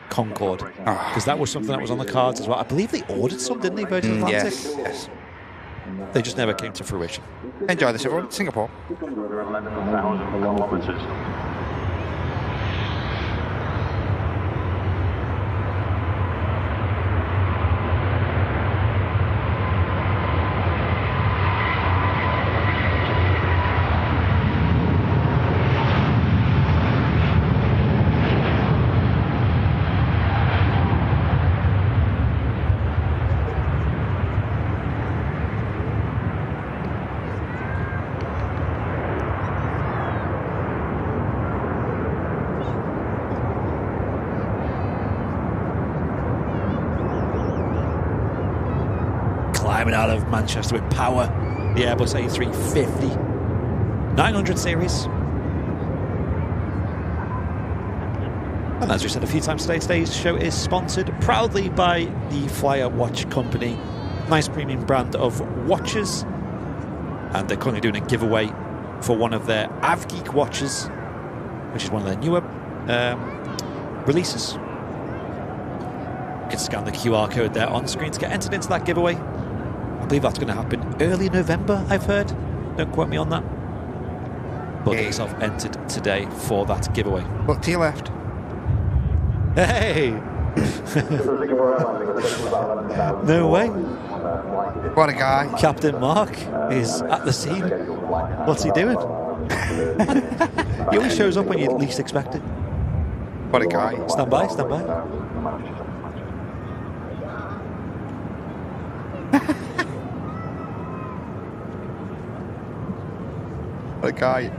Concorde, because that was something that was on the cards as well. I believe they ordered some, didn't they, Virgin Atlantic? Yes. They just never came to fruition. Enjoy this, everyone. Singapore. Climbing out of Manchester with power, the Airbus A350 900 series. And as we said a few times today, today's show is sponsored proudly by the Flyer Watch Company, nice premium brand of watches, and they're currently doing a giveaway for one of their AvGeek watches, which is one of their newer releases. You can scan the QR code there on screen to get entered into that giveaway. I believe that's going to happen early November, I've heard. Don't quote me on that. But get yourself entered today for that giveaway. Look to your left. Hey! No way. What a guy. Captain Mark is at the scene. What's he doing? He always shows up when you least expect it. What a guy. Stand by, stand by. What a guy.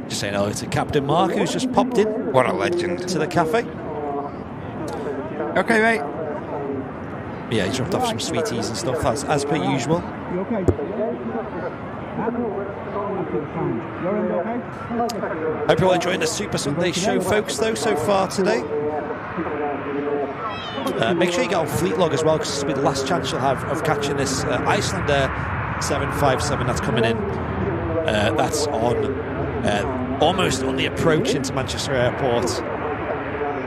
Just saying hello to Captain Mark, who's just popped in. What a legend. To the cafe. Okay, mate. Yeah, he dropped off some sweeties and stuff, as per usual. You okay? Hope you're all enjoying the Super Sunday show, folks, though, so far today. Make sure you get on Fleet Log as well, because this will be the last chance you'll have of catching this Icelandair 757 that's coming in. That's on almost on the approach into Manchester Airport.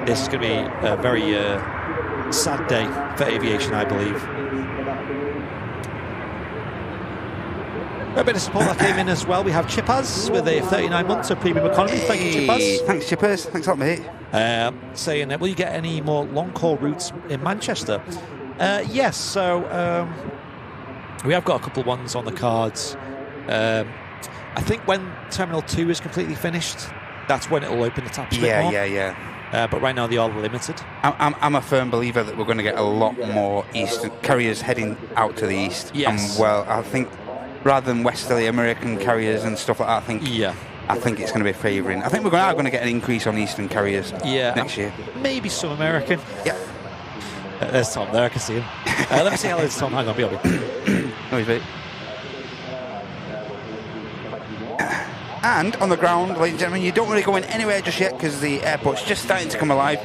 This is going to be a very sad day for aviation, I believe. A bit of support that came in as well. We have Chipaz with a 39 months of premium economy. Thank you, Chipaz. Thanks, Chippers. Thanks a lot, mate. Saying, will you get any more long-haul routes in Manchester? Yes, so we have got a couple of ones on the cards. I think when Terminal 2 is completely finished, that's when it will open the taps a bit more. Yeah. But right now they are limited. I'm a firm believer that we're going to get a lot more eastern carriers heading out to the east. Yes. Well, I think rather than westerly American carriers and stuff like that, I think it's going to be favouring. I think we're going to get an increase on eastern carriers next year. Maybe some American. Yeah. There's Tom there, I can see him. Let me see how it's Tom. Hang on, be on. No, he's And on the ground, ladies and gentlemen, you don't really go in anywhere just yet because the airport's just starting to come alive.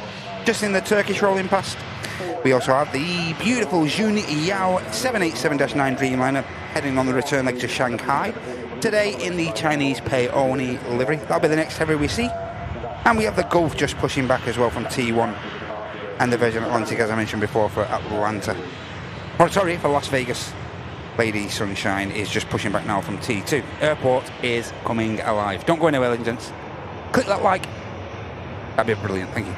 Just in the Turkish rolling past. We also have the beautiful Jun Yao 787-9 Dreamliner heading on the return leg to Shanghai. Today in the Chinese pay-only livery. That'll be the next heavy we see. And we have the Gulf just pushing back as well from T1. And the Virgin Atlantic, as I mentioned before, for Atlanta. Or sorry, for Las Vegas. Lady Sunshine is just pushing back now from T2. Airport is coming alive. Don't go anywhere, ladies and gents. Click that like. That'd be brilliant. Thank you.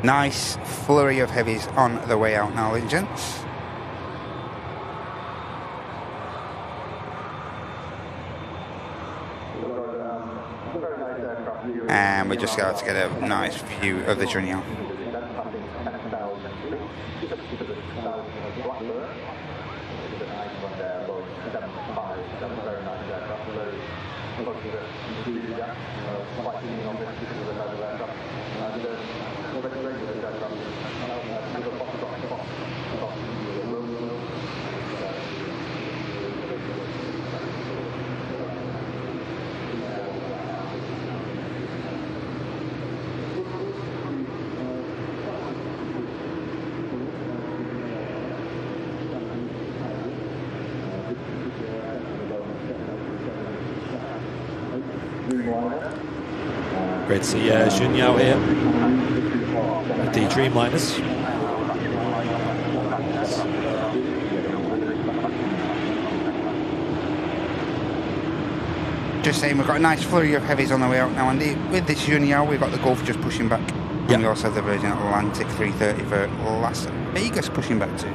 Nice flurry of heavies on the way out now, ladies and gents. And we're just going to get a nice view of the journey out. Great to see Jun Yao here with the Dreamliners. Just saying, we've got a nice flurry of heavies on the way out now, and with this Jun Yao, we've got the Gulf just pushing back. And we also have the Virgin Atlantic 330 for Las Vegas pushing back too.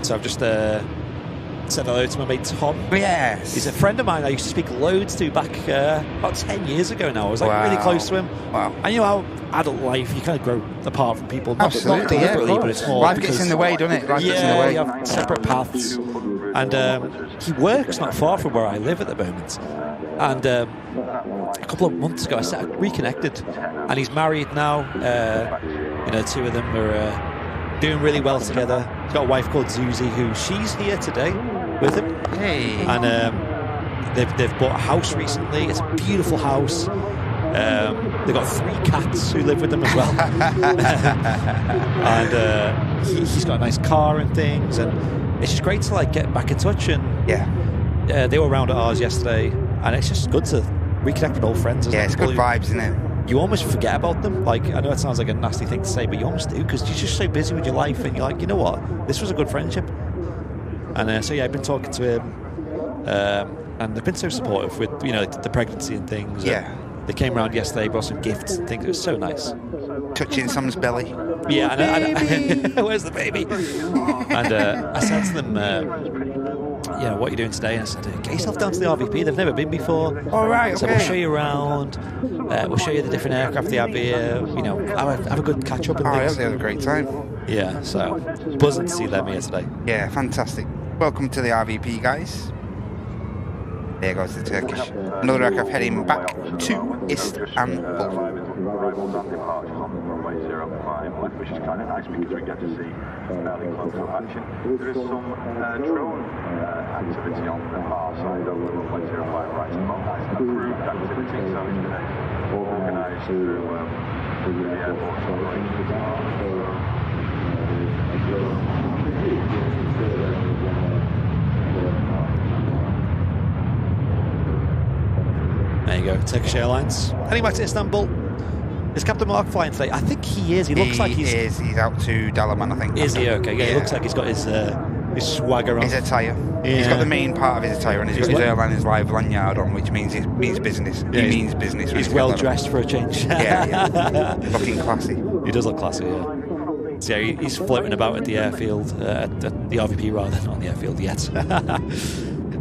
So I've just said hello to my mate Tom. Yes. He's a friend of mine I used to speak loads to back about 10 years ago now. I was like really close to him. Wow. And you know how adult life, you kind of grow apart from people. Absolutely, not deliberately, but it's more life gets in the way, doesn't it? Life gets in the way. You have separate paths. And he works not far from where I live at the moment. And a couple of months ago, I reconnected. And he's married now. Two of them are doing really well together. He's got a wife called Zuzi, who she's here today with him. Hey. And they've bought a house recently. It's a beautiful house. They've got 3 cats who live with them as well. And he's got a nice car and things. And it's just great to like get back in touch. And they were around at ours yesterday. And it's just good to reconnect with old friends. Yeah, it's good vibes, isn't it? You almost forget about them. Like, I know it sounds like a nasty thing to say, but you almost do, because you're just so busy with your life, and you're like, you know what, this was a good friendship. And so I've been talking to him, and they've been so supportive with the pregnancy and things. Yeah. And they came around yesterday, brought some gifts and things. It was so nice. Touching someone's belly. Yeah, and where's the baby? And I said to them, what are you doing today? And I said, get yourself down to the RVP. They've never been before. All right, so we'll show you around. We'll show you the different aircraft they have here. Have a good catch up and things. They had a great time. Yeah, so buzzing to see them here today. Yeah, fantastic. Welcome to the RVP, guys. There goes the Turkish. Another aircraft heading back to Istanbul. left, which is kind of nice because we get to see fairly close-up action. There is some drone activity on the far side of the runway 05 right at the moment. That's approved activity, so it's been organised through the airport operations as well. There you go, Turkish Airlines. Heading back to Istanbul. Is Captain Mark flying today? I think he is. He looks like he's... He's out to Dalaman, I think. Is he? Okay, yeah, he looks like he's got his swagger on. His attire. Yeah. He's got the main part of his attire on. He's got his airline's live lanyard on, which means it means business. Yeah, he means business. He's well dressed for a change. Yeah. Looking classy. He does look classy, yeah. So yeah, he's floating about at the airfield, at the RVP rather, not on the airfield yet.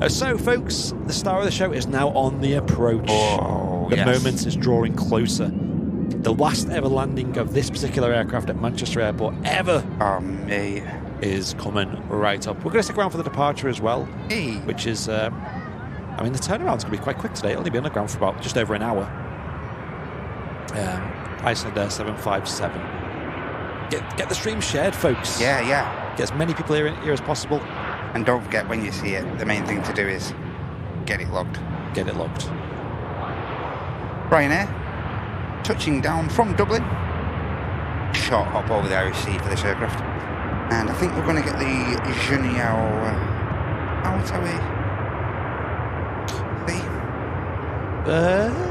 So, folks, the star of the show is now on the approach. Oh, the moment is drawing closer. The last ever landing of this particular aircraft at Manchester Airport ever is coming right up. We're going to stick around for the departure as well, which is, I mean, the turnaround's going to be quite quick today. It'll only be on the ground for about just over an hour. Icelandair 757. Get the stream shared, folks. Yeah. Get as many people here as possible. And don't forget, when you see it, the main thing to do is get it logged. Get it logged. Ryanair, touching down from Dublin. Short hop over the Irish Sea for this aircraft. And I think we're going to get the Genial out, are we?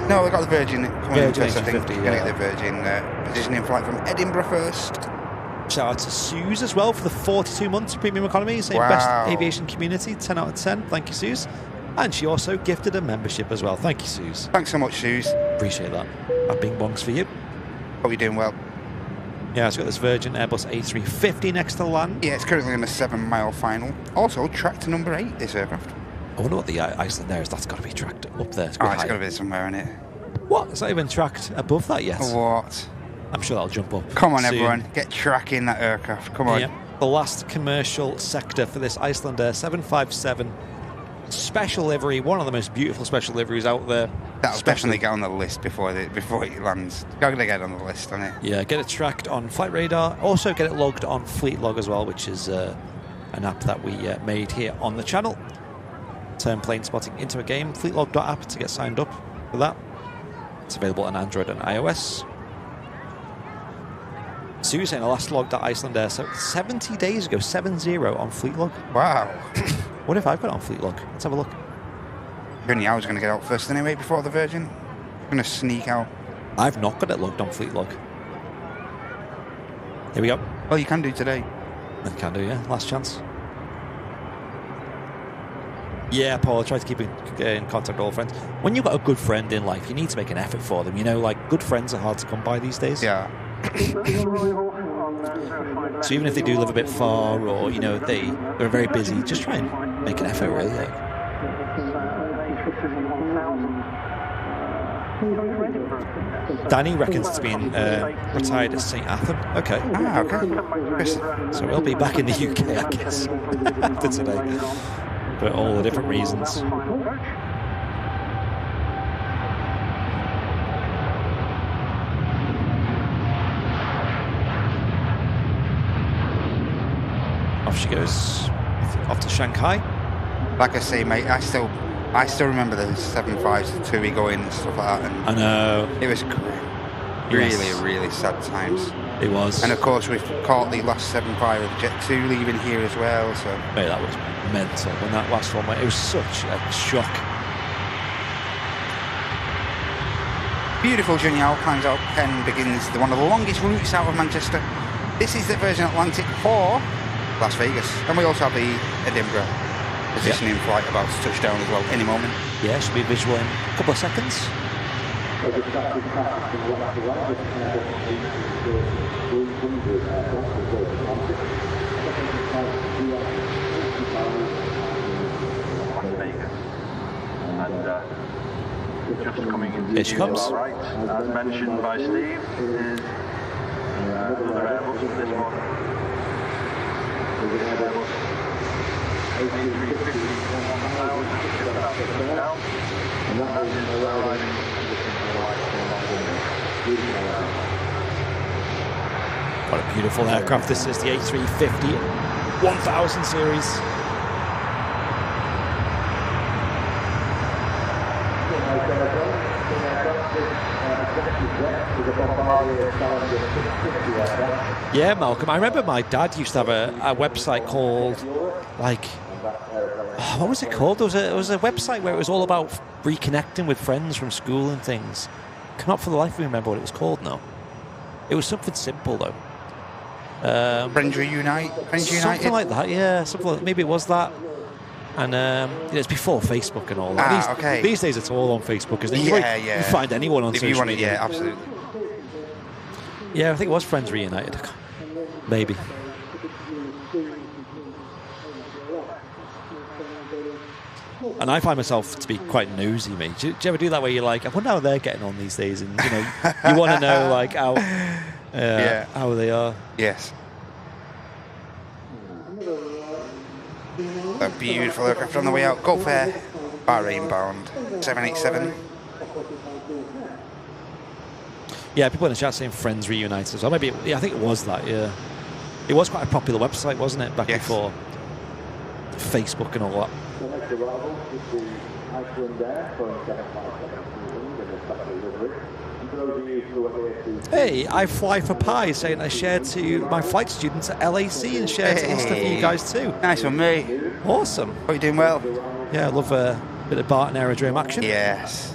No, we've got the Virgin coming into us, I think. We're going to get the Virgin positioning flight from Edinburgh first. Shout out to Suze as well for the 42 months of premium economy, saying Wow. best aviation community, 10 out of 10. Thank you, Suze. And she also gifted a membership as well. Thank you, Suze. Thanks so much, Suze. Appreciate that. That bing bongs for you. Hope you're doing well. Yeah, it's got this Virgin Airbus A350 next to land. Yeah, it's currently in a 7-mile final. Also, tracked to number 8, this aircraft. I wonder what the Icelandair is. That's got to be tracked up there. It's got to be somewhere in it. What? It's not even tracked above that yet. What? I'm sure that'll jump up. Come on, soon. everyone. Get tracking that aircraft. Come on. Yep. The last commercial sector for this Icelandair 757. Special livery. One of the most beautiful special liveries out there. That'll definitely get on the list before it lands. Got to get on the list, isn't it? Yeah, get it tracked on Flight Radar. Also get it logged on Fleet Log as well, which is an app that we made here on the channel. Turn plane spotting into a game. Fleetlog.app to get signed up for that. It's available on Android and iOS. Sue saying the last logged at Icelandair 70 days ago, 7-0 on Fleet Log. Wow. What if I've got it on Fleet Log? Let's have a look. I was going to get out first anyway before the Virgin. I'm going to sneak out. I've not got it logged on Fleet Log. Here we go. Well, you can do today. I can do, yeah. Last chance. Yeah, Paul, I try to keep in contact with all friends. When you've got a good friend in life, you need to make an effort for them. You know, like, good friends are hard to come by these days. Yeah. So even if they do live a bit far, or, you know, they're very busy, just try and make an effort, really. Like. Danny reckons it's been retired at St. Athan. Okay. Ah, okay. So we'll be back in the UK, I guess, after today. For all the different reasons. Off she goes, off to Shanghai. Like I say, mate, I still remember the 7.5s, the 2 going and stuff like that. And I know. It was really sad times. It was. And of course, we've caught the last 7.5 of Jet 2 leaving here as well. So mate, that was mental when that last one went. It was such a shock. Beautiful Genial climbs out. Pen begins one of the longest routes out of Manchester. This is the Virgin Atlantic for Las Vegas, and we also have the Edinburgh positioning flight about to touch down as well any moment. Yeah, should be visual in a couple of seconds. And just coming in. Here she comes. Right, as mentioned by Steve, is another Airbus this morning. What a beautiful aircraft this is, the A350 1000 series. Yeah, Malcolm, I remember my dad used to have a website called, like, what was it called? There was a website where it was all about reconnecting with friends from school and things. Cannot for the life of me remember what it was called now. It was something simple, though. Friends Reunite? Friends United? Something like that, yeah. Maybe it was that. And it's before Facebook and all that. Okay. These days it's all on Facebook, isn't it? Yeah, You yeah. can find anyone on If social you want it, media. yeah, absolutely. Yeah, I think it was Friends Reunited. Maybe. And I find myself to be quite nosy, mate. Do you ever do that where you're like, I wonder how they're getting on these days? And, you know, you want to know, like, how they are. Yes. A beautiful aircraft on the way out. Gulf Air, Bahrain bound, 787. Yeah, people in the chat saying Friends Reunited as well. Maybe, I think it was that, yeah. It was quite a popular website, wasn't it, back before Facebook and all that. Hey, I fly for pie, saying I shared to my flight students at LAC and shared to Insta for you guys too. Nice one, mate. Awesome. Are you doing well? Yeah, I love a bit of Barton aerodrome action. Yes.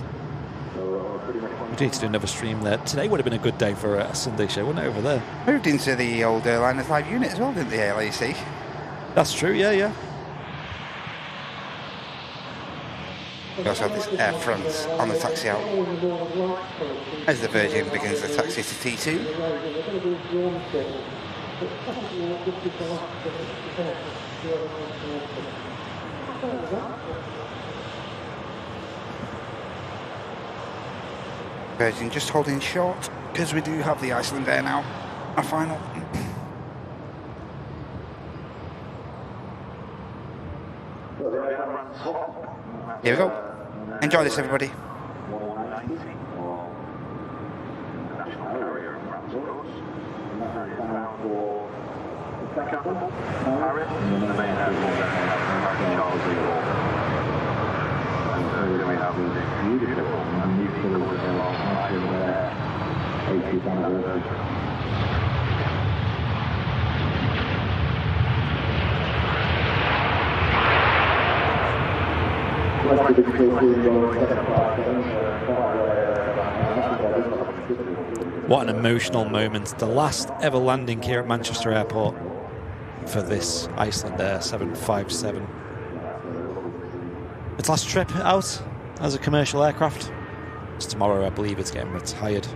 We need to do another stream there. Today would have been a good day for a Sunday show, wouldn't it, over there? Moved into the old Airliners Live unit as well, didn't they, LAC? That's true, yeah. We also have this Air France on the taxi out. As the Virgin begins the taxi to T2. Virgin just holding short because we do have the Icelandair now. Our final. Here we go. Enjoy this, everybody. What an emotional moment. The last ever landing here at Manchester Airport for this Icelandair 757. Its last trip out as a commercial aircraft. It's tomorrow, I believe it's getting retired.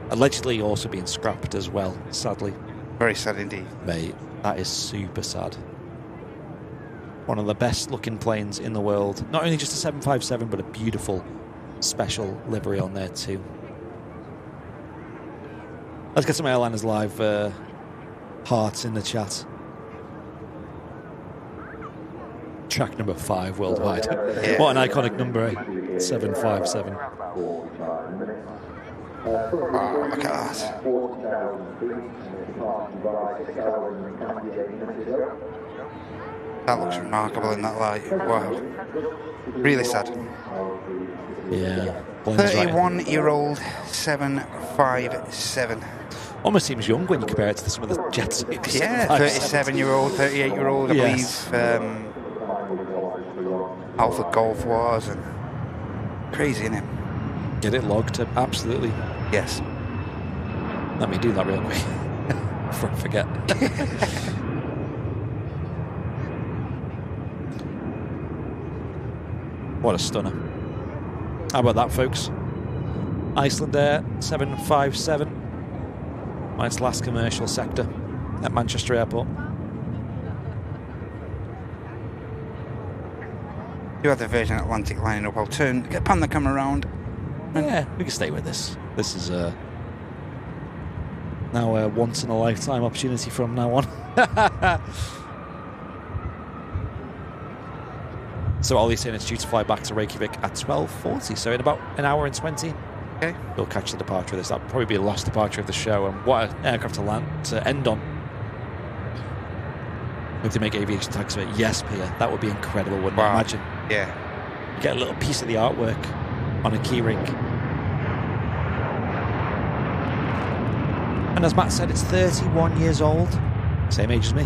Allegedly also being scrapped as well, sadly. Very sad indeed. Mate, that is super sad. One of the best looking planes in the world. Not only just a 757, but a beautiful special livery on there too. Let's get some Airliners Live hearts in the chat. Track number 5 worldwide. Yeah. What an iconic number, eh? 757. Oh, look at that. That looks remarkable in that light. Wow. Really sad. Yeah. 31-year-old 757. Almost seems young when you compare it to some of the jets. Yeah, 37-year-old, 38-year-old, I believe. Alpha Golf was, and crazy, isn't it? Get it logged, absolutely. Yes. Let me do that real quick before I forget. What a stunner. How about that, folks? Icelandair 757 on its last commercial sector at Manchester Airport. You have the Virgin Atlantic lining up. I'll pan the camera around. Yeah, we can stay with this. This is now a once-in-a-lifetime opportunity from now on. So Ollie's saying it's due to fly back to Reykjavik at 12:40, so in about an hour and 20. Okay. We'll catch the departure of this. That'll probably be the last departure of the show. And what an aircraft to end on. Hope they make aviation tags of it. Yes, Pia. That would be incredible, wouldn't you? Imagine. Yeah. You get a little piece of the artwork on a keyring. And as Matt said, it's 31 years old. Same age as me.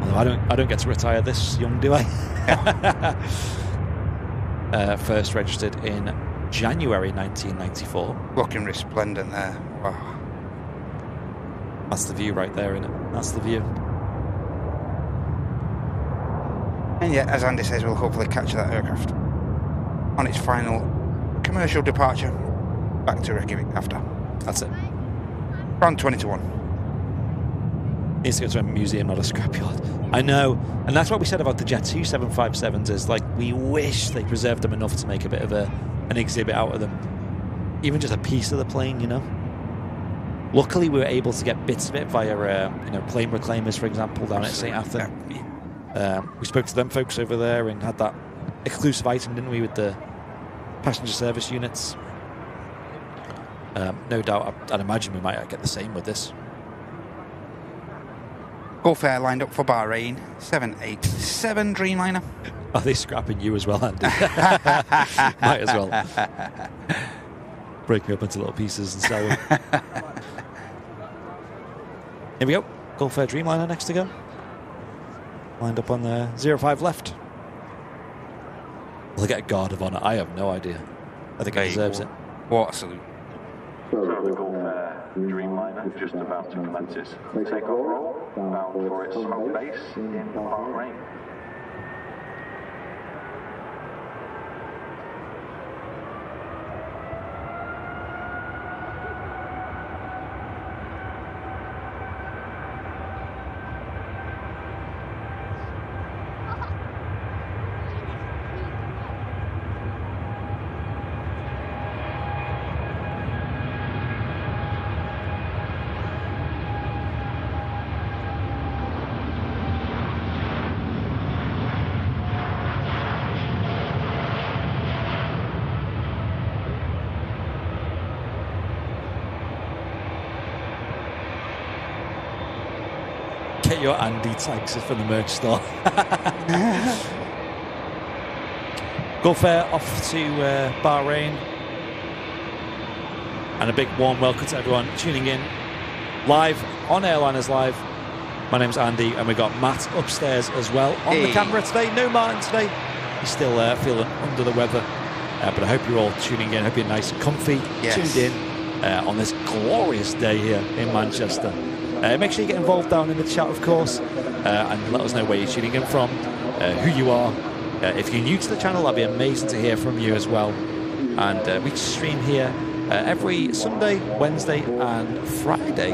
Although I don't get to retire this young, do I? First registered in January 1994. Looking resplendent there. Wow. That's the view right there, isn't it? That's the view. And yeah, as Andy says, we'll hopefully catch that aircraft on its final commercial departure back to Reykjavik after. That's it. Around 20 to 1. Needs to go to a museum, not a scrapyard. I know, and that's what we said about the Jet 2 757s, is like, we wish they preserved them enough to make a bit of an exhibit out of them. Even just a piece of the plane, you know? Luckily, we were able to get bits of it via, plane reclaimers, for example, down at St. Athan. We spoke to them folks over there and had that exclusive item, didn't we, with the passenger service units. No doubt, I'd imagine we might get the same with this. Gulf Air lined up for Bahrain, 787 Dreamliner. Are they scrapping you as well, Andy? Might as well. Break me up into little pieces and sell them. Here we go. Gulf Air Dreamliner next to go. Lined up on the 05 left. Will they get a guard of honour? I have no idea. I think it deserves it. What a salute. So the Gulf Air Dreamliner just about to commence its takeoff roll, bound for its home base in Bahrain. Get your Andy tags from the merch store. Gulf Air off to Bahrain. And a big warm welcome to everyone tuning in live on Airliners Live. My name's Andy, and we've got Matt upstairs as well on the camera today. No Martin today. He's still feeling under the weather. But I hope you're all tuning in. I hope you're nice and comfy, tuned in on this glorious day here in Manchester. Make sure you get involved down in the chat, of course, and let us know where you're tuning in from, who you are. If you're new to the channel, that'd be amazing to hear from you as well. And we stream here every Sunday, Wednesday and Friday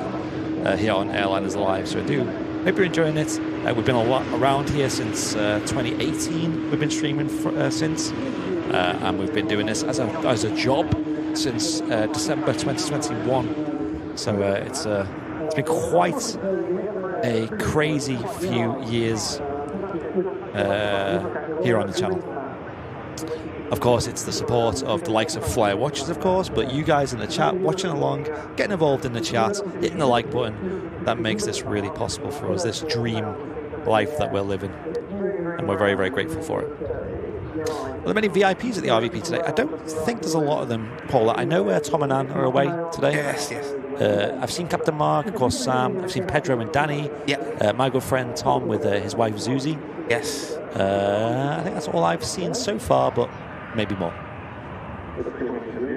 here on Airliners Live. So I do hope you're enjoying it. We've been a lot around here since 2018. We've been streaming since, and we've been doing this as a job since December 2021. So it's been quite a crazy few years here on the channel. Of course, it's the support of the likes of Flyer Watchers, of course, but you guys in the chat, watching along, getting involved in the chat, hitting the like button, that makes this really possible for us, this dream life that we're living. And we're very, very grateful for it. Are there many VIPs at the RVP today? I don't think there's a lot of them, Paula. I know Tom and Anne are away today. Yes. I've seen Captain Mark, of course Sam. I've seen Pedro and Danny. Yeah. My good friend Tom with his wife Zuzi. Yes. I think that's all I've seen so far, but maybe more.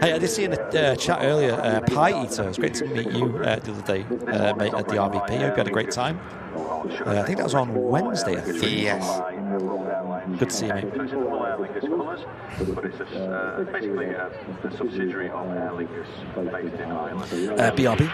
Hey, I did see in the chat earlier, Pie Eater. It was great to meet you the other day, mate, at the RVP. I hope you had a great time. I think that was on Wednesday, I think. Yes. Good to see you, mate. So it's all Aer Lingus colours, but it's basically a subsidiary of Aer Lingus based in Ireland. BRB.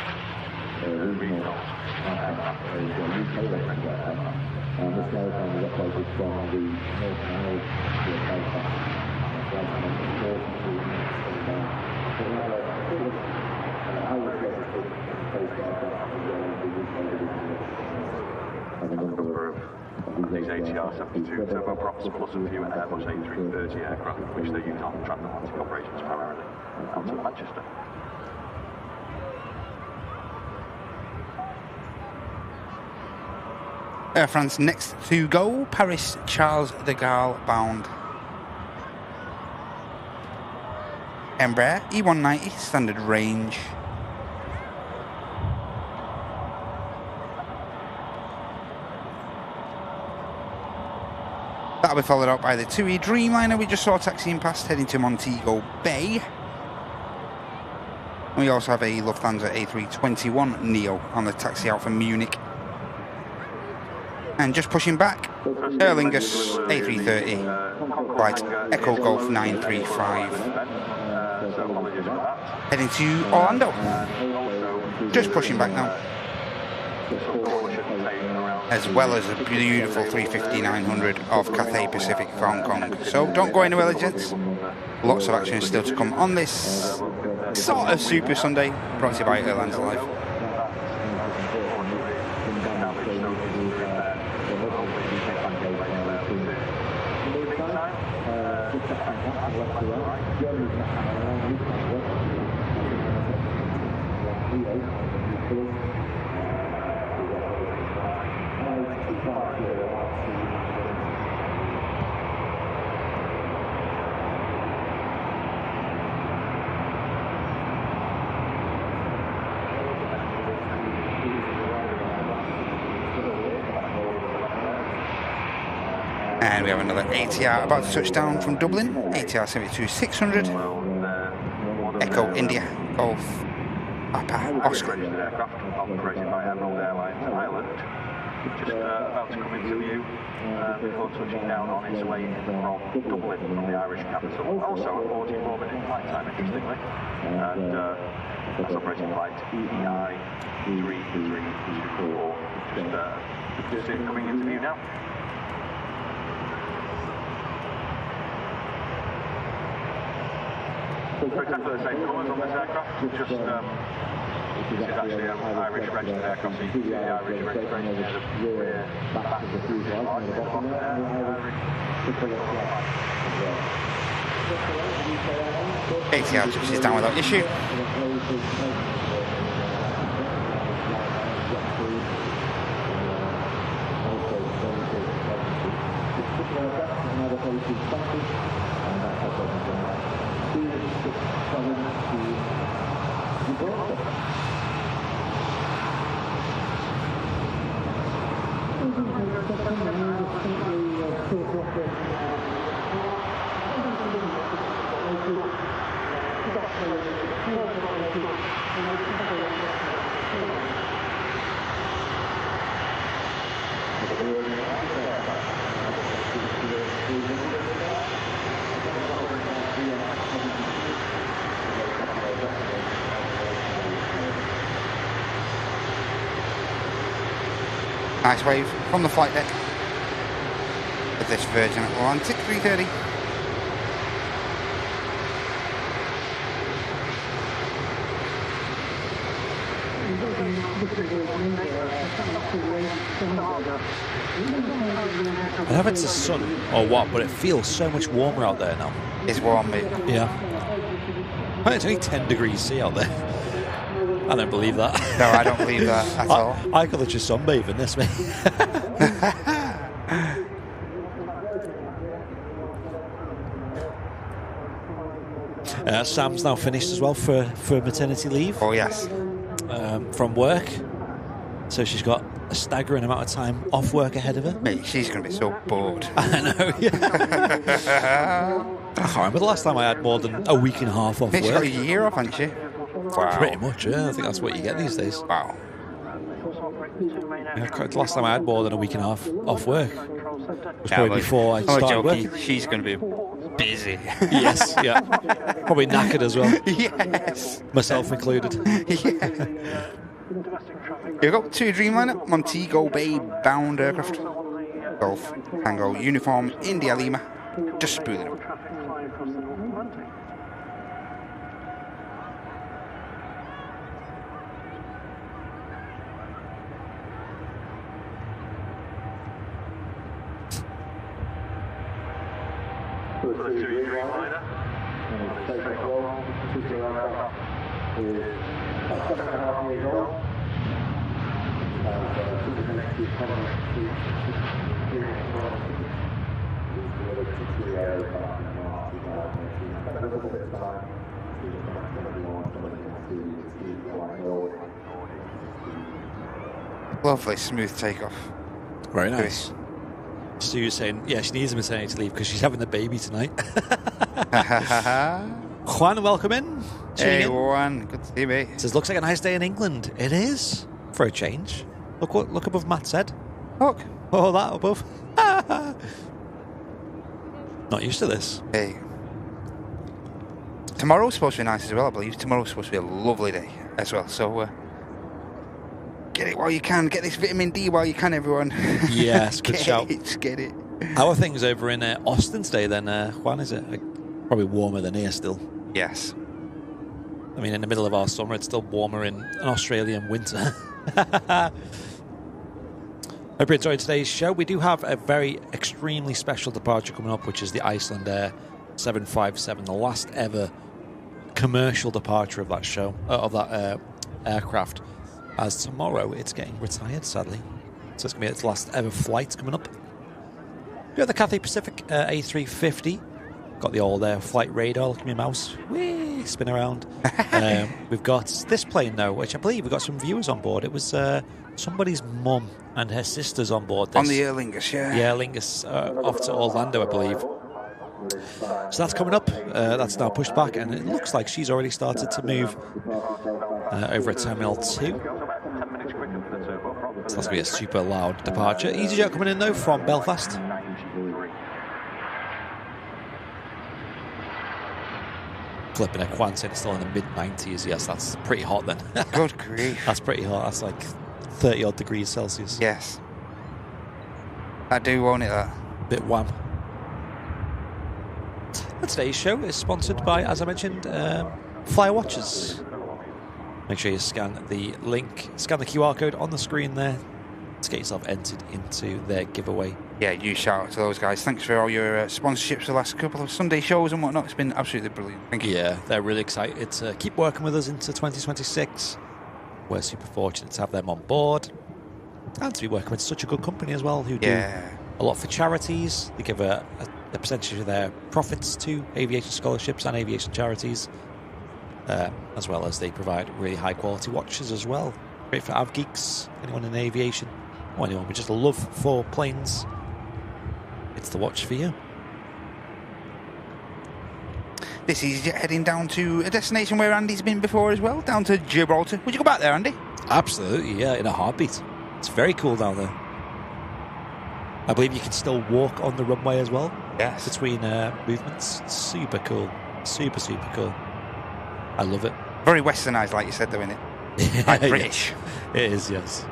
A number of These ATR 72 turboprops plus a few Airbus A330 aircraft, which they use on transatlantic operations primarily out of Manchester. Air France next to go, Paris Charles de Gaulle bound. Embraer E190 standard range. That'll be followed up by the 2E Dreamliner we just saw taxiing past, heading to Montego Bay. We also have a Lufthansa A321 Neo on the taxi out from Munich. And just pushing back, Aer Lingus A330, flight Echo Golf 935. Heading to Orlando. Just pushing back now. As well as a beautiful 350-900 of Cathay Pacific for Hong Kong. So don't go anywhere, gents. Lots of action still to come on this sort of Super Sunday, brought to you by Airlines Alive. And we have another ATR about to touch down from Dublin, ATR 72-600, Echo India Golf Papa Oscar. Operated by Emerald Airlines Ireland, just about to come into view before touching down on its way from Dublin, from the Irish capital. Also a 44-minute flight time, interestingly, and that's operating flight EEI 3324. Just coming into view now. Exactly the same colours on this aircraft, just this is actually an Irish registered aircraft, so you can see the Irish registration near the rear back of the fuselage. ATR touches down without issue. Nice wave from the flight deck of this Virgin Atlantic 330. I don't know if it's the sun or what, but it feels so much warmer out there now. It's warm, mate. Yeah. It's only 10 degrees C out there. I don't believe that. No, I don't believe that at all. I could just sunbathe in this, mate. Sam's now finished as well for maternity leave. Oh, yes. From work. So she's got a staggering amount of time off work ahead of her. Mate, she's going to be so bored. I know, yeah. I can't remember the last time I had more than a week and a half off Mate, she's work. got a year off, hasn't she? Wow. Pretty much, yeah. I think that's what you get these days. Wow. Yeah, the last time I had more than a week and a half off work was probably before I started working. She's going to be busy. Yes, yeah. Probably knackered as well. Yes. Myself included. Yeah. Here we go, 2 Dreamliner, Montego Bay bound aircraft. Golf, Tango, Uniform, India Lima. Just spooling up. For the 2 Dreamliner, on its takeoff, particular aircraft is about 7.5 years old. Lovely, smooth takeoff. Very nice. Stu was saying, yeah, she needs maternity leave because she's having the baby tonight. Juan, welcome in. Hey, Juan. Good to see you, mate. Says, looks like a nice day in England. It is, for a change. Look above Matt's head. Look. Oh, that above. Not used to this. Hey. Tomorrow's supposed to be nice as well, I believe. Tomorrow's supposed to be a lovely day as well. So, get it while you can. Get this vitamin D while you can, everyone. Yes, good shout. Get it. How are things over in Austin today then, Juan? Is it probably warmer than here still? Yes. I mean, in the middle of our summer, it's still warmer in an Australian winter. Hope you enjoyed today's show. We do have a very extremely special departure coming up, which is the Icelandair 757, the last ever commercial departure of that show, of that aircraft. As tomorrow, it's getting retired, sadly. So it's going to be its last ever flight coming up. We have the Cathay Pacific A350. Got the old flight radar. Look at my mouse. Whee! Spin around. We've got this plane, though, which I believe we've got some viewers on board. It was somebody's mum and her sisters on board this. On the Aer Lingus, yeah. Yeah, Aer Lingus off to Orlando, I believe. So that's coming up. That's now pushed back, and it looks like she's already started to move over at Terminal 2. So that's going to be a super loud departure. EasyJet coming in, though, from Belfast. Flipping a Quan saying it's still in the mid-90s. Yes, that's pretty hot then. Good grief. That's pretty hot. That's like 30-odd degrees Celsius. Yes. I do want it, that. Bit wham. And today's show is sponsored by, as I mentioned, Firewatchers. Make sure you scan the link, scan the QR code on the screen there to get yourself entered into their giveaway. Yeah, you shout out to those guys. Thanks for all your sponsorships for the last couple of Sunday shows and whatnot. It's been absolutely brilliant. Thank you. Yeah, they're really excited to keep working with us into 2026. We're super fortunate to have them on board and to be working with such a good company as well, who do a lot for charities. They give a percentage of their profits to aviation scholarships and aviation charities, as well as they provide really high quality watches as well. Great for av geeks, anyone in aviation, or anyone with just a love for planes. It's the watch for you. This is heading down to a destination where Andy's been before as well, down to Gibraltar. Would you go back there, Andy? Absolutely, yeah, in a heartbeat. It's very cool down there. I believe you can still walk on the runway as well. Yes. Between movements. Super cool. Super, super cool. I love it. Very westernised, like you said, though, isn't it? Like British. Yeah, it is, yes.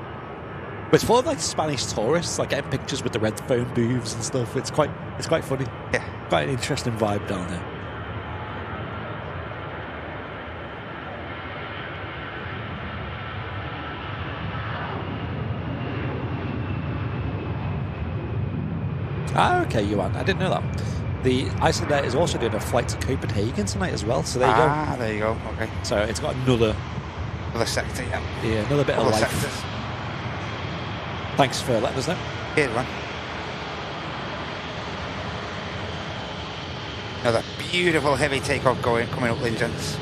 But it's full of like Spanish tourists, like getting pictures with the red phone booths and stuff. It's quite funny. Yeah. Quite an interesting vibe down there. Ah, okay, Johan. I didn't know that. The Icelandair is also doing a flight to Copenhagen tonight as well, so there you go. Ah, there you go. Okay. So it's got another sector, yeah. Yeah, another bit of life. Sectors. Thanks for letting us know. Here, man. Another beautiful heavy takeoff coming up, ladies and gents.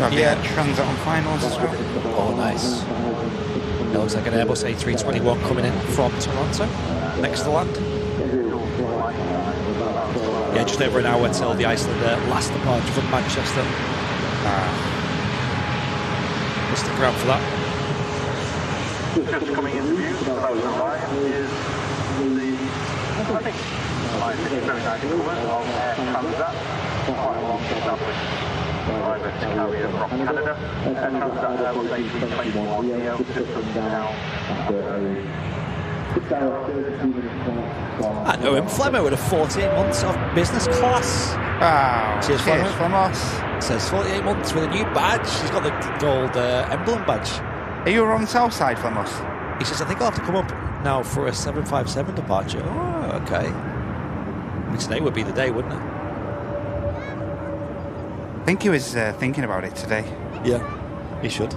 Yeah, transit on finals as well. Oh, nice. It looks like an Airbus A321 coming in from Toronto, next to land. Yeah, just over an hour until the Icelandair last departure from Manchester. We'll stick around for that. Just coming into view, so that was arrived, is the, I think, very nice colours of Air Transat, quite a long established private carrier from Canada. Air Transat Airbus A321neo systems now I know him, Flemmo, with a 14 months of business class. Wow. Cheers, Cheers Flemmo. from us. It says 48 months with a new badge. He's got the gold emblem badge. Are you on the south side from us? He says, I think I'll have to come up now for a 757 departure. Oh, okay. I mean, today would be the day, wouldn't it? I think he was thinking about it today. Yeah, he should.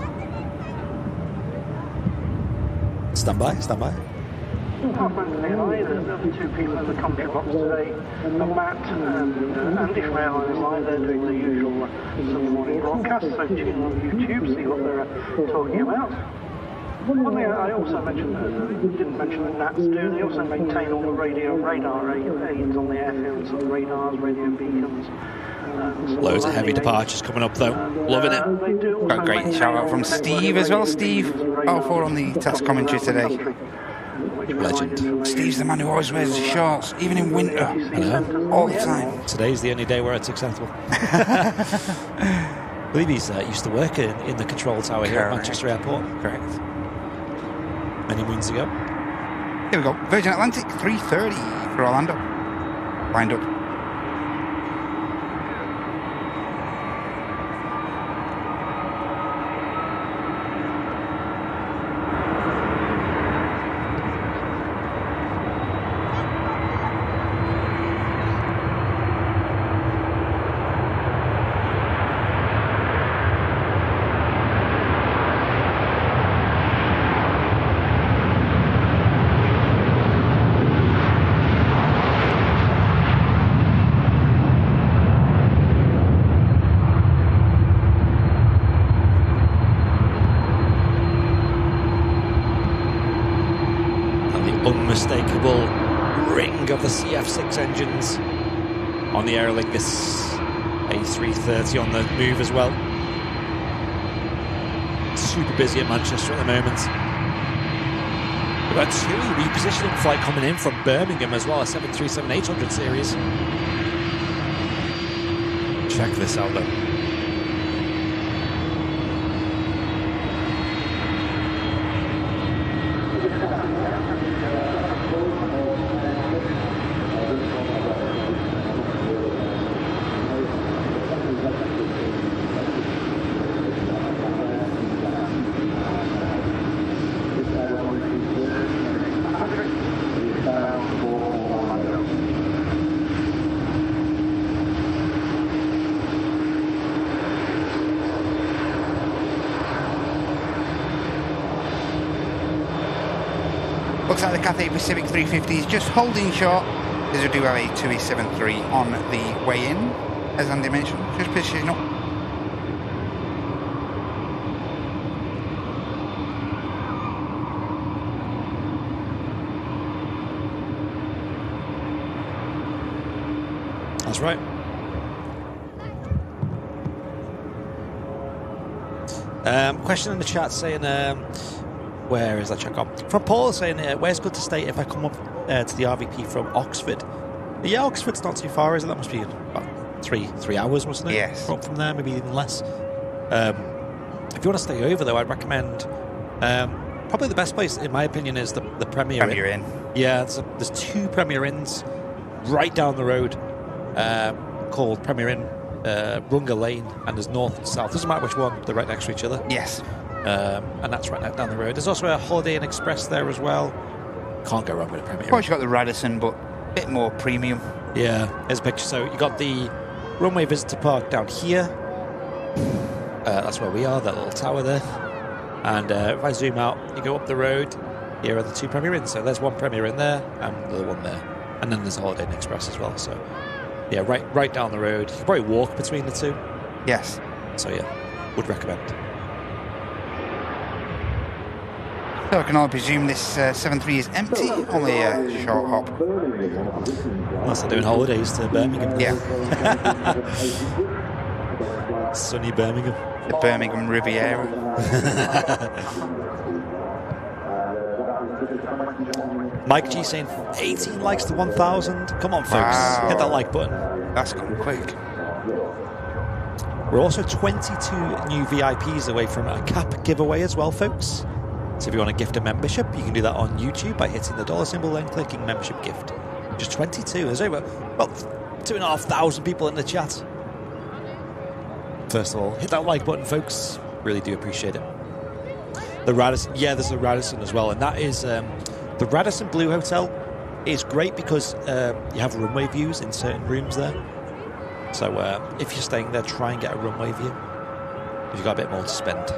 Stand by, stand by. Airline, the other two people in the country box today, Matt and Andy from Airline Live, they're doing the usual Sunday morning broadcast, so tune in on YouTube, see what they're talking about. One thing I also mentioned, didn't mention that Nats do, they also maintain all the radio and radar aids on the airfield, so radars, radio beacons. Loads of heavy departures coming up though. Loving it. They do Got a also great maintain shout out from Steve as well. Steve, Power on the task commentary today. Legend. Steve's the man who always wears the shorts, even in winter. I know. All the time. Today's the only day where it's acceptable. I believe he's used to work in the control tower here at Manchester Airport. Correct. Many moons ago. Here we go. Virgin Atlantic 3:30 for Orlando. Lined up. Unmistakable ring of the CF6 engines on the Aer Lingus A330 on the move as well. Super busy at Manchester at the moment. We've got two repositioning flight coming in from Birmingham as well, a 737-800 series. Check this out though. Looks like the Cathay Pacific 350 is just holding short, as we do have a 273 on the way in, as Andy mentioned, just positioning up. That's right. Question in the chat saying, where is that check on? From Paul saying, where's good to stay if I come up to the RVP from Oxford? Yeah, Oxford's not too far, is it? That must be about three hours, wasn't it? Yes. From there, maybe even less. If you want to stay over, though, I'd recommend probably the best place, in my opinion, is the Premier Inn. Yeah, there's two Premier Inns right down the road called Premier Inn, Runga Lane, and there's north and south. Doesn't matter which one, they're right next to each other. Yes. And that's right down the road. There's also a Holiday Inn Express there as well. Can't go wrong with a Premier Inn. Of course, you've got the Radisson, but a bit more premium. Yeah, there's a picture. So you got the Runway Visitor Park down here. That's where we are, that little tower there. And if I zoom out, you go up the road, here are the two Premier Inns. So there's one Premier Inn there and the other one there. And then there's a Holiday Inn Express as well. So yeah, right down the road. You can probably walk between the two. Yes. So yeah, would recommend. So I can only presume this 73 is empty, only a short hop. Unless they're doing holidays to Birmingham. Yeah. Sunny Birmingham. The Birmingham Riviera. Mike G saying 18 likes to 1,000. Come on, folks. Wow. Hit that like button. That's gone quick. We're also 22 new VIPs away from a cap giveaway as well, folks. So if you want to gift a membership, you can do that on YouTube by hitting the dollar symbol and clicking membership gift. Just 22. There's over, well, 2,500 people in the chat. First of all, hit that like button, folks. Really do appreciate it. The Radisson, yeah, there's the Radisson as well, and that is the Radisson Blue Hotel is great because you have runway views in certain rooms there. So if you're staying there, try and get a runway view. If you've got a bit more to spend.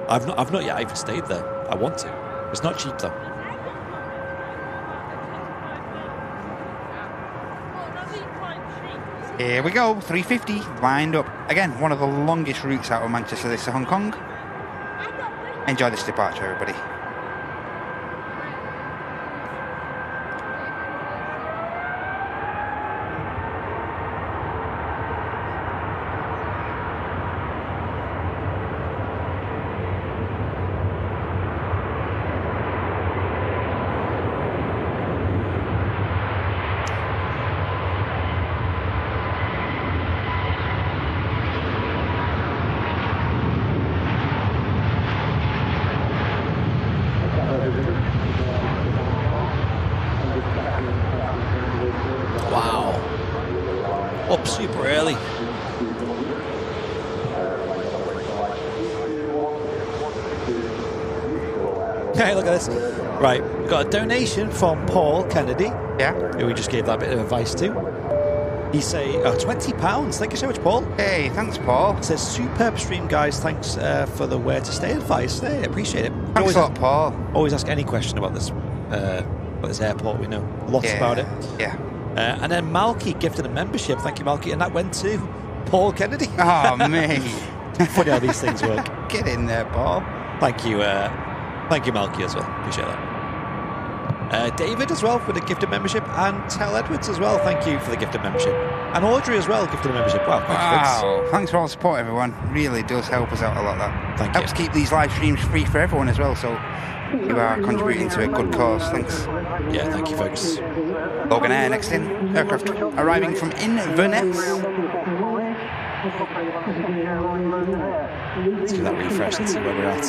I've not yet even stayed there. I want to. It's not cheap though. Here we go, 350 lined up. Again, one of the longest routes out of Manchester this to Hong Kong. Enjoy this departure, everybody. Up super early. Hey, look at this. Right, we've got a donation from Paul Kennedy. Yeah. Who we just gave that bit of advice to. He say, £20. Thank you so much, Paul. Hey, thanks, Paul. It says, superb stream, guys. Thanks for the where to stay advice. Hey, appreciate it. Thanks a lot, Paul. Always ask any question about this airport. We know lots about it. Yeah. And then Malky gifted a membership. Thank you, Malky. And that went to Paul Kennedy. Oh, mate. Funny how these things work. Get in there, Paul. Thank you, Malky, as well. Appreciate that. David as well for the gifted membership, and Tel Edwards as well. Thank you for the gifted membership. And Audrey as well, gifted a membership. Wow, thanks for all the support, everyone. Really does help us out a lot, that. Thank Helps keep these live streams free for everyone as well, so you are contributing to a good cause. Thanks. Yeah, thank you, folks. Logan Air next in. Aircraft arriving from Inverness. Let's do that refresh and see where we're at.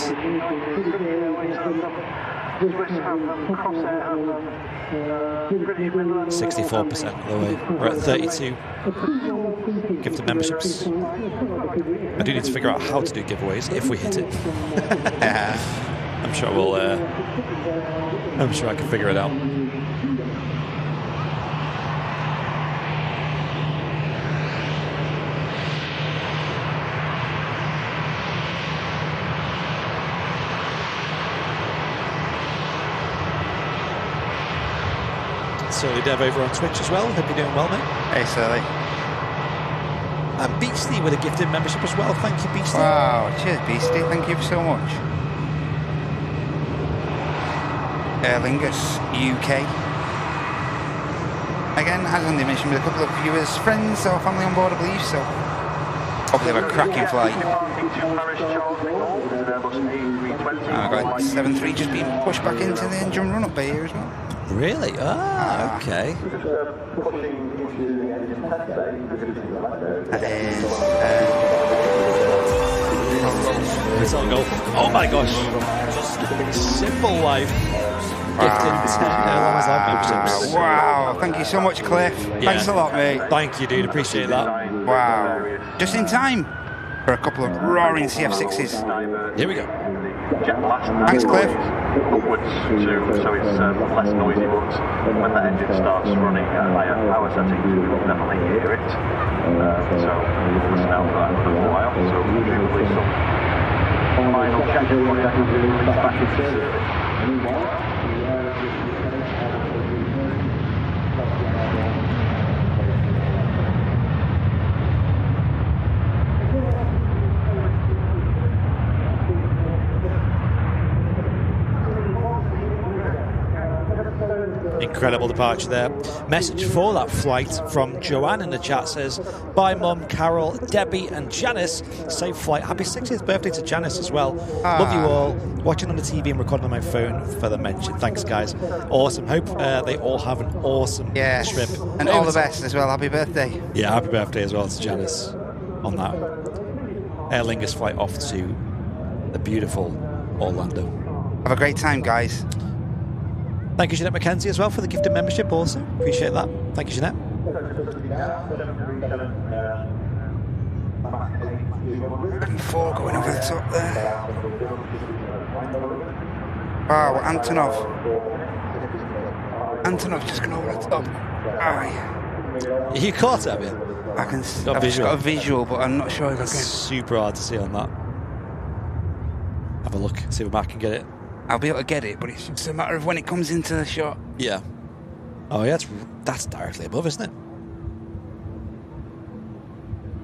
64% of the way. We're at 32 gifted memberships. I do need to figure out how to do giveaways if we hit it. I'm sure we'll. I'm sure I can figure it out. Surly Dev over on Twitch as well. Hope you're doing well, mate. Hey, Surly. And Beastie with a gifted membership as well. Thank you, Beastie. Wow, cheers, Beastie. Thank you so much. Aer Lingus, UK. Again, as Andy mentioned, with a couple of viewers, friends or family on board, I believe, so hopefully have a cracking flight. Got 7-3 just being pushed back into the engine run-up bay here as well. Really? Ah, okay. That is... Result goal. Oh my gosh. Simple Life. Wow, thank you so much, Cliff. Yeah. Thanks a lot, mate. Thank you, dude. Appreciate that. Wow. Just in time for a couple of roaring CF6s. Here we go. Thanks, Cliff. Upwards so it's less noisy, but when that engine starts running at higher power settings, we will definitely hear it. So we'll listen out for that for a while. So presumably some final check before you have to do back into service. Incredible departure there. Message for that flight from Joanne in the chat says, bye Mum, Carol, Debbie and Janice. Safe flight. Happy 60th birthday to Janice as well. Love you all. Watching on the TV and recording on my phone for the mention. Thanks, guys. Awesome. Hope they all have an awesome trip. And all the best as well. Happy birthday. Yeah, happy birthday as well to Janice on that Aer Lingus flight off to the beautiful Orlando. Have a great time, guys. Thank you, Jeanette McKenzie, as well, for the gifted membership also. Appreciate that. Thank you, Jeanette. And 4 going over the top there. Wow, Antonov just gone over the top. Aye. You caught it, have you? I've just got a visual, but I'm not sure if I can. Super hard to see on that. Have a look, see if I can get it. I'll be able to get it, but it's just a matter of when it comes into the shot. Yeah. Oh yeah, that's directly above, isn't it?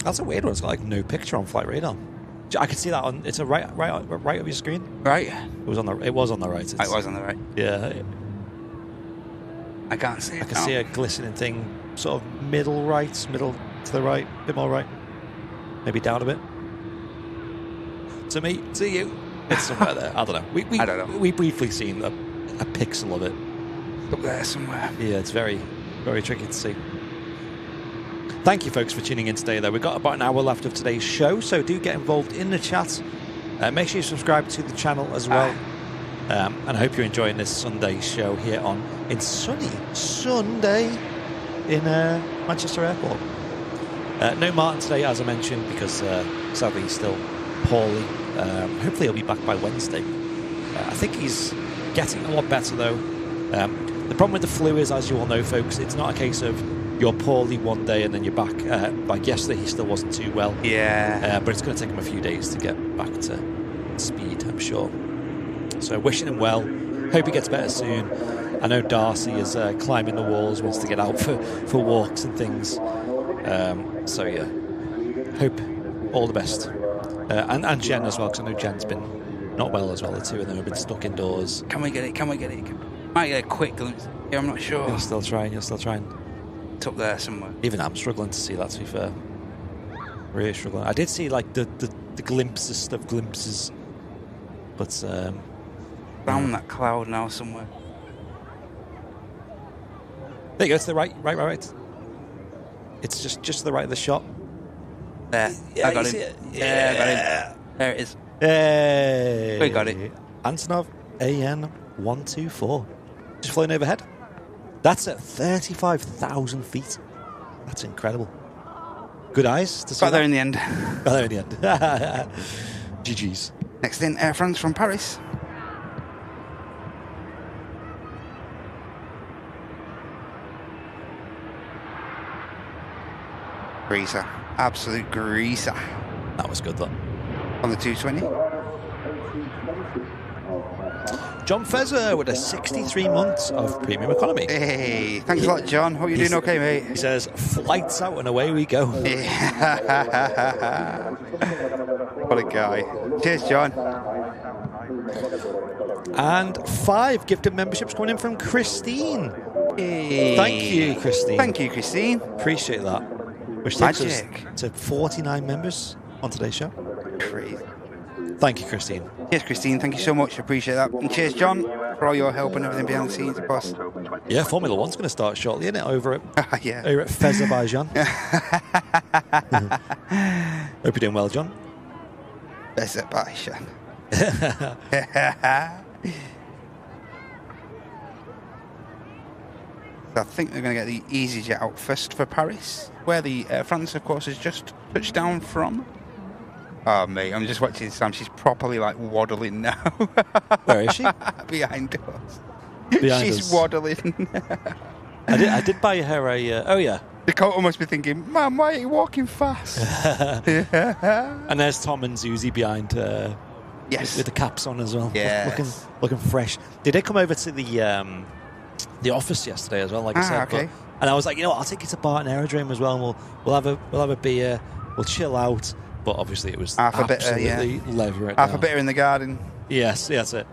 That's a weird one. It's got like no picture on flight radar. I can see that on. It's a right of your screen. Right. It was on the right. It was on the right. Yeah. I can't see it. I can see a glistening thing, sort of middle to the right, a bit more right, maybe down a bit. To me, to you, it's somewhere there. I don't know. I don't know. We briefly seen a pixel of it up there somewhere. Yeah, it's very, very tricky to see. Thank you, folks, for tuning in today, though. We've got about an hour left of today's show, so do get involved in the chat. Make sure you subscribe to the channel as well. And I hope you're enjoying this Sunday show here in sunny Sunday in Manchester Airport. No Martin today, as I mentioned, because sadly he's still poorly. Hopefully he'll be back by Wednesday. I think he's getting a lot better, though. The problem with the flu is, as you all know, folks, it's not a case of you're poorly one day and then you're back. Like yesterday, he still wasn't too well. Yeah. But it's going to take him a few days to get back to speed, I'm sure. So wishing him well. Hope he gets better soon. I know Darcy is climbing the walls, wants to get out for walks and things. So yeah, hope all the best. And Jen as well, because I know Jen's been not well as well. The two of them have been stuck indoors. Can we get it? Might get a quick glimpse. Yeah, I'm not sure. You're still trying. It's up there somewhere. Even I'm struggling to see that, to be fair. Really struggling. I did see like the glimpses of glimpses. But found that cloud now somewhere. There you go, to the right. It's just to the right of the shot. There. Yeah, I got it. Yeah, I got it. There it is. Hey. We got it. Antonov AN-124. Just flying overhead. That's at 35,000 feet. That's incredible. Good eyes to see Got there in the end. GG's. Next in, Air France from Paris. Greaser. Absolute greaser. That was good, though. On the 220. John Fezzer with a 63 months of premium economy. Hey, thanks a lot, John. Hope you're doing okay, mate. He says, flights out and away we go. Yeah. What a guy. Cheers, John. And 5 gifted memberships coming in from Christine. Hey. Thank you, Christine. Appreciate that. Which takes us to 49 members on today's show. Crazy. Thank you, Christine. Cheers, Christine. Thank you so much. Appreciate that. And cheers, John, for all your help and everything behind the scenes, of course. Yeah, Formula One's going to start shortly, isn't it? Over at Azerbaijan. Hope you're doing well, John. Azerbaijan. I think they're going to get the EasyJet out first for Paris, where the Air France, of course, has just touched down from. Oh, mate, I'm just watching Sam. She's properly, like, waddling now. Where is she? Behind us. She's waddling. I did buy her a... oh, yeah. Dakota must be thinking, Mum, why are you walking fast? And there's Tom and Susie behind yes. with the caps on as well. Yes. Looking fresh. They did come over to the office yesterday as well, like I said. Okay. And I was like, you know what, I'll take you to Barton Aerodrome as well, and we'll have a beer, we'll chill out. But obviously it was absolutely leather. Half a bitter in the garden. Yes, that's it.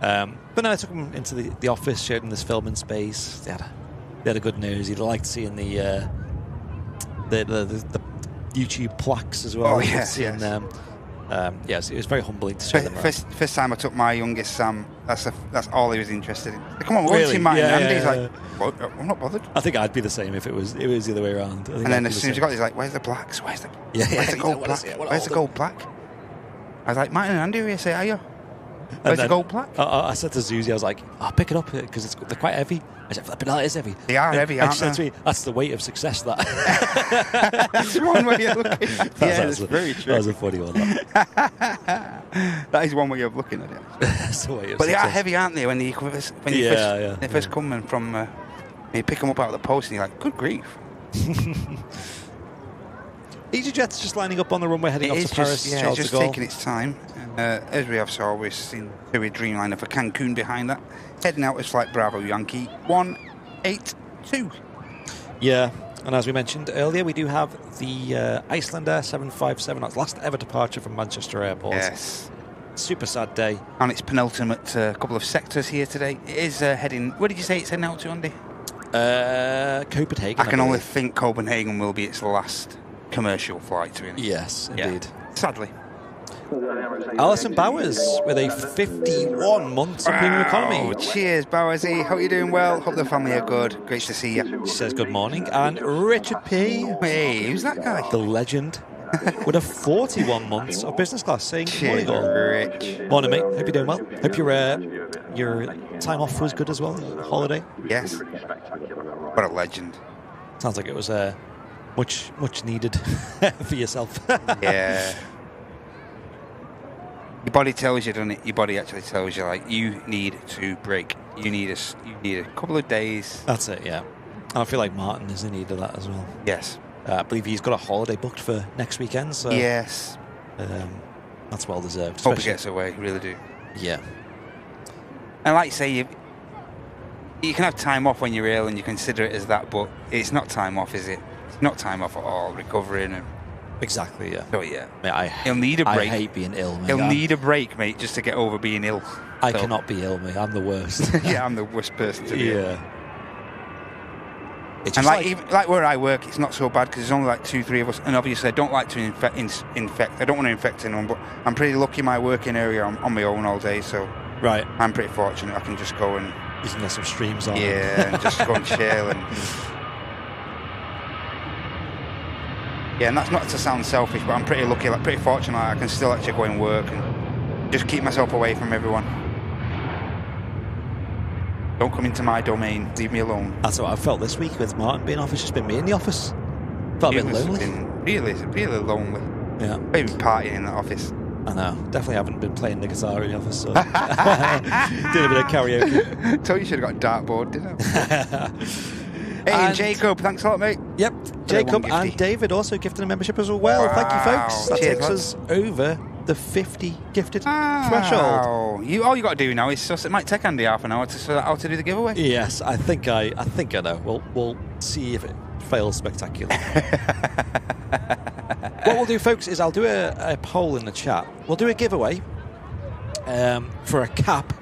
But no, I took him into the office, showed him this filming space. They had a good news. He liked seeing the YouTube plaques as well. Oh, yes. Yes, it was very humbling to show them around. First time I took my youngest Sam, that's all he was interested in. Come on, we're going to see Martin and Andy. He's like, well, I'm not bothered. I think I'd be the same if it was the other way around. And then as soon as you got it, he's like, where's the plaques? Where's the gold plaque? Where's the gold plaque? I was like, Martin and Andy are here, say, are you? Where's the gold plaque? I said to Zuzi, I was like, "I'll pick it up because they're quite heavy." I said, "Flipping hell, it is heavy." They are heavy, aren't she said they? to me, "That's the weight of success." That. That's one way of looking. That's very true. That was a funny one. That is one way of looking at it. That's the way of But they success. are heavy, aren't they? When you first come in from, you pick them up out of the post, and you're like, "Good grief." EasyJet's just lining up on the runway heading off to Paris. It's Charles just de Gaulle. taking its time. As we have saw, we've seen TUI Dreamliner for Cancun behind that. Heading out as Flight Bravo Yankee 182. Yeah, and as we mentioned earlier, we do have the Icelandair 757. That's last ever departure from Manchester Airport. Yes. Super sad day. On its penultimate couple of sectors here today. It is heading... Where did you say it's heading out to, Andy? Copenhagen. I can only think Copenhagen will be its last commercial flight to it. Yes, indeed. Sadly. Alison Bowers with a 51 months of premium economy. Cheers, Bowersy. Hope you're doing well. Hope the family are good. Great to see you. She says good morning. And Richard P. Hey, who's that guy? The legend. With a 41 months of business class, saying good morning all. Rich. Morning, mate. Hope you're doing well. Hope your time off was good as well. Holiday. Yes. What a legend. Sounds like it was much needed for yourself. Yeah. Your body tells you, doesn't it? Your body actually tells you, like, you need to break. You need a couple of days. That's it. Yeah. I feel like Martin is in need of that as well. Yes. I believe he's got a holiday booked for next weekend. So yes. That's well deserved. Hope he gets away. Really do. Yeah. And like you say, you can have time off when you're ill and you consider it as that, but it's not time off, is it? It's not time off at all. Recovering and. Exactly, yeah. Oh, yeah. Mate, he'll need a break. I hate being ill, mate. He'll need a break, mate, just to get over being ill. I cannot be ill, mate. I'm the worst. Yeah, I'm the worst person to be ill. Yeah. And like where I work, it's not so bad because there's only like 2-3 of us. And obviously, I don't like to infect. I don't want to infect anyone, but I'm pretty lucky in my working area. I'm on my own all day, so right. I'm pretty fortunate. I can just go and... You can get some streams on. Yeah, and just go and chill and... Yeah, and that's not to sound selfish, but I'm pretty lucky, like pretty fortunate. I can still actually go and work and just keep myself away from everyone. Don't come into my domain. Leave me alone. That's what I felt this week with Martin being off. It's just been me in the office. Felt a bit lonely. Been really lonely. Yeah. Maybe partying in the office. I know. Definitely haven't been playing the guitar in the office. So. Did a bit of karaoke. Told you should have got a dartboard, didn't I? Hey, and Jacob, thanks a lot, mate. Yep, Jacob and David also gifted a membership as well. Wow. Thank you, folks. That takes us over the 50 gifted threshold. All you got to do now is it might take Andy half an hour to sort out how to do the giveaway. Yes, I think I know. We'll see if it fails spectacularly. What we'll do, folks, is I'll do a poll in the chat. We'll do a giveaway for a cap,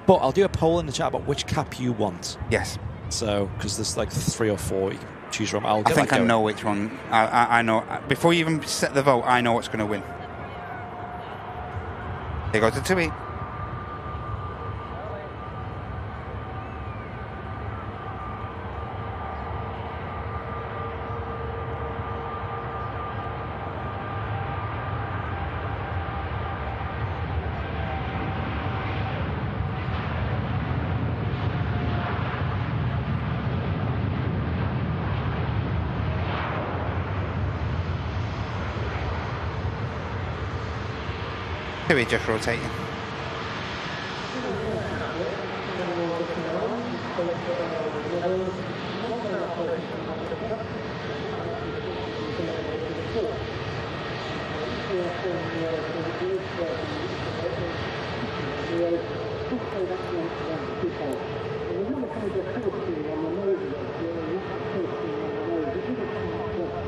but I'll do a poll in the chat about which cap you want. Yes. So, because there's like 3 or 4 you can choose from. I think I know which one. I know. Before you even set the vote, I know what's going to win. Here goes the TUI. TUI just rotating.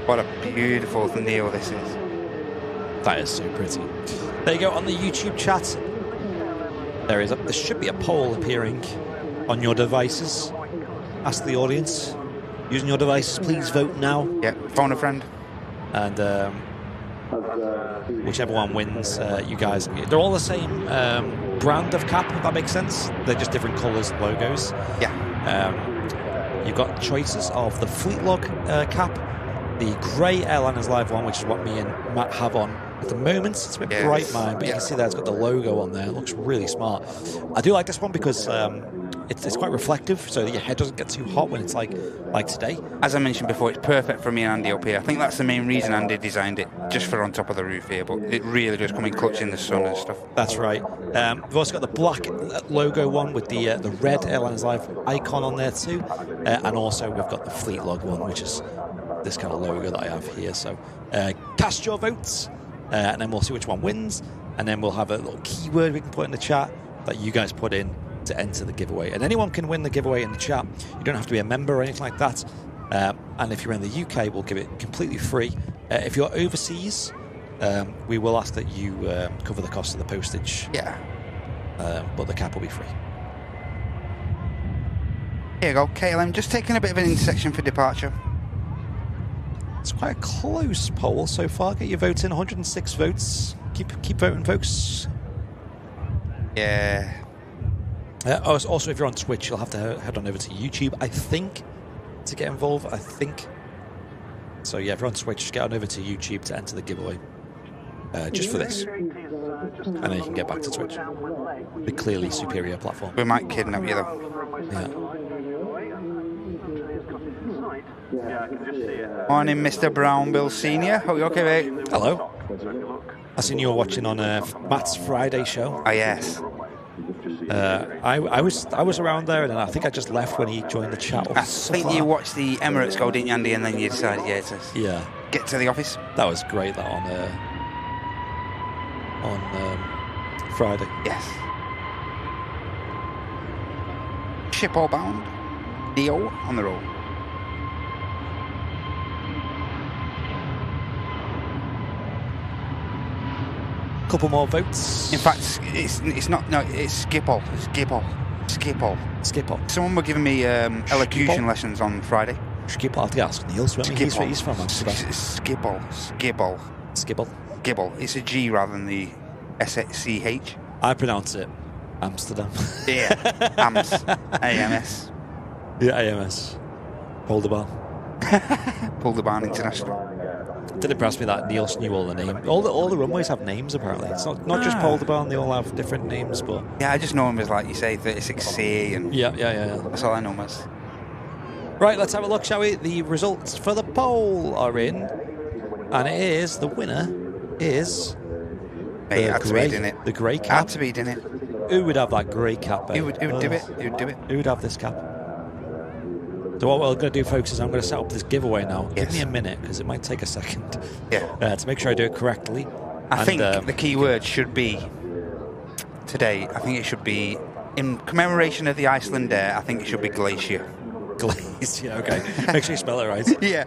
What a beautiful Neo this is. That is so pretty. There you go on the YouTube chat. There should be a poll appearing on your devices. Ask the audience. Using your devices, please vote now. Yeah, phone a friend. And whichever one wins, you guys... They're all the same brand of cap, if that makes sense. They're just different colours and logos. Yeah. You've got choices of the Fleetlog cap, the grey Airliners Live one, which is what me and Matt have on At the moment, it's a bit bright, mine, but you can see that it's got the logo on there. It looks really smart. I do like this one because it's quite reflective, so that your head doesn't get too hot when it's like today. As I mentioned before, it's perfect for me and Andy up here. I think that's the main reason Andy designed it, just for on top of the roof here, but it really does come in clutch in the sun and stuff. That's right. We've also got the black logo one with the red Airlines Live icon on there too, and also we've got the Fleet Log one, which is this kind of logo that I have here. So cast your votes, and then we'll see which one wins, and then we'll have a little keyword we can put in the chat that you guys put in to enter the giveaway. And anyone can win the giveaway in the chat. You don't have to be a member or anything like that. And if you're in the UK, we'll give it completely free. If you're overseas, we will ask that you cover the cost of the postage. Yeah. But the cap will be free. Here you go, KLM, just taking a bit of an intersection for departure. It's quite a close poll so far. Get your votes in, 106 votes. Keep voting, folks. Yeah. Also, if you're on Twitch, you'll have to head on over to YouTube, I think, to get involved. I think. So yeah, if you're on Twitch, just get on over to YouTube to enter the giveaway. Just for this. And then you can get back to Twitch. The clearly superior platform. We might kidnap you though. Yeah. Morning, Mr. Brown Bill Senior. How are you okay, mate? Hello. I seen you were watching on Matt's Friday show. Ah, yes. I was around there, and then I think I just left when he joined the chat. I think you watched the Emirates go, didn't you, Andy? And then you decided, to get to the office. That was great. That on Friday. Yes. Ship all bound. Neo on the road. Couple more votes. In fact, it's not. No, it's Skipple. Skipple. Someone were giving me elocution lessons on Friday. Skipple. I'll have to ask Neil. He's from Amsterdam. Skibble. It's a G rather than the SCH. I pronounce it Amsterdam. Yeah. AMS. Yeah, AMS. Polderbarn. Polderbarn International. Did impress me that Niels knew all the names. All the runways have names apparently. It's not just Polderbarn. They all have different names, but yeah, I just know them as, like you say, 36C and yeah. That's all I know them as. Right, let's have a look, shall we? The results for the poll are in, and it is the winner is. Hey, it had to be, didn't it? The grey cap. Had to be, didn't it? Who would have that grey cap? Who would do it? Who would have this cap? So what we're going to do, folks, is I'm going to set up this giveaway now. Yes. Give me a minute, because it might take a second. Yeah. To make sure I do it correctly. I think the key word should be today. I think it should be in commemoration of the Icelandair. I think it should be glacier. Glacier. Okay. Make sure you spell it right. Yeah.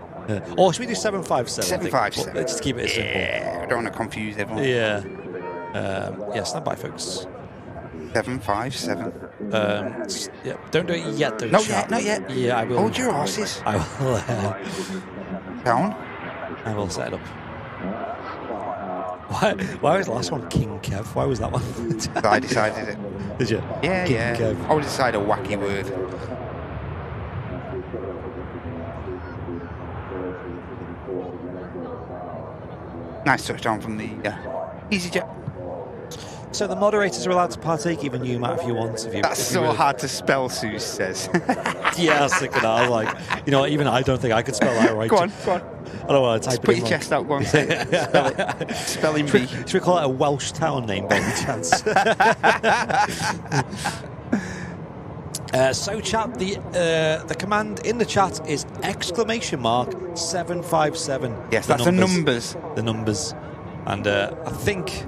Or should we do 757? 757. Let's just keep it simple. Yeah. I don't want to confuse everyone. Yeah. Stand by, folks. 757. Yeah, don't do it yet, though. Not yet. Yeah, I will. Hold your horses. I will. Down. I will set it up. Why was the last one King Kev? Why was that one? I decided it. Did you? Yeah, King yeah. Kev. I would decide a wacky word. Nice touchdown from the EasyJet. So the moderators are allowed to partake, even you, Matt, if you want. That's so really hard to spell, Sue says. Yeah, I was thinking that. I was like, even I don't think I could spell that right. Go on. I don't want to type it in. Put your chest out, go on, say it. Spell it. Spelling bee. Should we call it a Welsh town name by any chance? So chat, the command in the chat is !757. Yes, that's the numbers. The numbers. And I think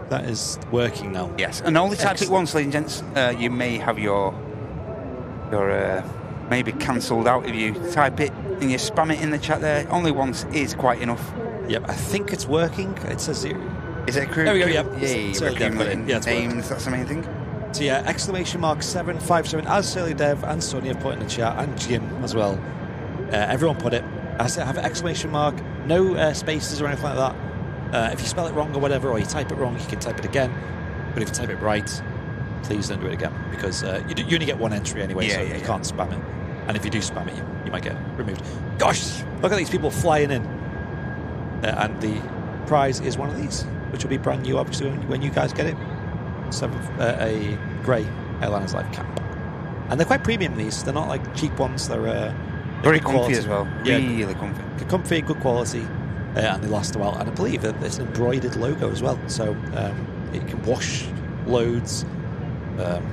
that is working now. Yes, and only type it once, ladies and gents. You may have your maybe cancelled out if you type it and you spam it in the chat there. Only once is quite enough. Yep, I think it's working. It says it. Is it a crew? There we go, yep. Names, that's the main thing. So yeah, !757, as Surly Dev and Sonny have put in the chat, and Jim as well. Everyone put it. I have !, no spaces or anything like that. If you spell it wrong or whatever, or you type it wrong, you can type it again. But if you type it right, please don't do it again, because you only get one entry anyway, so you can't spam it. And if you do spam it, you might get removed. Gosh, look at these people flying in. And the prize is one of these, which will be brand new, obviously, when you guys get it. A grey Airliners Life cap. And they're quite premium, these. They're not like cheap ones. They're very good comfy quality as well. Yeah, Really comfy. Comfy, good quality, and they last a while. And I believe that it's an embroidered logo as well, so it can wash loads.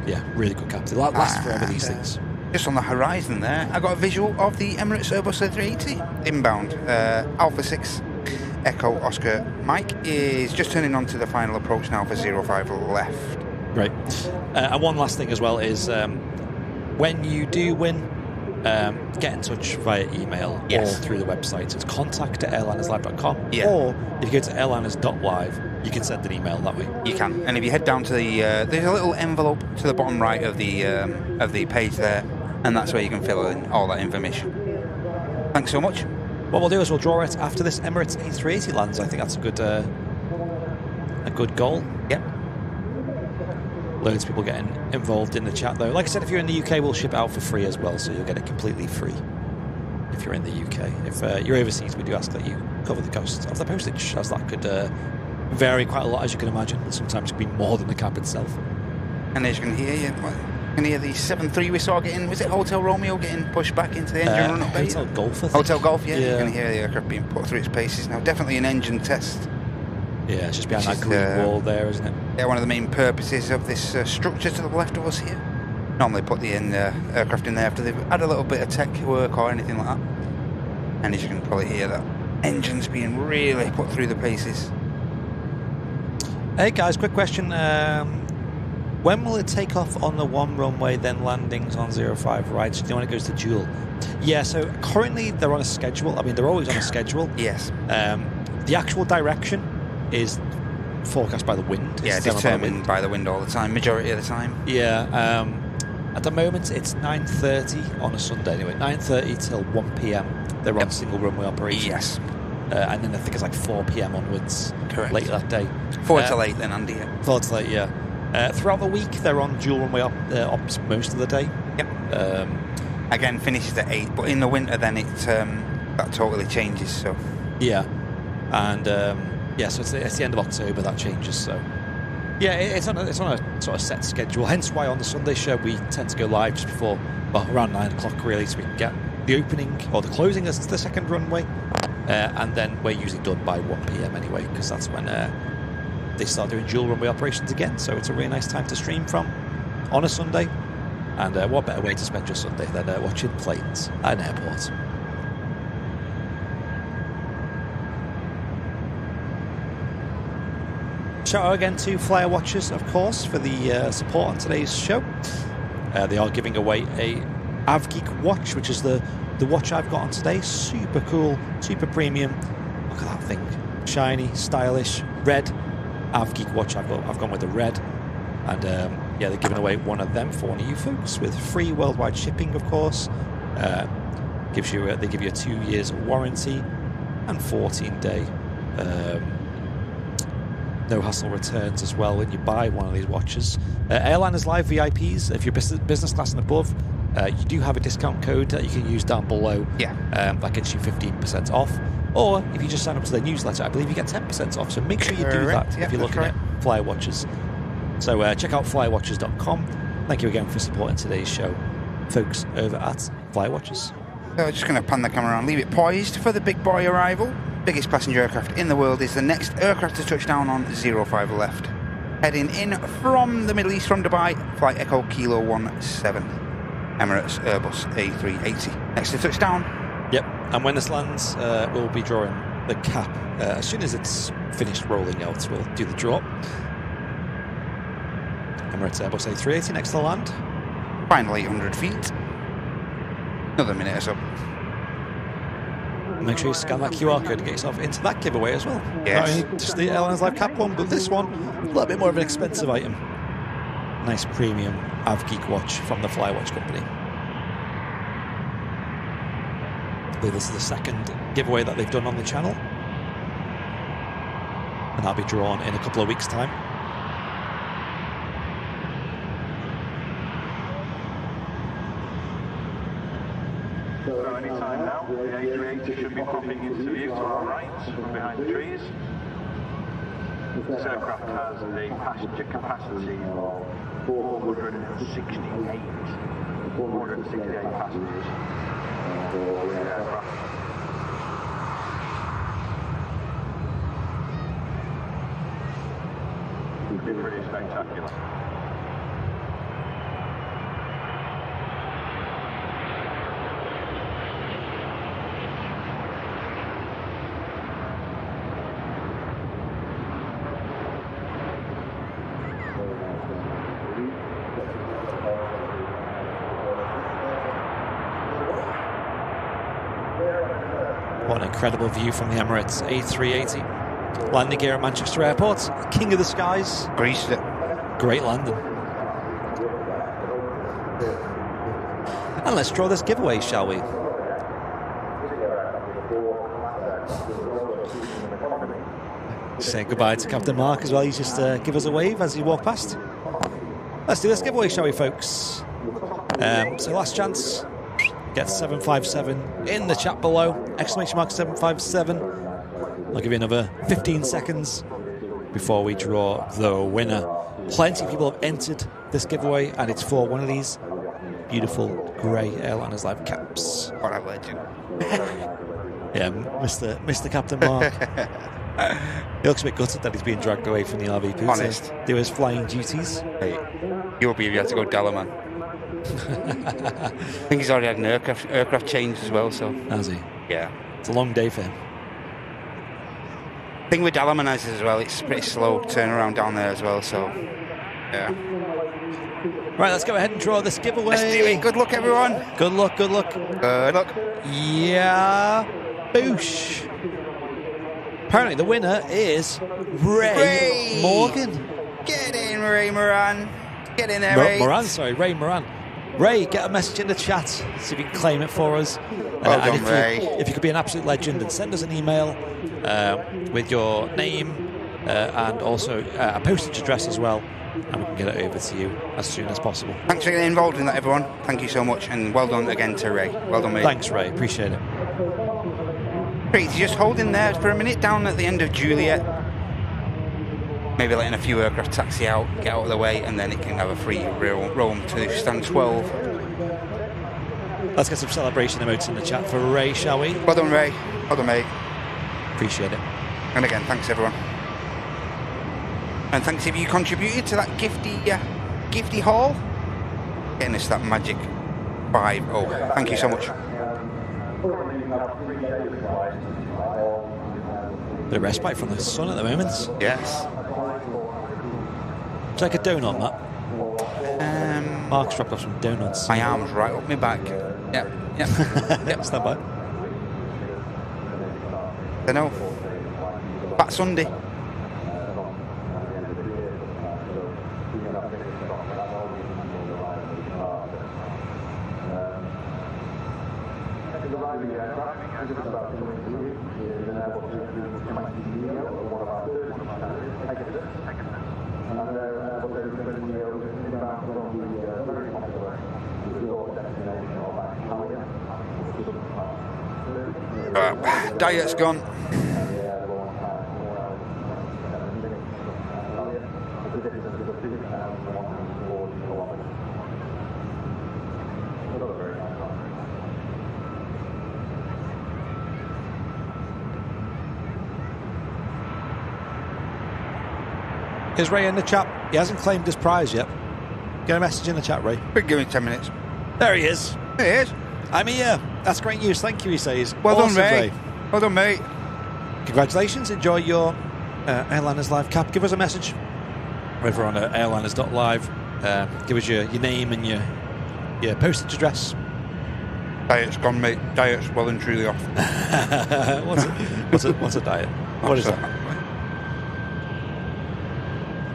Yeah, really good cap. They last forever, these things. Just on the horizon there, I got a visual of the Emirates Airbus A380 inbound. Alpha 6 Echo Oscar Mike is just turning on to the final approach now for 05 left. Right. And one last thing as well is when you do win, get in touch via email or through the website. It's contact@airlinerslive.com. Yeah. Or if you go to airliners.live, you can send an email that way. You can. And if you head down to the there's a little envelope to the bottom right of the page there, and that's where you can fill in all that information. Thanks so much. What we'll do is we'll draw it after this Emirates A380 lands. I think that's a good goal. Yep. Loads of people getting involved in the chat, though. Like I said, if you're in the UK, we'll ship it out for free as well, so you'll get it completely free if you're in the UK. If you're overseas, we do ask that you cover the cost of the postage, as that could vary quite a lot, as you can imagine. Sometimes it could be more than the cap itself. And as you can hear, you can hear the 7-3 we saw getting, was it Hotel Romeo getting pushed back into the engine run-up bay? Hotel Golf, I think. Hotel Golf, yeah. You can hear the aircraft being put through its paces now. Definitely an engine test. Yeah, it's just behind that green wall there, isn't it? Yeah, one of the main purposes of this structure to the left of us here. Normally put the aircraft in there after they've had a little bit of tech work or anything like that. And as you can probably hear, that engine's being really put through the paces. Hey guys, quick question. When will it take off on the one runway, then landings on 05 right? So do you know when it goes to dual? Yeah, so currently they're on a schedule. I mean, they're always on a schedule. Yes. The actual direction is forecast by the wind. Yeah, determined by the wind all the time, majority of the time. Yeah. At the moment, it's 9:30 on a Sunday. Anyway, 9:30 till 1 p.m. They're on single runway operation. Yes. And then I think it's like 4 p.m. onwards. Correct. Later that day. 4 till 8 then, Andy. 4 till 8, yeah. Throughout the week, they're on dual runway ops most of the day. Yep. Again, finishes at 8, but in the winter, then it that totally changes. So. Yeah. And yeah, so it's the end of October that changes. So. Yeah, it's on a sort of set schedule. Hence why on the Sunday show we tend to go live just before, well, around 9 o'clock really, so we can get the opening or the closing as the second runway, and then we're usually done by 1 p.m. anyway, because that's when they start doing dual runway operations again. So it's a really nice time to stream from on a Sunday, and what better way to spend your Sunday than watching planes at an airport. Shout out again to Flyer Watchers, of course, for the support on today's show. They are giving away a AvGeek watch, which is the watch I've got on today. Super cool, super premium. Look at that thing. Shiny, stylish, red AvGeek watch. I've gone with the red. And yeah, they're giving away one of them for one of you folks with free worldwide shipping, of course. They give you a 2 years warranty and 14-day no hassle returns as well when you buy one of these watches. Airliners Live VIPs, if you're business class and above, you do have a discount code that you can use down below. Yeah. That gets you 15% off. Or if you just sign up to their newsletter, I believe you get 10% off. So make sure you do that if you're looking at Flyer Watchers. So check out flywatchers.com. Thank you again for supporting today's show, folks over at Flyer Watchers. So I'm just going to pan the camera around, leave it poised for the big boy arrival. Biggest passenger aircraft in the world is the next aircraft to touch down on 05 left. Heading in from the Middle East, from Dubai, flight Echo Kilo 17, Emirates Airbus A380. Next to touchdown. Yep, and when this lands, we'll be drawing the cap. As soon as it's finished rolling out, we'll do the draw. Emirates Airbus A380 next to land. Final 800 feet. Another minute or so. Make sure you scan that QR code to get yourself into that giveaway as well. Yes. Not only just the Airlines Live Cap one, but this one, a little bit more of an expensive item. Nice premium AvGeek watch from the Flywatch company. I believe this is the second giveaway that they've done on the channel. And that'll be drawn in a couple of weeks' time. So any time now, the A380 should be popping into view to our right from behind the trees. This aircraft has a passenger capacity of 468 passengers for the aircraft. It's been pretty spectacular. What an incredible view from the Emirates A380. Landing gear at Manchester Airport. King of the skies. Greased it. Great landing. And let's draw this giveaway, shall we? Say goodbye to Captain Mark as well. He's just give us a wave as you walk past. Let's do this giveaway, shall we, folks? So last chance. Get 757 in the chat below. Exclamation mark 757. I'll give you another 15 seconds before we draw the winner. Plenty of people have entered this giveaway, and it's for one of these beautiful grey Airliners Live caps. What a legend. Yeah, Mr. Captain Mark. He looks a bit gutted that he's being dragged away from the RVP Honest. to do his flying duties. Hey, you'll be if you had to go Dalaman. I think he's already had an aircraft change as well, so. Has he? Yeah. It's a long day for him. Thing with Dalamanizers as well, it's pretty slow turnaround down there as well, so. Yeah. Right, let's go ahead and draw this giveaway. Let's do it. Good luck, everyone. Good luck, good luck. Good luck. Yeah. Boosh. Apparently the winner is Ray Morgan. Get in, Ray Moran. Get in there, Ray. Ray Moran. Ray, get a message in the chat, see if you can claim it for us. Well done, and Ray. If you could be an absolute legend, and send us an email with your name and also a postage address as well, and we can get it over to you as soon as possible. Thanks for getting involved in that, everyone. Thank you so much, and well done again to Ray. Well done, mate. Thanks, Ray. Appreciate it. Great, just hold in there for a minute down at the end of Juliet. Maybe letting a few aircraft taxi out, get out of the way, and then it can have a free roam to stand 12. Let's get some celebration emotes in the chat for Ray, shall we? Well done, Ray. Well done, mate. Appreciate it. And again, thanks, everyone. And thanks if you contributed to that gifty haul. Getting us that magic 5-0. Thank you so much. Bit of respite from the sun at the moment. Yes. Take a donut, Matt. Mark's dropped off some donuts. My arm's right up my back. Yep. Yep, stand by. I know. Fat Sunday. Diet's gone. Is Ray in the chat? He hasn't claimed his prize yet. Get a message in the chat, Ray. We'll give him 10 minutes. There he is. There he is. I'm here. That's great news. Thank you, he says. Well Awesome, done, Ray. Well done, mate. Congratulations. Enjoy your Airliners Live cap. Give us a message over on airliners.live. Give us your name and your postage address. Diet's gone, mate. Diet's well and truly off. What's a diet? What is that?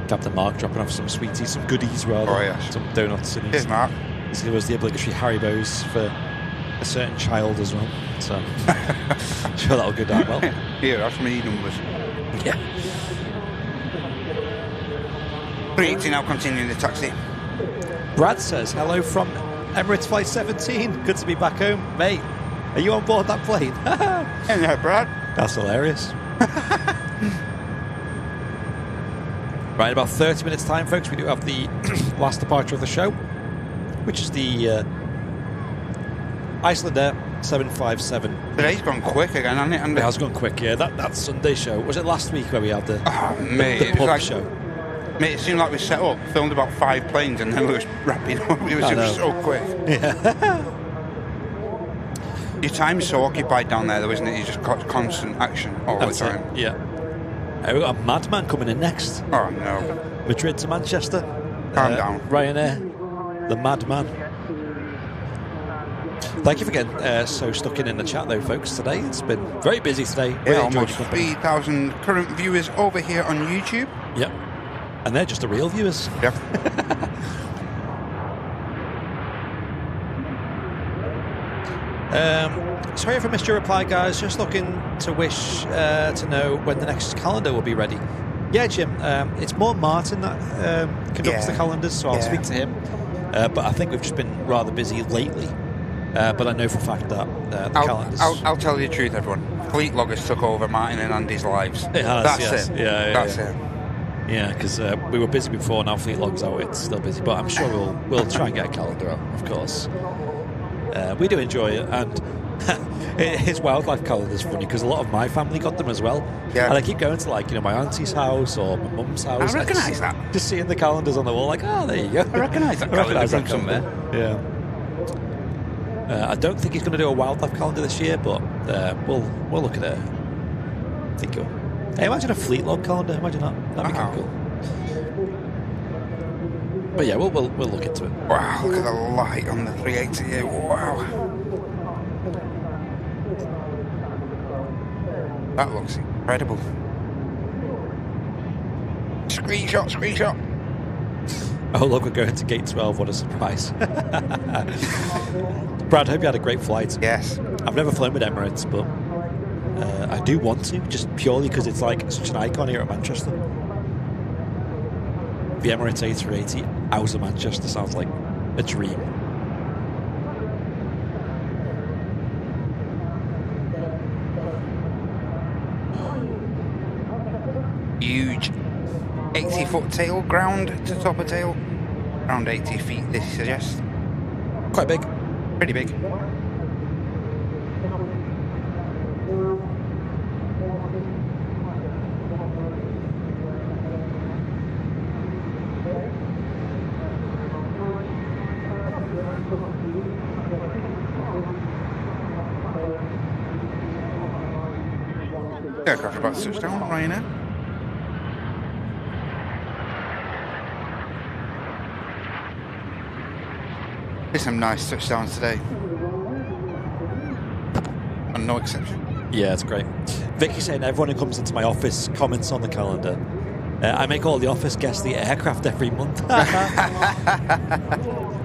Captain Mark dropping off some sweeties, some goodies rather. Oh, yes. Some donuts. And Cheers, Mark. There was the obligatory Haribos for a certain child as well. So I'm sure that'll go down well. Here, that's me numbers. Yeah. 380 now, continuing the taxi. Brad says, hello from Emirates Flight 17. Good to be back home. Mate, are you on board that plane? Hello, Brad. That's hilarious. Right, in about 30 minutes time, folks, we do have the last departure of the show, which is the Icelandair 757. Today's gone quick again, hasn't it? And It has gone quick, yeah. That Sunday show, was it last week where we had the mate, pub like, show? Mate, it seemed like we set up, filmed about 5 planes, and then we were wrapping up. It was so quick. Yeah. Your time's so occupied down there, though, isn't it? You just got constant action all the time. Yeah. We've got a madman coming in next. Oh, no. Madrid to Manchester. Calm down. Ryanair, the madman. Thank you for getting so stuck in the chat, though, folks, today. It's been very busy today. Really almost 3,000 current viewers over here on YouTube. Yep. And they're just the real viewers. Yep. Sorry if I missed your reply, guys. Just looking to wish to know when the next calendar will be ready. Yeah, Jim. It's more Martin that conducts the calendars, so I'll speak to him. But I think we've just been rather busy lately. But I know for a fact that the calendars... I'll tell you the truth, everyone. Fleet loggers took over Martin and Andy's lives. It has, That's it. Yeah, That's it. Yeah, because we were busy before, now Fleet Log's out, it's still busy. But I'm sure we'll try and get a calendar out, of course. We do enjoy it, and his wildlife calendar is funny because a lot of my family got them as well. Yeah. And I keep going to my auntie's house or my mum's house. I recognise that. Just seeing the calendars on the wall, like, oh, there you go. I recognise that calendar from somewhere. Yeah. I don't think he's going to do a wildlife calendar this year, but we'll look at it. I think he'll. Hey, imagine a Fleet Log calendar. Imagine that. That'd be kind of cool. But yeah, we'll look into it. Wow, look at the light on the 380 here. Wow. That looks incredible. Screenshot. Oh, look, we're going to gate 12. What a surprise. Brad, hope you had a great flight. Yes. I've never flown with Emirates, but I do want to, just purely because it's like such an icon here at Manchester. The Emirates A380 out of Manchester sounds like a dream. Huge 80-foot tail, ground to top of tail. Around 80 feet, this suggests. Quite big. Pretty big. Aircraft about to touch down, Ryanair. There's some nice touchdowns today. And no exception. Yeah, it's great. Vicky saying everyone who comes into my office comments on the calendar. I make all the office guests the aircraft every month.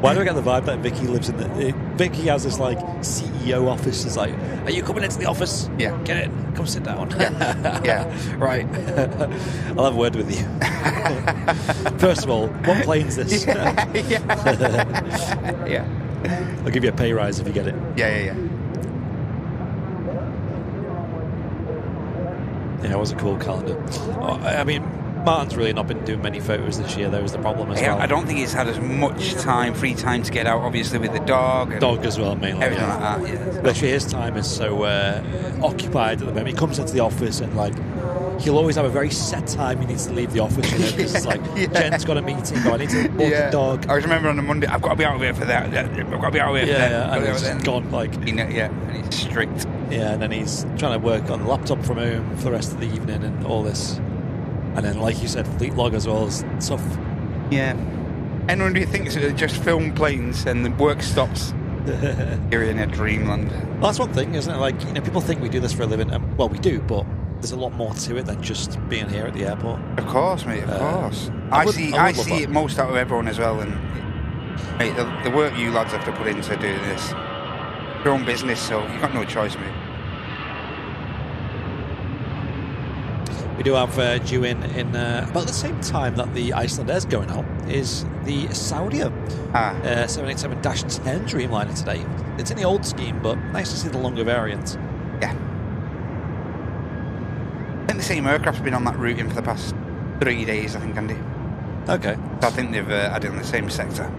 Why do I get the vibe that Vicky lives in the... Vicky has this, like, CEO office. It's like, are you coming into the office? Yeah. Get in. Come sit down. Yeah. Right. I'll have a word with you. First of all, what plane's this? Yeah. I'll give you a pay rise if you get it. Yeah. Yeah, it was a cool calendar. I mean... Martin's really not been doing many photos this year, though, is the problem as well. I don't think he's had as much free time to get out, obviously, with the dog. And dog as well, mainly. Everything like that, yeah. Literally, his time is so occupied at the moment. He comes into the office and, like, he'll always have a very set time he needs to leave the office, because it's like, Jen's got a meeting, I need to walk the dog. I remember on a Monday, I've got to be out of here for that. I've got to be out of here for that. Yeah, and he's just gone, like... and he's strict. Yeah, and then he's trying to work on the laptop from home for the rest of the evening and all this. And then, like you said, Fleet Log as well is tough. Yeah. Anyone who thinks that just film planes and the work stops, you're in a dreamland. Well, that's one thing, isn't it? Like, people think we do this for a living. Well, we do, but there's a lot more to it than just being here at the airport. Of course, mate. Of course. I see it most out of everyone as well. And mate, the work you lads have to put into doing this, your own business, so you've got no choice, mate. We do have due in about the same time that the Icelandair's going out is the Saudia 787-10 Dreamliner today. It's in the old scheme, but nice to see the longer variant. Yeah. I think the same aircraft's been on that route for the past 3 days, I think, Andy. Okay. So I think they've had it in the same sector.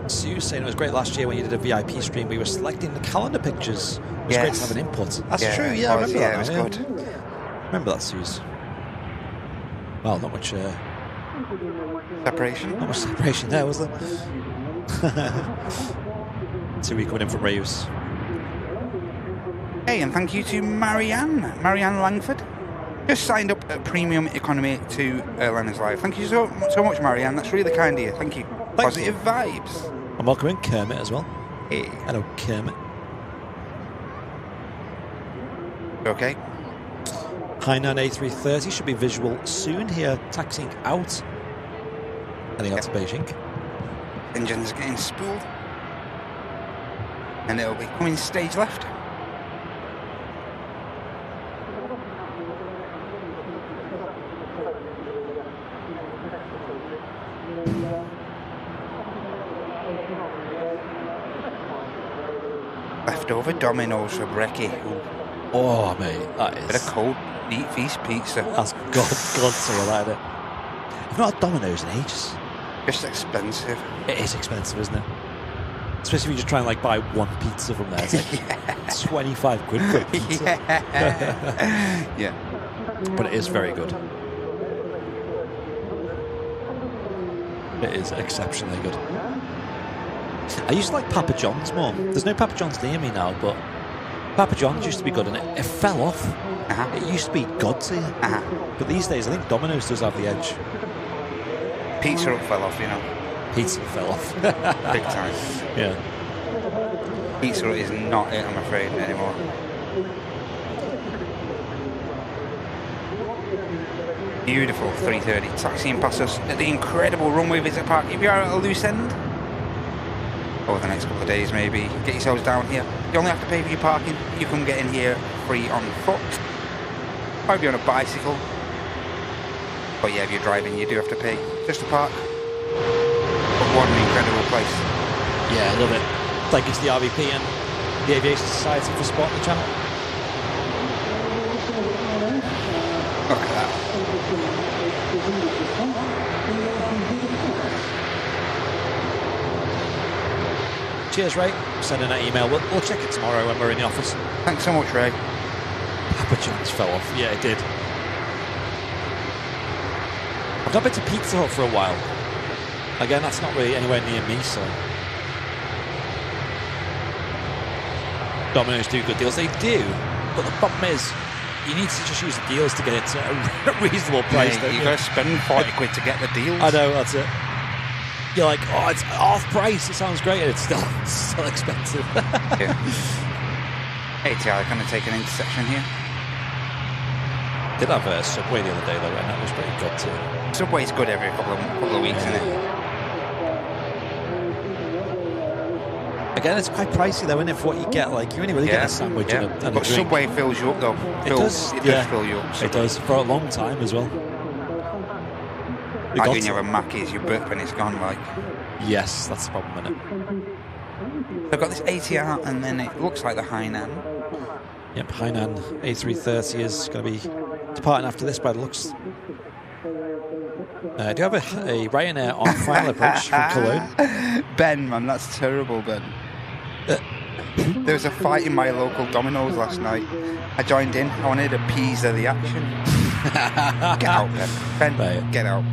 So you were saying it was great last year when you did a VIP stream where you were selecting the calendar pictures. It was great to have an input. That's true, yeah, I remember that. It was good. Remember that, Suze. Well, not much Separation? not much separation there, was there? See we coming in from Reeves. Hey, and thank you to Marianne Langford. Just signed up at Premium Economy to Airliners Live. Thank you so much, Marianne. That's really kind of you. Thank you. Positive vibes. And welcome in Kermit as well. Hey. Hello, Kermit. Okay. Hainan A330 should be visual soon here, taxiing out. Heading out to Beijing. Engine's getting spooled. And it'll be coming stage left. Leftover Domino's for Brecky. Oh, mate, that is... Bit of cold meat feast pizza. That's God some of that, isn't it? I've not had Domino's in ages. Just expensive. It is expensive, isn't it? Especially if you just try and like buy one pizza from there. It's like 25 quid for a pizza. Yeah. But it is very good. It is exceptionally good. I used to like Papa John's more. There's no Papa John's near me now, but Papa John's used to be good, and it fell off. It used to be God tier. But these days, I think Domino's does have the edge. Pizza Hut fell off, you know. Pizza fell off. Big time. Yeah. Pizza Hut is not it, I'm afraid, anymore. Beautiful 3:30 taxiing past us at the incredible Runway Visit Park. If you are at a loose end, over the next couple of days maybe, get yourselves down here. You only have to pay for your parking. You can get in here free on foot. Might be on a bicycle. But yeah, if you're driving, you do have to pay just to park. But what an incredible place. Yeah, I love it. Thank you to the RVP and the Aviation Society for supporting the channel. Look at that. Cheers, Ray. Send in that email. We'll check it tomorrow when we're in the office. Thanks so much, Ray. Papa John's fell off. Yeah, it did. I've not been to Pizza Hut for a while. Again, that's not really anywhere near me, so... Domino's do good deals. They do, but the problem is, you need to just use the deals to get it to a reasonable price. Yeah, you've got to spend 40 quid to get the deals. I know, that's it. You're like, oh, it's half price. It sounds great, and it's still expensive. Yeah. ATI going to take an intersection here. Did have a Subway the other day though, and that was pretty good too. Subway's good every couple of weeks, isn't it? Again, it's quite pricey though, isn't it, for what you get? Like, you only really get a sandwich and a But drink. Subway fills you up though. It does fill you up. It does, for a long time as well. Like when you have a Mackey's, you burp and it's gone, like... Yes, that's the problem, isn't it? They've got this ATR and then it looks like the Hainan. Yep, Hainan A330 is going to be departing after this by the looks. Do you have a Ryanair on final approach from Cologne? Ben, man, that's terrible, Ben. There was a fight in my local Domino's last night. I joined in. I wanted to appease the action. Get out, Ben. Ben, Right. Get out.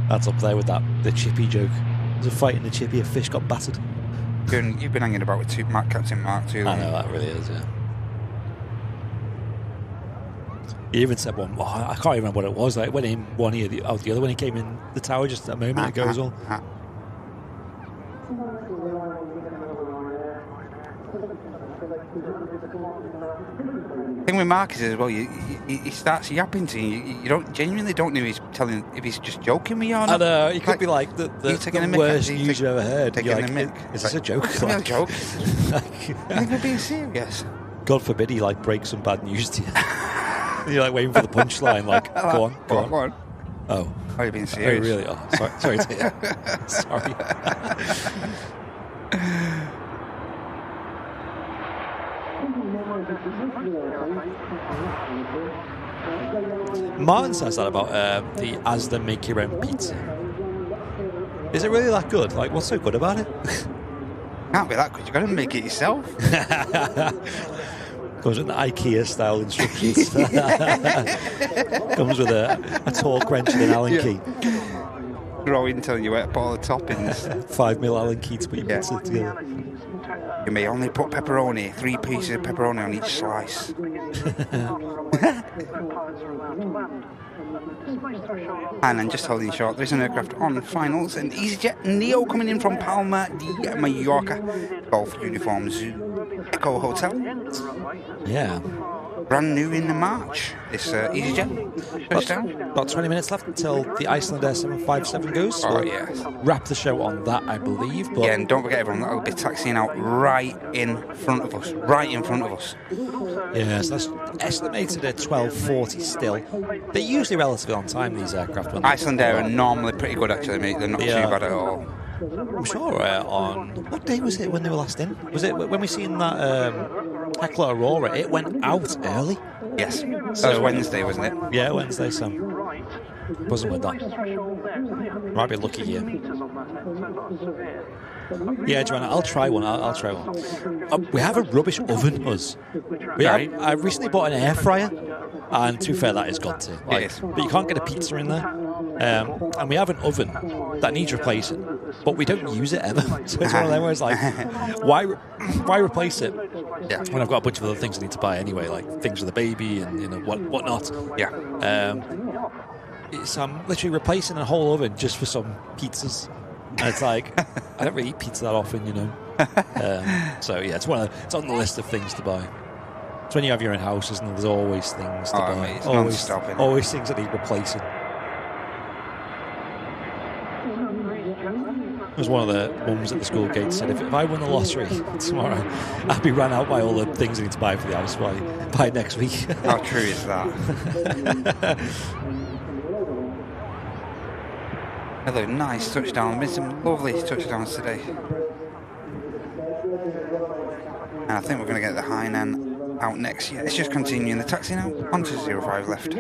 That's up there with the chippy joke. There's a fight in the chippy, a fish got battered. You've been hanging about with Captain Mark too long. I know, that really is, yeah. He even said one, I can't remember what it was, like when in one ear, the other when he came in the tower just a moment ago as well. The thing with Mark is as well, he starts yapping to you. You genuinely don't know if he's just joking with you or not. I know, he could be like the worst news you've ever heard. Taking You're a like, mick. is this a joke? It's not a joke. I think we're being serious. God forbid he like breaks some bad news to you. You're like waiting for the punchline, like, go on. Oh. Are you being serious? Oh, really? Oh, sorry to hear. Sorry. Martin says that about the Asda make your own pizza. Is it really that good? Like, what's so good about it? Can't be that good. You've got to make it yourself. Comes with the IKEA style instructions. Comes with a torque wrench and an Allen key. Growing telling you where to put all the toppings. 5 mil Allen key to put your pizza together. You may only put pepperoni, 3 pieces of pepperoni on each slice. And then just holding short, there's an aircraft on finals, an EasyJet Neo coming in from Palma de Mallorca, Golf Uniform Zoo Echo Hotel. Yeah. Brand new in March, this EasyJet. Touchdown. About 20 minutes left until the Icelandair 757 goes. So yes. Wrap the show on that, I believe. But yeah, and don't forget everyone, that'll be taxiing out right in front of us. Right in front of us. Yeah, so that's estimated at 12:40 still. They're usually relatively on time, these aircraft. Icelandair are normally pretty good, actually, mate. They're not too bad at all. I'm sure on... What day was it when they were last in? Was it when we seen that Heckler Aurora? It went out early. Yes. So it was Wednesday, wasn't it? Yeah, Wednesday, so... Wasn't with that. Might be lucky here. Yeah, Joanna, I'll try one. I'll try one. We have a rubbish oven, us. I recently bought an air fryer, and to be fair, that is god tier. Like, but you can't get a pizza in there. And we have an oven that needs replacing, but we don't use it ever. So it's one of them where it's like, why replace it when I've got a bunch of other things I need to buy anyway, like things for the baby and whatnot. Yeah. I'm literally replacing a whole oven just for some pizzas. And it's like, I don't really eat pizza that often, so yeah, it's on the list of things to buy. It's when you have your own house, isn't there? There's always things to buy. Mate, it's non-stop, always things that need replacing. As one of the mums at the school gate said, if I won the lottery tomorrow, I'd be run out by all the things I need to buy for the house by next week. How true is that? Hello, nice touchdown. Been some lovely touchdowns today. And I think we're going to get the Hainan out next year. It's just continuing the taxi now. On to 05 left.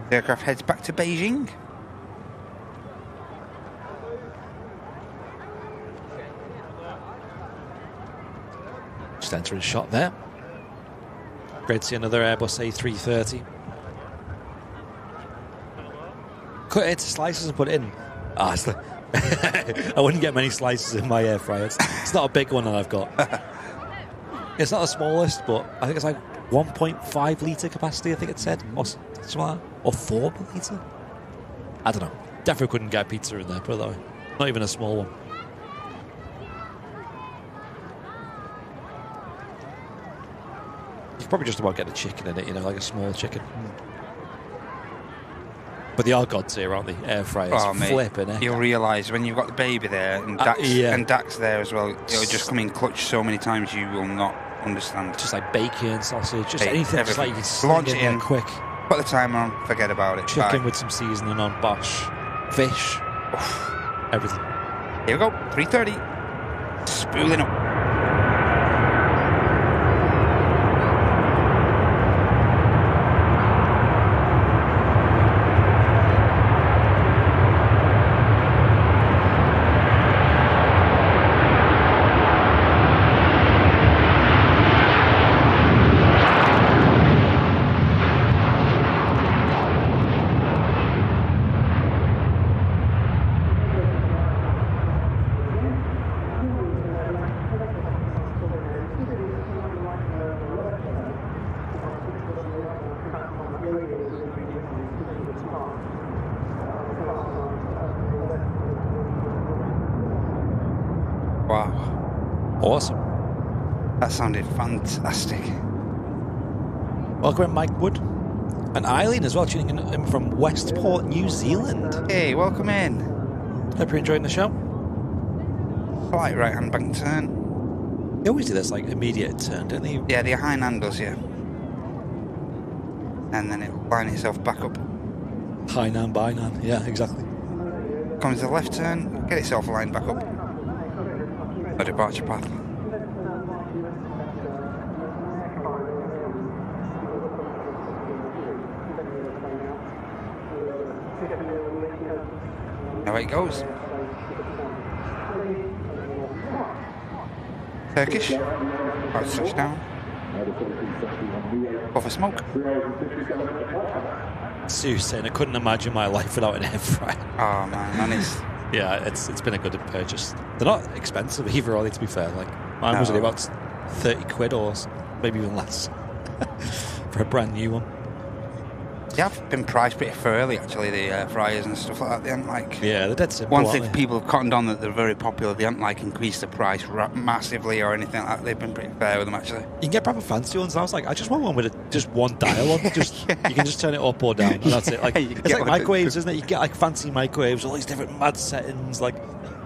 The aircraft heads back to Beijing. Just entering shot there. Great to see another Airbus A330. Cut it into slices and put it in. I wouldn't get many slices in my air fryer. It's not a big one that I've got. It's not the smallest, but I think it's like 1.5 litre capacity, I think it said, or something like that. Or 4 litre. I don't know. Definitely couldn't get pizza in there, put it that way. Not even a small one. You could probably just about get a chicken in it, like a small chicken. But they are god tier, aren't they? Air fryers. Flipping it. You'll realise when you've got the baby there and Dax there as well, it'll just come in clutch so many times you will not understand. Just like bacon, sausage, just anything. Just like you can launch it in quick. Put the timer on, forget about it. Chicken with some seasoning on, bosh. Fish. Everything. Here we go, 3:30. Spooling up. Wow. Awesome. That sounded fantastic. Welcome in, Mike Wood. And Eileen as well, tuning in from Westport, New Zealand. Hey, welcome in. Hope you're enjoying the show. Slight right-hand bank turn. They always do this, like, immediate turn, don't they? Yeah, the Hainan does, yeah. And then it'll line itself back up. Hainan, Bainan, yeah, exactly. Comes to the left turn, get itself lined back up. A departure path. There it goes. Turkish. About to touch down. Off a smoke. Sue's saying I couldn't imagine my life without an air fryer. Oh man, it's Yeah, it's been a good purchase. They're not expensive either, are they, to be fair? Like, mine was only about 30 quid or maybe even less for a brand new one. They have been priced pretty fairly, actually, the air fryers and stuff like that. They haven't, like... Yeah, they're dead simple, One aren't thing they? people have cottoned on that they're very popular, they haven't, like, increased the price massively or anything like that. They've been pretty fair with them, actually. You can get proper fancy ones, and I was like, I just want one with just one dial on. Just You can just turn it up or down, and that's it. Like, it's like microwaves, isn't it? You get, like, fancy microwaves, all these different mad settings. Like,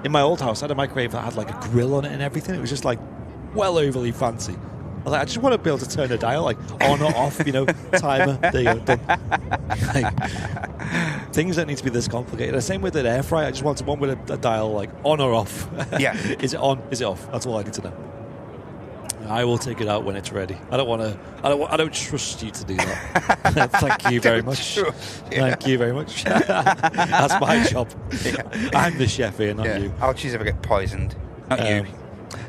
in my old house, I had a microwave that had, like, a grill on it and everything. It was just, like, well overly fancy. I was like, I just want to be able to turn a dial, like, on or off, timer. There you go, done. Like, things don't need to be this complicated. The same with an air fryer. I just wanted one with a dial, like, on or off. Yeah. Is it on? Is it off? That's all I need to know. I will take it out when it's ready. I don't trust you to do that. Thank you very much. Thank you very much. That's my job. Yeah. I'm the chef here, not you. I'll choose if I get poisoned, not you.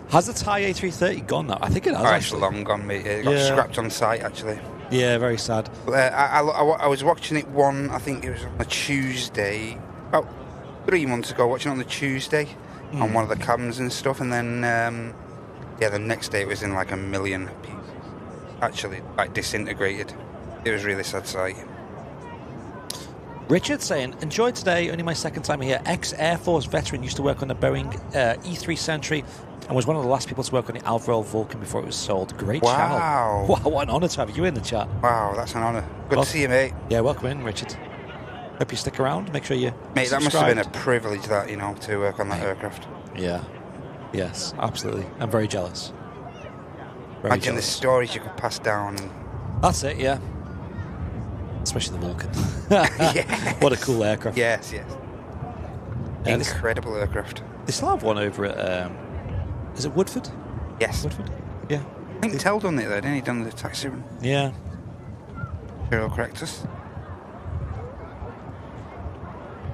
Has the Thai A330 gone now? I think it has, It's long gone, mate. It got scrapped on site, actually. Yeah, very sad. I was watching it I think it was on a Tuesday, about 3 months ago, watching it on the Tuesday on one of the cams and stuff, and then, the next day it was in like a million pieces. Actually, like, disintegrated. It was really sad sight. Richard saying, enjoyed today, only my second time here. Ex-Air Force veteran, used to work on the Boeing E3 Sentry and was one of the last people to work on the Alvarell Vulcan before it was sold. Great channel. Wow, what an honour to have you in the chat. Wow, that's an honour. Good to see you, mate. Yeah, welcome in, Richard. Hope you stick around. Make sure you Mate, that subscribed. must have been a privilege, that, to work on that aircraft. Yeah. Yes, absolutely. I'm very jealous. Imagine the stories you could pass down. That's it, yeah. Especially the Vulcan. Yeah. What a cool aircraft. Yes. Incredible aircraft. They still have one over at, is it Woodford? Yes. Woodford? Yeah. I think Tell done it, though, didn't he? Done the taxi run. Yeah. Cheryl, correct us.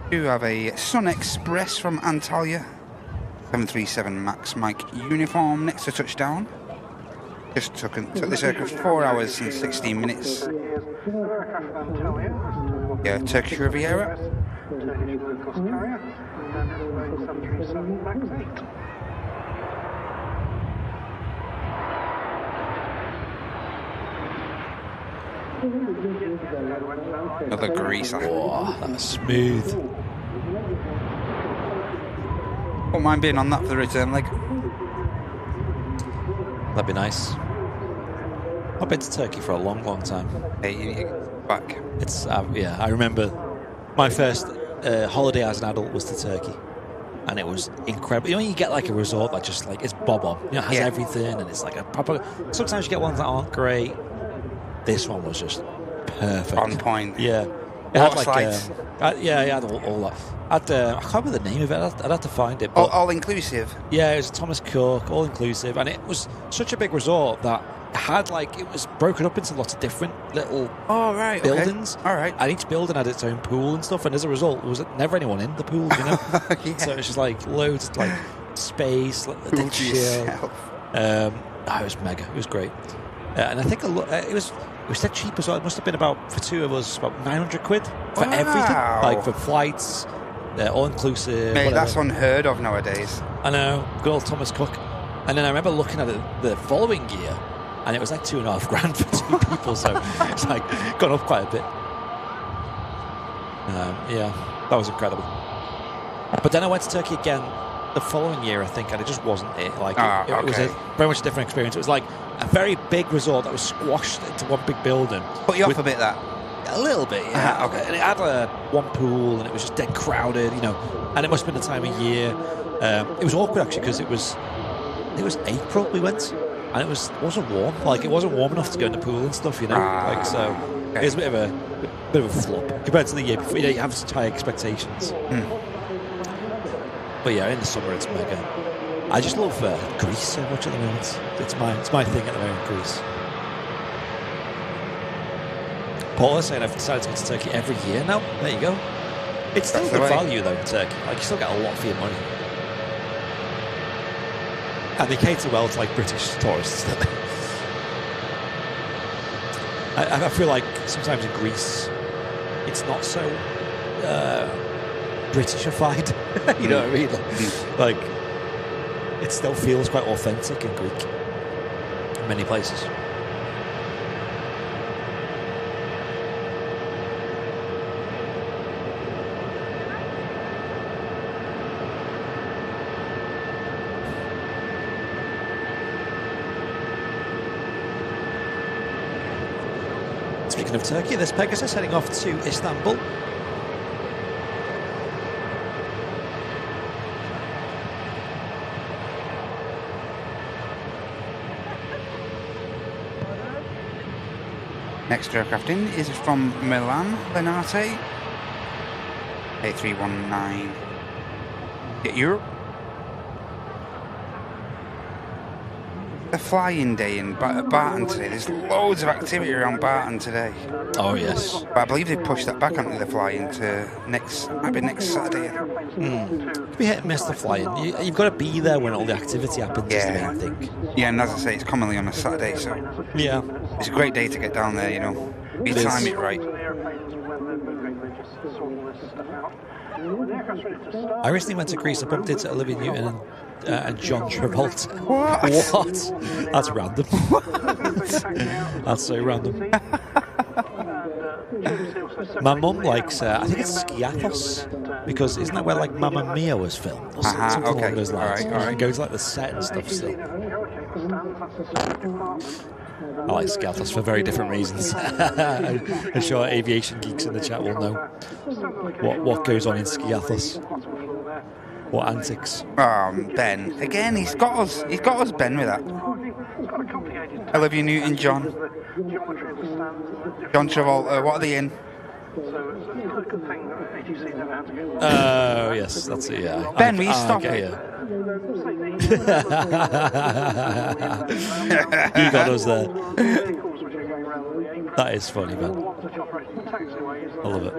We do have a Sun Express from Antalya. 737 MAX Mike uniform next to touchdown. Just took this aircraft 4 hours and 16 minutes. Yeah, Turkish Riviera. Turkish low-cost carrier, and Boeing 737 MAX 8. Another greaser. Oh, that was smooth. Won't mind being on that for the return leg. That'd be nice. I've been to Turkey for a long, long time. Hey, you need to get back. It's I remember my first holiday as an adult was to Turkey, and it was incredible. You get like a resort that just like it's bob on, has everything, and it's like a proper. Sometimes you get ones that aren't great. This one was just perfect, on point. Yeah, it had like it had all that. I can't remember the name of it. I'd have to find it. But all inclusive. Yeah, it was Thomas Cook, all inclusive, and it was such a big resort that had it was broken up into lots of different little buildings. Okay. All right. And each building had its own pool and stuff, and as a result, there was never anyone in the pool, Yeah. So it was just like loads of space, Pool to yourself. it was mega. It was great, and I think it was dead cheap as well. It must have been for two of us about 900 quid for everything, like for flights, all inclusive. Mate, whatever. that's unheard of nowadays. I know, good old Thomas Cook. And then I remember looking at it the following year, and it was like $2,500 for 2 people, so it's like gone up quite a bit. That was incredible. But then I went to Turkey again the following year, I think, and it just wasn't it. It was very much a different experience. It was like a very big resort that was squashed into one big building. Put you off a bit, that? A little bit, yeah. Okay. And it had one pool, and it was just dead crowded, and it must have been the time of year. It was awkward, actually, because it was April we went, and it wasn't warm. It wasn't warm enough to go in the pool and stuff, It was a bit of a flop compared to the year before. You have such high expectations. But yeah, in the summer it's mega. I just love Greece so much at the moment. It's my thing at the moment, Greece. Paul is saying I've decided to go to Turkey every year now. There you go. It's still That's the good way. value though in Turkey. Like you still get a lot for your money. And they cater well to like British tourists. I feel like sometimes in Greece, it's not so Britishified. You know what I mean? Like, it still feels quite authentic in Greek in many places. Speaking of Turkey, there's Pegasus heading off to Istanbul. Next aircraft in is from Milan, Lenate. 8319. Get Europe. A flying day in Barton today. There's loads of activity around Barton today. Oh yes. But I believe they pushed that back, haven't they, the flying to might be next Saturday. We hit and miss the flying. You've got to be there when all the activity happens, is the Yeah. main thing. Yeah, and as I say, it's commonly on a Saturday, so Yeah. it's a great day to get down there, you know. You It is. time it right. I recently went to Greece. I bumped into Olivia Newton and John Travolta. What? What? That's random. That's so random. My mum likes, I think it's Skiathos, because isn't that where like Mamma Mia was filmed? Or something okay. along those lines. All right. It goes like the set and stuff still. I like Skiathos for very different reasons. I'm sure aviation geeks in the chat will know what goes on in Skiathos. What antics. Ben. Again, he's got us, Ben, with that. Olivia Newton, John Travolta, what are they in? Oh, yes, that's it, yeah. Ben, will you stop okay, it? yeah. You got us there. That is funny, man. I love it.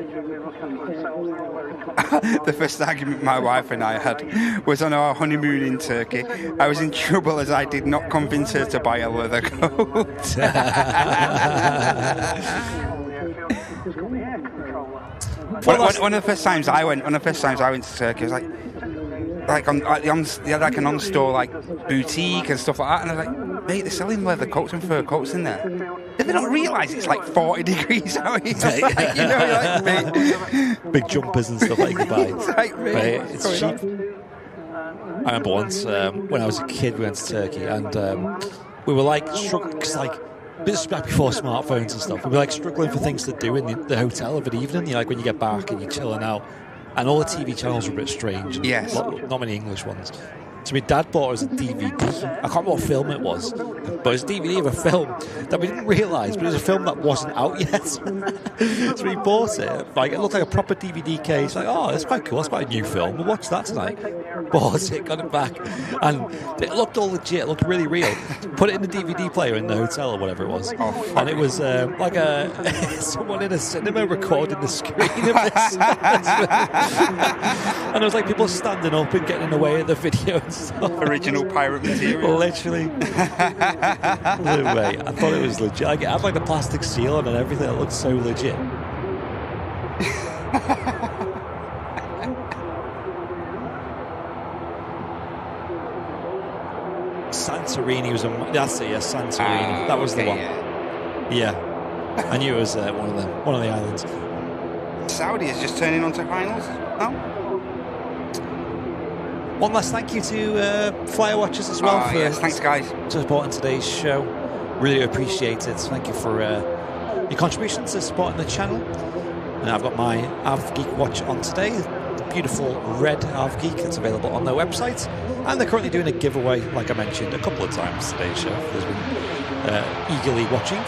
The first argument my wife and I had was on our honeymoon in Turkey. I was in trouble as I did not convince her to buy a leather coat. One of the first times I went to Turkey, I was like they had like an on-store like boutique and stuff like that, and I was like, mate, they're selling leather coats and fur coats in there. Did they not realise it's like 40 degrees out here? Like, you know, like, mate. Big jumpers and stuff like you can buy. It's like, mate, Right, it's cheap. I remember once when I was a kid, we went to Turkey and we were like struggling because like this was back before smartphones and stuff. We were like struggling for things to do in the hotel of an evening. You know, like when you get back and you're chilling out, and all the TV channels were a bit strange. And Yes. not many English ones. So my dad bought us a DVD. I can't remember what film it was, but it was a DVD of a film that we didn't realise, but it was a film that wasn't out yet. So we bought it. Like it looked like a proper DVD case. Like, oh, it's quite cool. It's quite a new film. We'll watch that tonight. Bought it, got it back, and it looked all legit. It looked really real. Put it in the DVD player in the hotel or whatever it was, and it was like someone in a cinema recording the screen of this. And there was like people standing up and getting in the way of the video and stuff. Original pirate material. Literally. No way. I thought it was legit. Like, it had like the plastic seal on and everything. It looked so legit. Santorini was that's it, yeah, Santorini. That was the one. Yeah. I knew it was one of the islands. Saudi is just turning on to finals. Oh. One last thank you to Flyer Watchers as well for yes, thanks guys. supporting today's show. Really appreciate it. Thank you for your contribution to supporting the channel. And I've got my Av Geek watch on today. The beautiful red Av Geek that's available on their website. And they're currently doing a giveaway, like I mentioned a couple of times today's show. There's been eagerly watching. You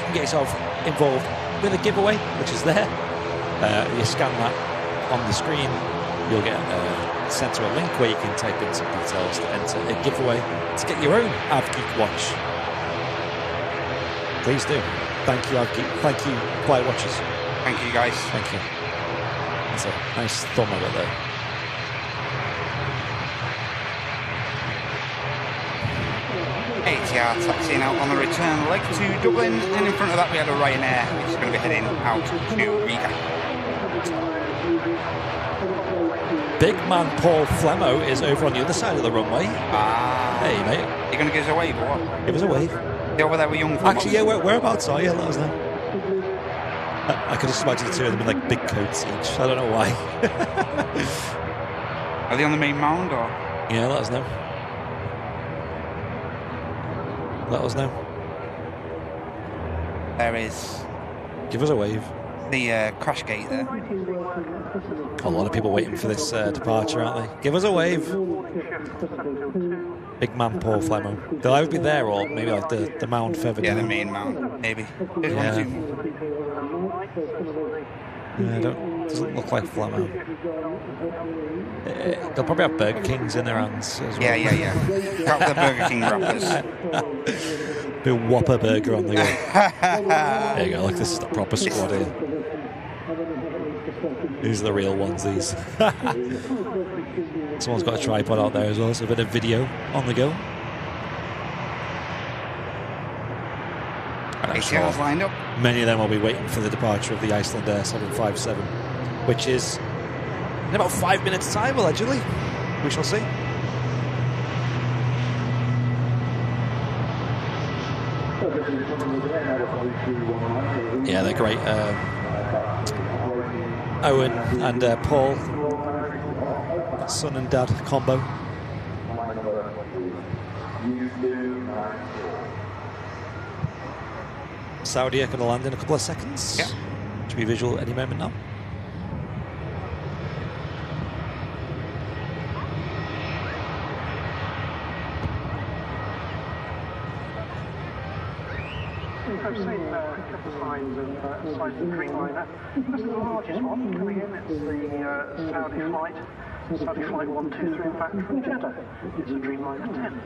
can get yourself involved with a giveaway, which is there. You scan that on the screen, you'll get sent to a link where you can type in some details to enter a giveaway to get your own Av Geek watch. Please do. Thank you, Av Geek. Thank you, Flight Watchers. Thank you guys. Thank you. That's a nice thumb of it there. ATR taxiing out on the return leg to Dublin, and in front of that we had a Ryanair, which is going to be heading out to Riga. Big man Paul Flemmo is over on the other side of the runway. Hey, mate. You going to give us a wave or what? Give us a wave. You're over there with young folks. Actually, yeah, whereabouts are you? Let us know. I could just imagine the two of them in like big coats each. I don't know why. Are they on the main mound or? Yeah, let us know. Let us know. There is Give us a wave. the crash gate there. A lot of people waiting for this departure, aren't they? Give us a wave. Big man Paul Flemmo. They'll either be there or maybe like the mound further down. Yeah, the main mound, maybe. Here's Yeah. one, two. Yeah, doesn't look like Flemmo. They'll probably have Burger Kings in their hands as well. Yeah. Grab the Burger King wrappers. Bit Whopper burger on the go. There you go, like this is the proper squad here. These are the real ones, these. Someone's got a tripod out there as well, so a bit of video on the go. And I'm sure ATR's lined up. many of them will be waiting for the departure of the Icelandair 757, which is in about 5 minutes' time, allegedly. We shall see. Yeah, they're great. Owen and Paul, son and dad combo. Saudi are going to land in a couple of seconds. Yeah. Should be visual any moment now. I've seen a couple of signs of Dreamliner. This is the largest one coming in. It's the Saudi flight 123 back from Jeddah. It's a Dreamliner 10.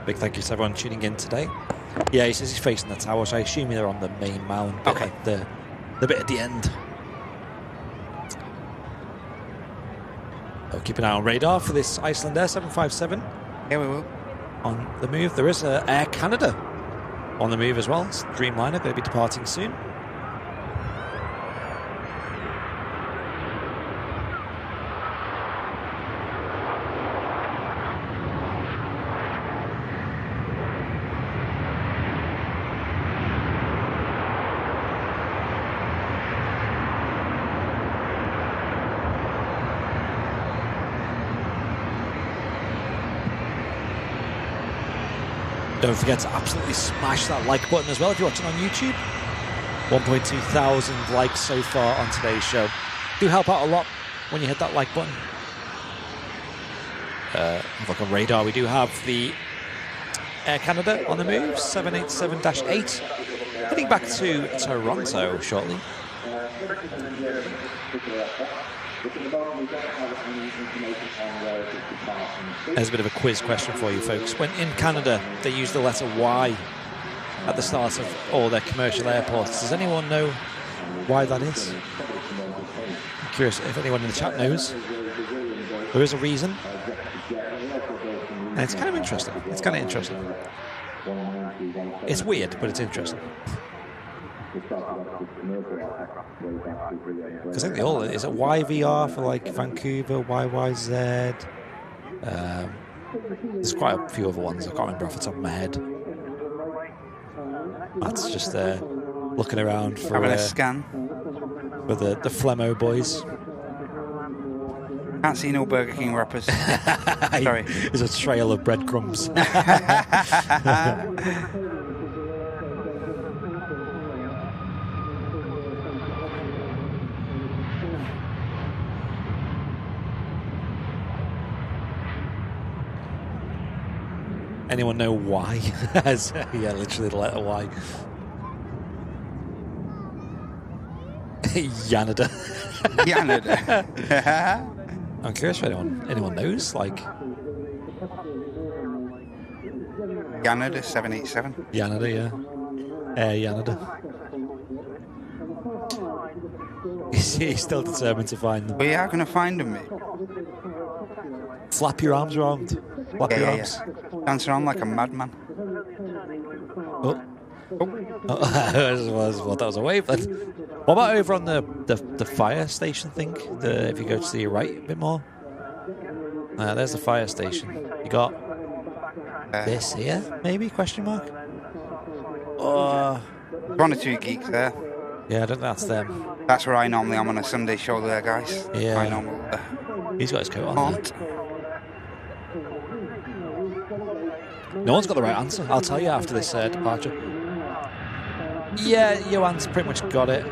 Big thank you to everyone tuning in today. Yeah, he says he's facing the tower, so I assume they're on the main mound, but Okay. like the bit at the end. I'll keep an eye on radar for this Icelandair 757 Yeah, we will. on the move. There is Air Canada on the move as well. It's Dreamliner going to be departing soon. Don't forget to absolutely smash that like button as well if you're watching on YouTube. 1.2 thousand likes so far on today's show. Do help out a lot when you hit that like button. Have a look on radar. We do have the Air Canada on the move, 787-8, heading back to Toronto shortly. There's a bit of a quiz question for you folks. When in Canada they use the letter Y at the start of all their commercial airports, does anyone know why that is? I'm curious if anyone in the chat knows. There is a reason. And it's kind of interesting. It's kind of interesting. It's weird, but it's interesting. Because I think they all, is it YVR for like Vancouver, YYZ? There's quite a few other ones I can't remember off the top of my head. That's just looking around for Having a scan. for the Flemmo boys. Can't see no Burger King wrappers. Sorry. There's a trail of breadcrumbs. Anyone know why? Yeah, literally the letter Y. Yanada. Yanada. I'm curious if anyone knows. Like Yanada 787. Yanada, yeah. Air Yanada. He's still determined to find them. We are going to find them, mate. Flap your arms around. Flap your arms. Dance around like a madman. Oh. Well, that was a wave then. What about over on the fire station thing? If you go to the right a bit more. There's the fire station. You got this here, maybe? Question mark? One or two geeks there. Yeah, I don't think that's them. That's where I normally am on a Sunday show there, guys. Yeah. I normally. He's got his coat on. No one's got the right answer. I'll tell you after this departure. Yeah, Johan's pretty much got it.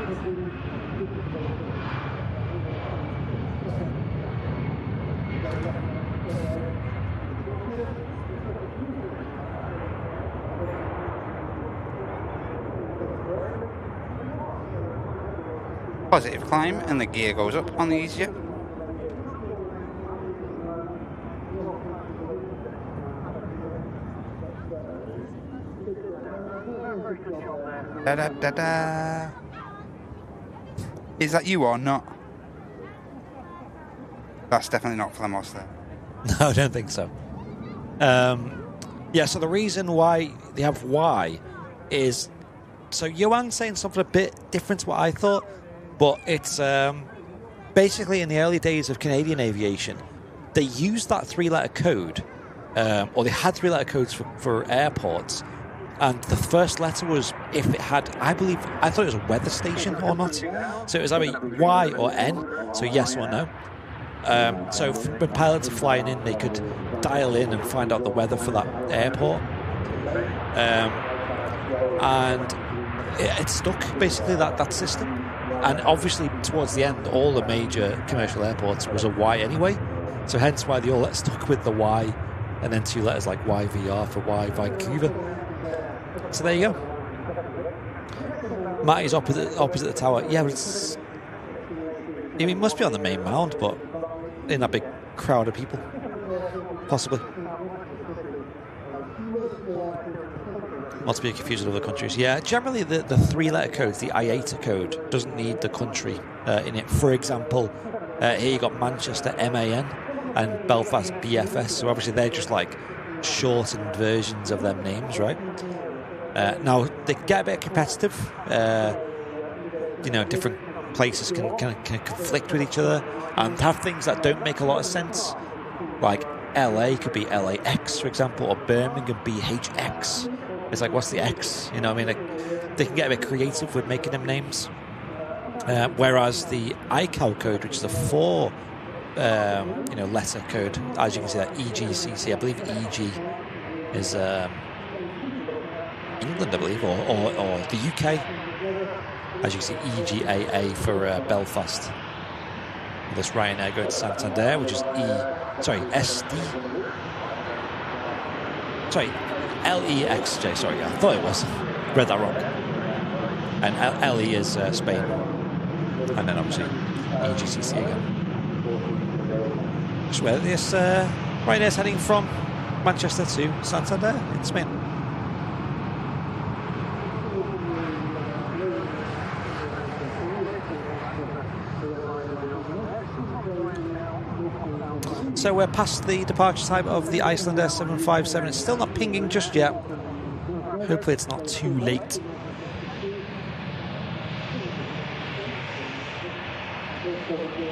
Positive climb, and the gear goes up on the EasyJet. Da da da da. Is that you or not? That's definitely not Flemos there. No, I don't think so. Yeah, so the reason why they have Y is... So Johan's saying something a bit different to what I thought, but it's basically in the early days of Canadian aviation, they used that three-letter code, or they had three-letter codes for airports, and the first letter was if it had, I thought it was a weather station or not. So it was either Y or N, so yes or no. So when pilots are flying in, they could dial in and find out the weather for that airport. And it stuck, basically, that system. And obviously, towards the end, all the major commercial airports was a Y anyway. So hence why they all stuck with the Y, and then two letters like YVR for Y Vancouver. So there you go. Matty's opposite the tower. Yeah, but it's... I mean, it must be on the main mound, but in that big crowd of people. Possibly. Not to be confused with other countries. Yeah, generally the three-letter codes, the IATA code, doesn't need the country in it. For example, here you got Manchester MAN and Belfast BFS. So obviously they're just like shortened versions of them names, right? Now, they can get a bit competitive. Different places can conflict with each other and have things that don't make a lot of sense. Like LA could be LAX, for example, or Birmingham BHX. It's like, what's the X? You know what I mean? Like, they can get a bit creative with making them names. Whereas the ICAO code, which is a four letter code, as you can see, that EGCC, I believe EG is England, I believe, or the UK. As you can see, EGAA for Belfast. This Ryanair going to Santander, which is LEXJ, sorry, I thought it was. Read that wrong. And LE is Spain. And then obviously EGCC again. That's where this Ryanair's heading from Manchester to Santander in Spain. So we're past the departure time of the Icelandair 757. It's still not pinging just yet. Hopefully it's not too late.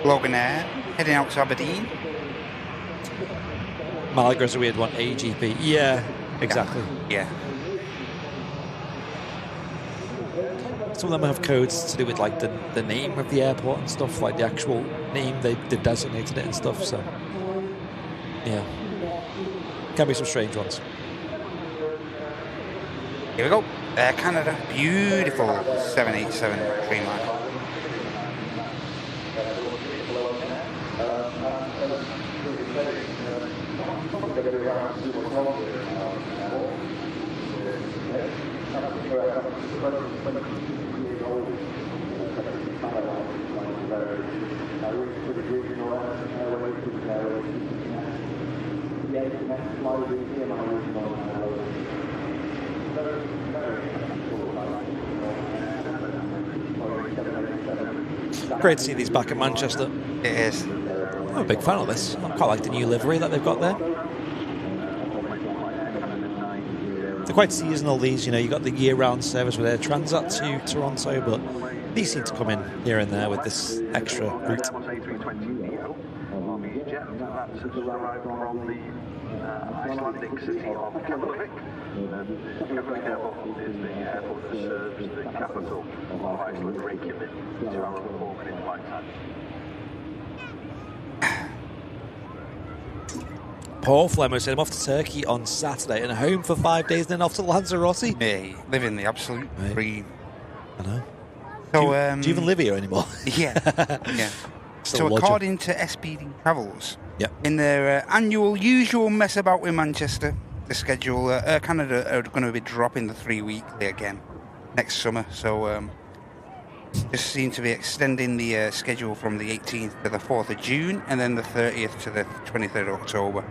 Logan Air, heading out to Aberdeen. Malagra's a weird one, AGP. Yeah, exactly. Yeah. Some of them have codes to do with like the name of the airport and stuff, like the actual name they designated it and stuff, so... Yeah. Can be some strange ones. Here we go. Air Canada. Beautiful 787 Dreamliner. Great to see these back at Manchester. It is. I'm a big fan of this. I quite like the new livery that they've got there. They're quite seasonal, these. You know, you've got the year-round service with Air Transat to Toronto, but these seem to come in here and there with this extra route. That's just arrived from the Icelandic city of Keflavik. Keflavik Airport is the airport that serves the capital of Iceland, Reykjavik, 2 hours and 4 minute flight time. Paul Flemmer said I'm off to Turkey on Saturday and home for 5 days, then off to Lanzarote. Yeah, living the absolute dream. I know. So, do you even live here anymore? Yeah, yeah. So according to SPD Travels, in their annual usual mess about with Manchester, the schedule, Air Canada are going to be dropping the 3 weekly again next summer. So just seem to be extending the schedule from the 18th to the 4th of June and then the 30th to the 23rd of October.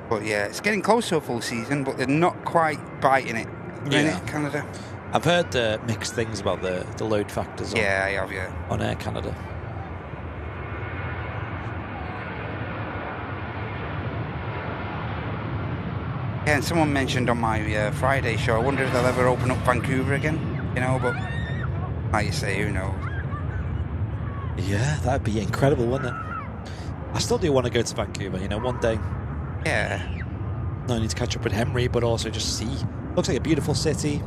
But yeah, it's getting close to a full season, but they're not quite biting it. Yeah. Canada. I've heard mixed things about the load factors on, I have, on Air Canada. Yeah, and someone mentioned on my Friday show, I wonder if they'll ever open up Vancouver again, you know, but like you say, who knows? Yeah, that'd be incredible, wouldn't it? I still do want to go to Vancouver, you know, one day. Yeah. Not only to catch up with Henry, but also just see. Looks like a beautiful city.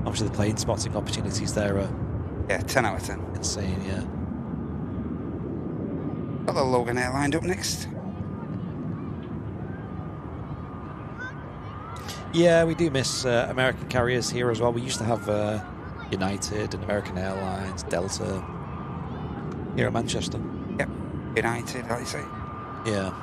Obviously, the plane spotting opportunities there are... Yeah, 10 out of 10. Insane, yeah. Got the Logan Air lined up next. Yeah, we do miss American carriers here as well. We used to have United and American Airlines, Delta here at Manchester. Yep, United, like you say. Yeah.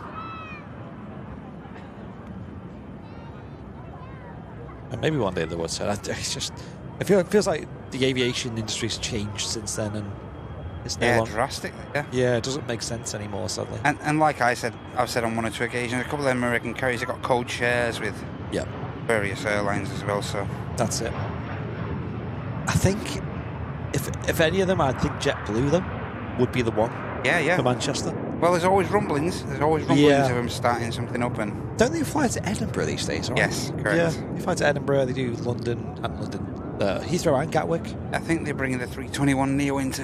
And maybe one day there was. It's just, it feels like the aviation industry's changed since then, and it's no longer drastically. Yeah, it doesn't make sense anymore, sadly. And like I've said on one or two occasions, a couple of American carriers have got code shares with various airlines as well. So that's it. I think if any of them, I think JetBlue them would be the one. Yeah. For Manchester. Well, there's always rumblings. Of them starting something up. And don't they fly to Edinburgh these days? Right? Yes, correct. Yeah, they fly to Edinburgh. They do London, Heathrow and Gatwick. I think they're bringing the 321 Neo into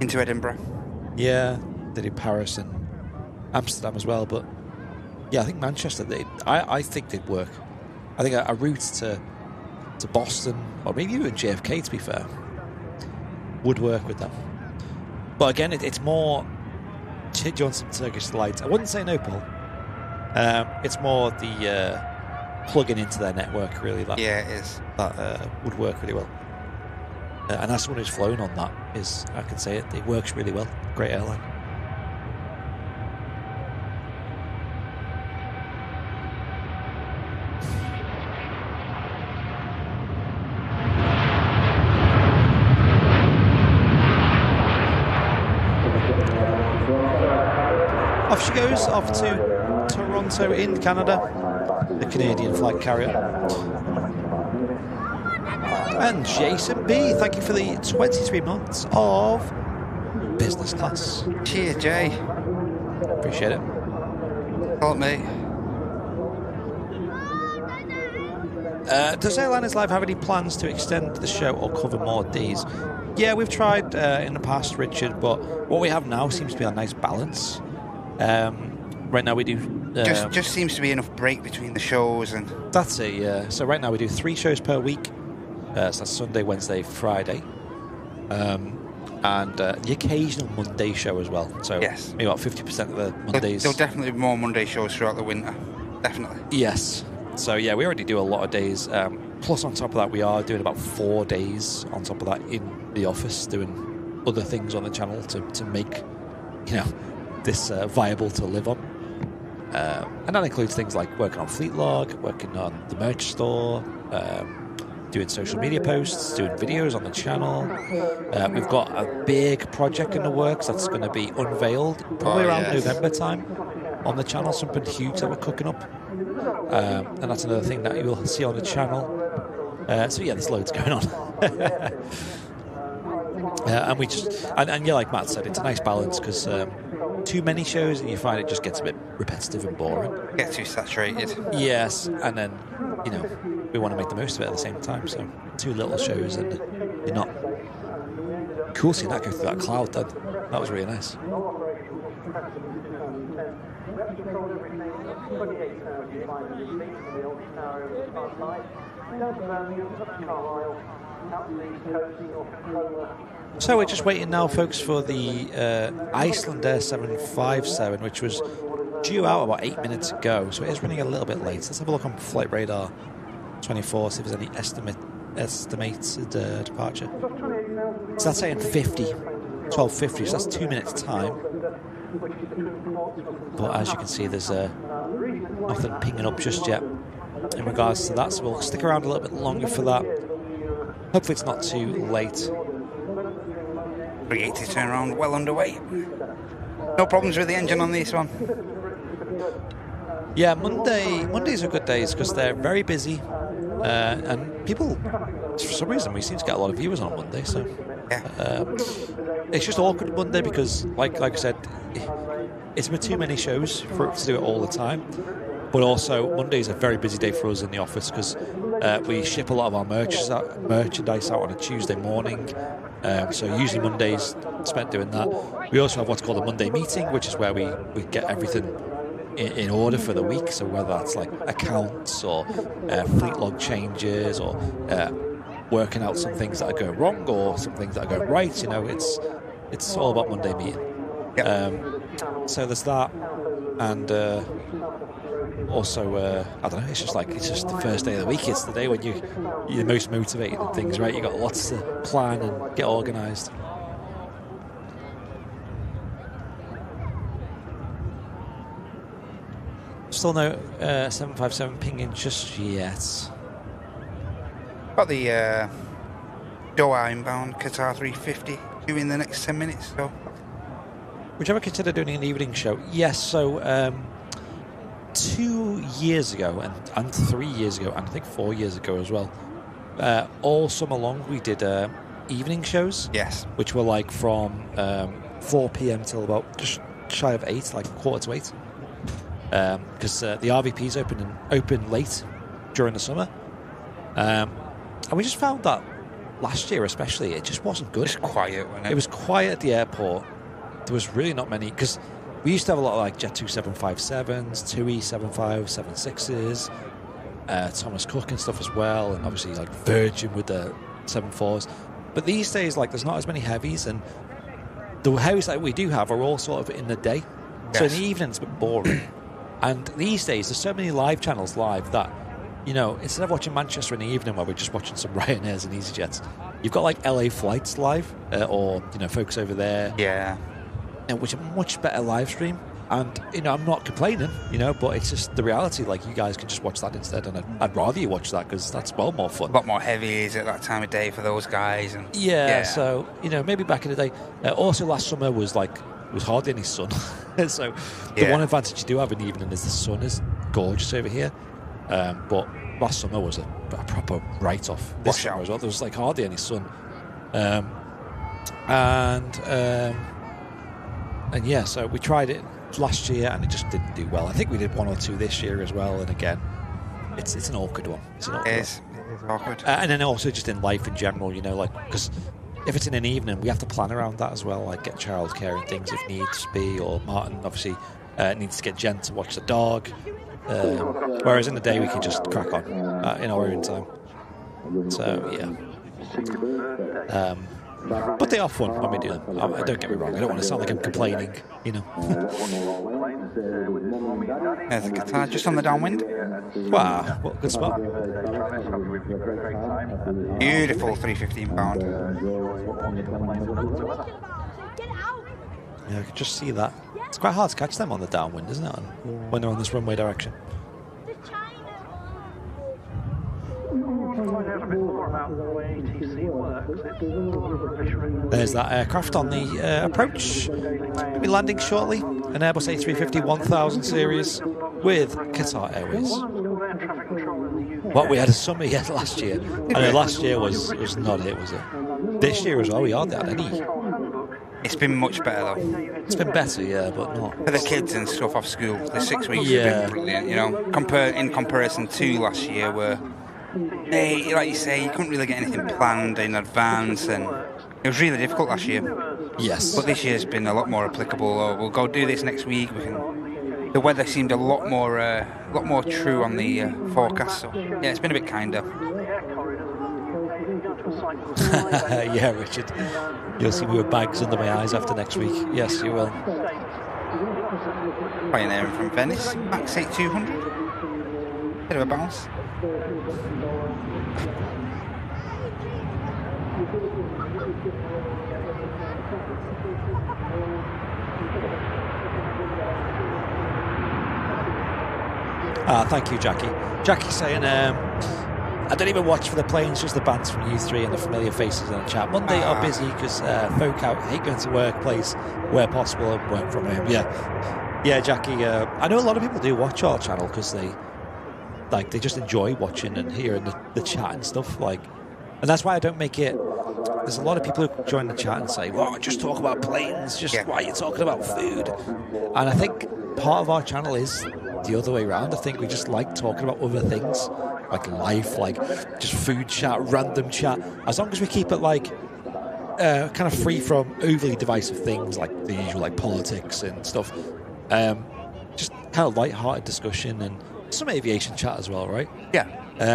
Edinburgh. Yeah, they do Paris and Amsterdam as well. But yeah, I think Manchester. I think they'd work. I think a route to Boston or maybe even JFK, to be fair, would work with them. But again, it's more. Do you want some Turkish delights? I wouldn't say no, Paul. It's more the plugging into their network, really. That, it is. That would work really well. And as someone who's flown on that, I can say it works really well. Great airline. Off she goes, off to Toronto in Canada, the Canadian flag carrier. And Jason B, thank you for the 23 months of business class. Cheers, Jay. Appreciate it. Help me. Does Airliners Live have any plans to extend the show or cover more days? Yeah, we've tried in the past, Richard, but what we have now seems to be a nice balance. Right now we do... just seems to be enough break between the shows. And that's it, yeah. So right now we do 3 shows per week. So that's Sunday, Wednesday, Friday. And the occasional Monday show as well. So yes, maybe about 50% of the Mondays. There'll definitely be more Monday shows throughout the winter. Definitely. Yes. So yeah, we already do a lot of days. Plus on top of that, we are doing about 4 days on top of that in the office, doing other things on the channel to make, this viable to live on. And that includes things like working on Fleet Log, working on the merch store, doing social media posts, doing videos on the channel. We've got a big project in the works that's going to be unveiled probably around November time on the channel, something huge that we're cooking up. And that's another thing that you will see on the channel. So yeah, there's loads going on. And we just, and yeah, like Matt said, it's a nice balance because too many shows and you find it just gets a bit repetitive and boring. Get too saturated. Yes, and then, we want to make the most of it at the same time. So too little shows and you're not. Cool seeing that go through that cloud. That was really nice. So we're just waiting now, folks, for the Icelandair 757, which was due out about 8 minutes ago. So it is running a little bit late. Let's have a look on Flight Radar 24, see if there's any estimated departure. So that's saying 12:50, so that's 2 minutes time. But as you can see, there's nothing pinging up just yet in regards to that, so we'll stick around a little bit longer for that. Hopefully it's not too late. 380 turnaround well underway. No problems with the engine on this one. Yeah, Mondays are good days because they're very busy, and people, for some reason, we seem to get a lot of viewers on Monday. So it's just awkward Monday because, like I said, it's been too many shows for us to do it all the time. But also, Monday is a very busy day for us in the office because we ship a lot of our merchandise out on a Tuesday morning. So usually Mondays spent doing that. We also have what's called a Monday meeting, which is where we get everything in order for the week. So whether that's like accounts or fleet log changes or working out some things that are going wrong or some things that are going right, it's all about Monday meeting. Yep. So there's that, and also I don't know. It's just the first day of the week. It's the day when you're the most motivated and things, right? You got lots to plan and get organised. Still no 757 pinging just yet. Got the Doha inbound Qatar 350 due in the next 10 minutes. So, would you ever consider doing an evening show? Yes. So 2 years ago and 3 years ago and I think 4 years ago as well, all summer long we did evening shows. Yes. Which were like from 4 p.m. till about just shy of 8, like 7:45. Because the RVP's open late during the summer, and we just found that last year especially it just wasn't good. It was quiet, wasn't it? It was quiet at the airport. There was really not many, because we used to have a lot of like Jet 2 757s, TUI 757-6s, Thomas Cook and stuff as well, and obviously like Virgin with the 74s. But these days, like, there's not as many heavies, and the heavies that we do have are all sort of in the day. Yes. So in the evening it's a bit boring. And these days, there's so many live channels live that, instead of watching Manchester in the evening where we're just watching some Ryanairs and EasyJets, you've got like LA flights live, or, folks over there. Yeah. Which are much better live stream. And, I'm not complaining, but it's just the reality. Like, you guys can just watch that instead. And I'd rather you watch that because that's well more fun. A lot more heavies at that time of day for those guys. And so, maybe back in the day. Also, last summer was hardly any sun. So the one advantage you do have in the evening is the sun is gorgeous over here. But last summer was a proper write-off. This summer as well, there was like hardly any sun. And yeah, so we tried it last year and it just didn't do well. I think we did 1 or 2 this year as well. And again, it's an awkward one. It is awkward. And then also just in life in general, because if it's in an evening, we have to plan around that as well, like get childcare and things if needs be, or Martin obviously needs to get Jen to watch the dog, whereas in the day we can just crack on in our own time. So yeah, but they are fun when we do them. Don't get me wrong, I don't want to sound like I'm complaining, There's the Qatar just on the downwind. Wow, what a good spot. Beautiful 315 pound. Yeah, I can just see that. It's quite hard to catch them on the downwind, isn't it? When they're on this runway direction. There's that aircraft on the approach. We'll be landing shortly. An Airbus A350-1000 series with Qatar Airways. What, we had a summer yet last year? I know last year was not it, was it? This year as well, we hardly had any. It's been much better though. It's been better, yeah, but not. For the kids and stuff off school, the 6 weeks Yeah. have been brilliant, you know, in comparison to last year where, like you say, you couldn't really get anything planned in advance, and it was really difficult last year. Yes. But this year's been a lot more applicable. Oh, we'll go do this next week. The weather seemed a lot more true on the forecast. So yeah, it's been a bit kinder. Yeah, Richard. You'll see me with bags under my eyes after next week. Yes, you will. Ryanair from Venice, max 8200. Bit of a bounce. Thank you, Jackie. Jackie's saying, I don't even watch for the planes, just the bands from U3 and the familiar faces in the chat. Monday are busy because folk out hate going to workplace where possible and work from home. Yeah, Jackie. I know a lot of people do watch our channel because they just enjoy watching and hearing the chat and stuff. And that's why I don't make it. There's a lot of people who join the chat and say, "Well, just talk about planes. Why are you talking about food?" And I think part of our channel is the other way around. I think we just like talking about other things, like life, like just food chat, random chat. As long as we keep it kind of free from overly divisive things like the usual, like politics and stuff. Just kind of light-hearted discussion and some aviation chat as well, right? Yeah.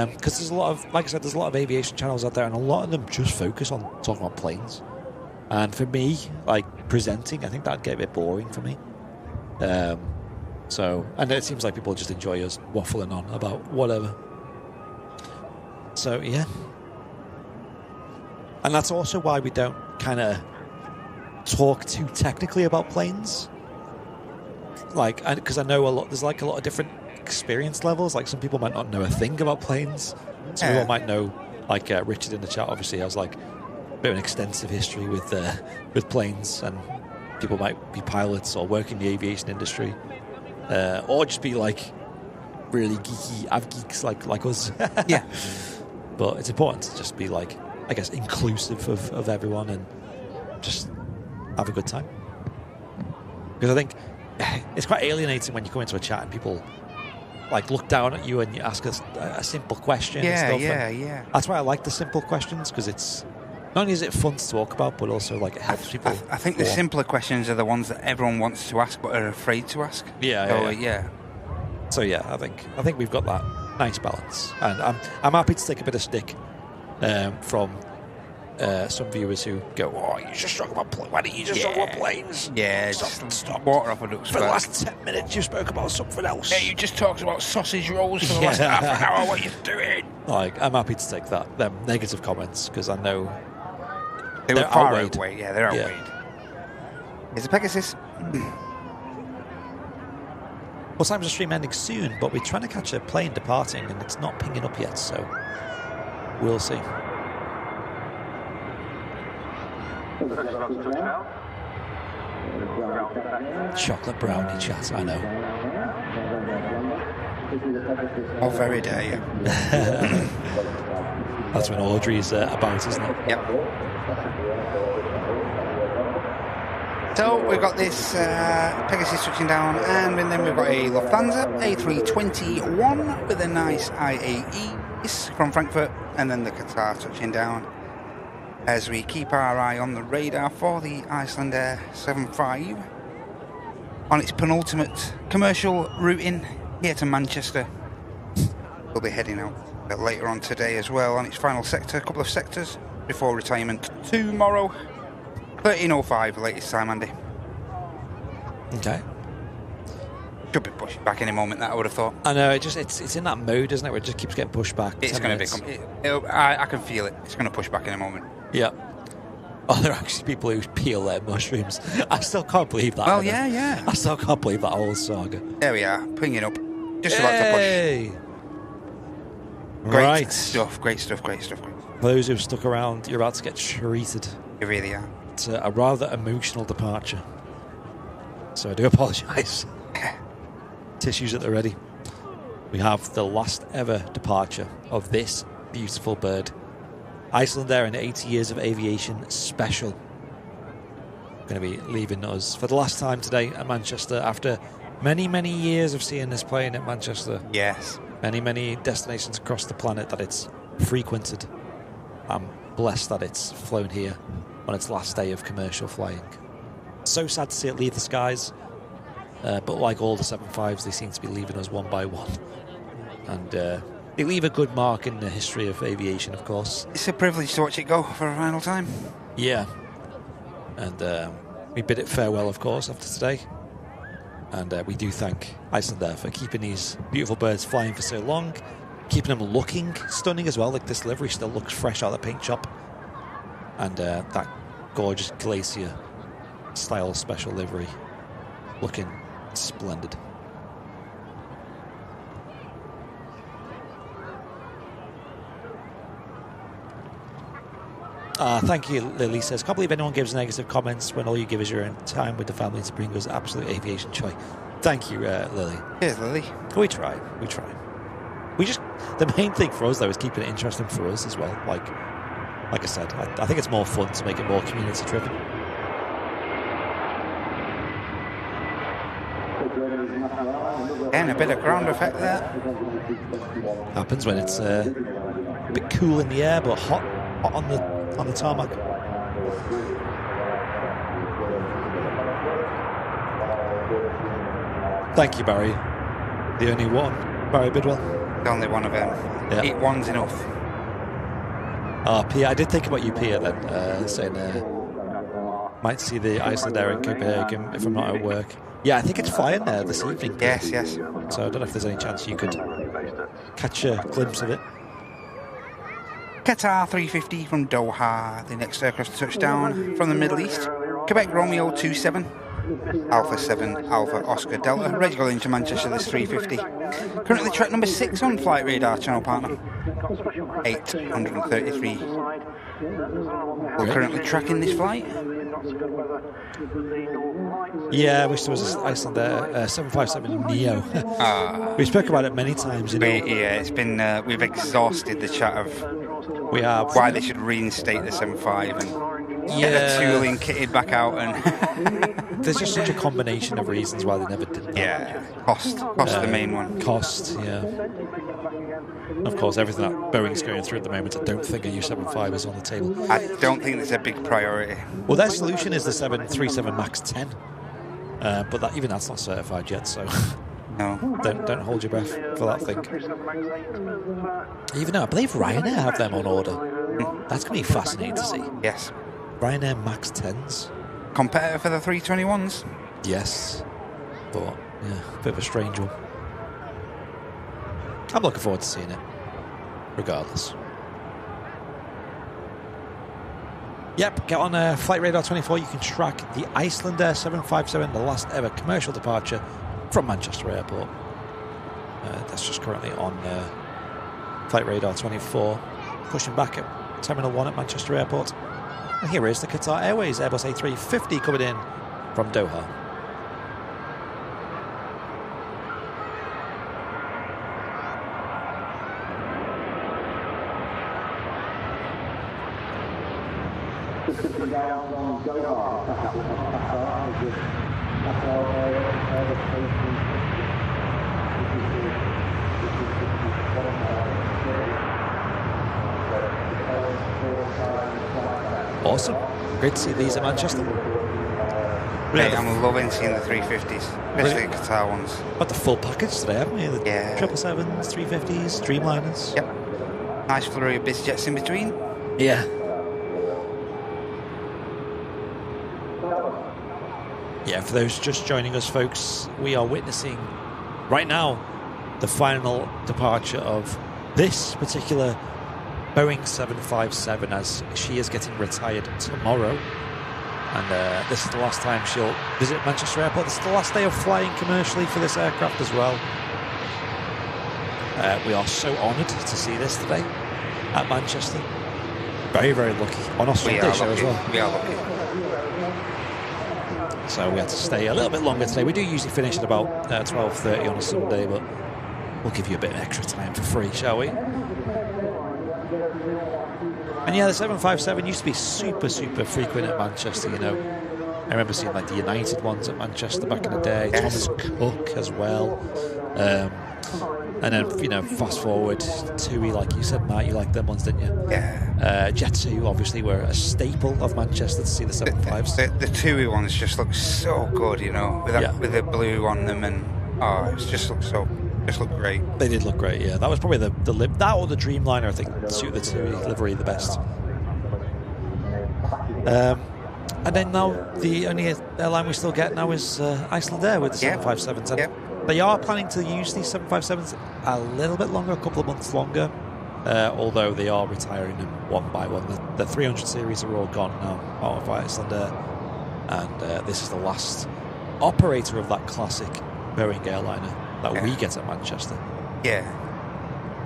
Because there's a lot of, like I said, there's a lot of aviation channels out there, and a lot of them just focus on talking about planes. And for me, presenting, I think that'd get a bit boring for me. And it seems like people just enjoy us waffling on about whatever. So, yeah. And that's also why we don't kind of talk too technically about planes. Because I know there's a lot of different experience levels. Like, some people might not know a thing about planes. Some people might know, Richard in the chat obviously has, a bit of an extensive history with planes, and people might be pilots or work in the aviation industry. Or just be really geeky av-geeks like us. Yeah. But it's important to just be I guess inclusive of everyone and just have a good time. Because I think it's quite alienating when you come into a chat and people look down at you and you ask a simple question and stuff. Yeah. That's why I like the simple questions, because it's not only is it fun to talk about, but also it helps people. I think the simpler questions are the ones that everyone wants to ask but are afraid to ask. Yeah. So yeah, I think we've got that nice balance, and I'm happy to take a bit of stick from some viewers who go, "Oh, you just talk about why don't you just talk about planes?" Yeah, stop. Water off a duck's For the back. last 10 minutes, you spoke about something else. Yeah, you just talked about sausage rolls for the last half an hour. What are you doing? I'm happy to take them negative comments, because I know they were far outweighed. Yeah, they're outweighed. It's a Pegasus. Well, time's the stream ending soon, but we're trying to catch a plane departing, and it's not pinging up yet, so we'll see. Chocolate brownie chat, I know. Oh, very dare you. That's when Audrey's about, isn't it? Yep. So we've got this Pegasus switching down, and then we've got a Lufthansa A321 with a nice IAE from Frankfurt, and then the Qatar touching down as we keep our eye on the radar for the Icelandair 75 on its penultimate commercial routing here to Manchester. We'll be heading out a bit later on today as well on its final sector, a couple of sectors before retirement tomorrow. 13:05 latest time, Andy. Okay. Should be pushed back any moment, that I would have thought. I know, it's in that mode, isn't it, where it just keeps getting pushed back. It's going to become... I can feel it. It's going to push back in a moment. Yeah. Oh, there are actually people who peel their mushrooms. I still can't believe that. Well, yeah. I still can't believe that whole saga. There we are, pinging up. Just about to push. Great stuff. For those who've stuck around, you're about to get treated. You really are. It's a rather emotional departure. So I do apologise. Tissues at the ready. We have the last ever departure of this beautiful bird. Icelandair and 80 years of aviation special. Going to be leaving us for the last time today at Manchester after many, many years of seeing this plane at Manchester. Yes. Many, many destinations across the planet that it's frequented. I'm blessed that it's flown here on its last day of commercial flying. So sad to see it leave the skies, but like all the 75s, they seem to be leaving us one by one. And they leave a good mark in the history of aviation, of course. It's a privilege to watch it go for a final time. Yeah. And we bid it farewell, of course, after today. And we do thank Icelandair for keeping these beautiful birds flying for so long, keeping them looking stunning as well. Like this livery still looks fresh out of the paint shop. And that gorgeous glacier style special livery looking splendid. Thank you, Lily says. Can't believe anyone gives negative comments when all you give is your own time with the family to bring us absolute aviation joy. Thank you, Lily. Cheers, Lily. We try. The main thing for us, though, is keeping it interesting for us as well. Like I said, I think it's more fun to make it more community driven. And a bit of ground effect there. Happens when it's a bit cool in the air but hot on the tarmac. Thank you, Barry. The only one, Barry Bidwell. The only one of them. Yeah. Eat one's enough. Pia, I did think about you, Pia, then, saying might see the Icelandair in Copenhagen if I'm not at work. Yeah, I think it's flying there this evening. Yes. So I don't know if there's any chance you could catch a glimpse of it. Qatar 350 from Doha, the next aircraft to touchdown from the Middle East. Quebec Romeo 27, Alpha 7, Alpha Oscar Delta, ready to go into Manchester, this 350. Currently track number 6 on Flight Radar, channel partner. 833. We're currently tracking this flight. Yeah, I wish there was an Icelandair 757 Neo. We spoke about it many times, you know. Yeah, it's been, we've exhausted the chat of we have why they should reinstate the 75 and get the tooling kitted back out. And there's just such a combination of reasons why they never did that. Yeah, cost the main one. Cost, yeah. Of course, everything that Boeing's going through at the moment, I don't think a U-75 is on the table. I don't think it's a big priority. Well, their solution is the 737 MAX 10, but even that's not certified yet, so no. Don't hold your breath for that thing. Even though I believe Ryanair have them on order. That's going to be fascinating to see. Yes. Ryanair MAX 10s. Competitor for the 321s. Yes. But, yeah, a bit of a strange one. I'm looking forward to seeing it, regardless. Yep, get on Flight Radar 24. You can track the Icelandair 757, the last ever commercial departure from Manchester Airport. That's just currently on Flight Radar 24, pushing back at Terminal 1 at Manchester Airport. And here is the Qatar Airways Airbus A350 coming in from Doha. Awesome. Great to see these at Manchester. Mate, I'm loving seeing the 350s, especially the Qatar ones. Got the full package today, haven't we? The Yeah. 777s, 350s, Dreamliners. Yep. Nice flurry of BizJets in between. Yeah. Yeah, for those just joining us, folks, we are witnessing right now the final departure of this particular Boeing 757 as she is getting retired tomorrow. And this is the last time she'll visit Manchester Airport. This is the last day of flying commercially for this aircraft as well. We are so honoured to see this today at Manchester. Very, very lucky. On our Sunday show as well. We are lucky. So we had to stay a little bit longer today. We do usually finish at about 12:30 on a Sunday, but we'll give you a bit of extra time for free, shall we? And yeah, the 757 used to be super, super frequent at Manchester, you know. I remember seeing like the United ones at Manchester back in the day. Yes. Thomas Cook as well. And then, you know, fast forward, TUI, like you said, Matt, you liked them ones, didn't you? Yeah. Jet2 obviously were a staple of Manchester to see the 75s. The TUI ones just look so good, you know, with the blue on them, and it just looked great. They did look great, yeah. That was probably that or the Dreamliner, I think, suit the TUI livery the best. And then now the only airline we still get now is Icelandair with the 757s. And they are planning to use these 757s a little bit longer, a couple of months longer, although they are retiring them one by one. The 300 series are all gone now out of Icelandair, and this is the last operator of that classic Boeing airliner that we get at Manchester. Yeah.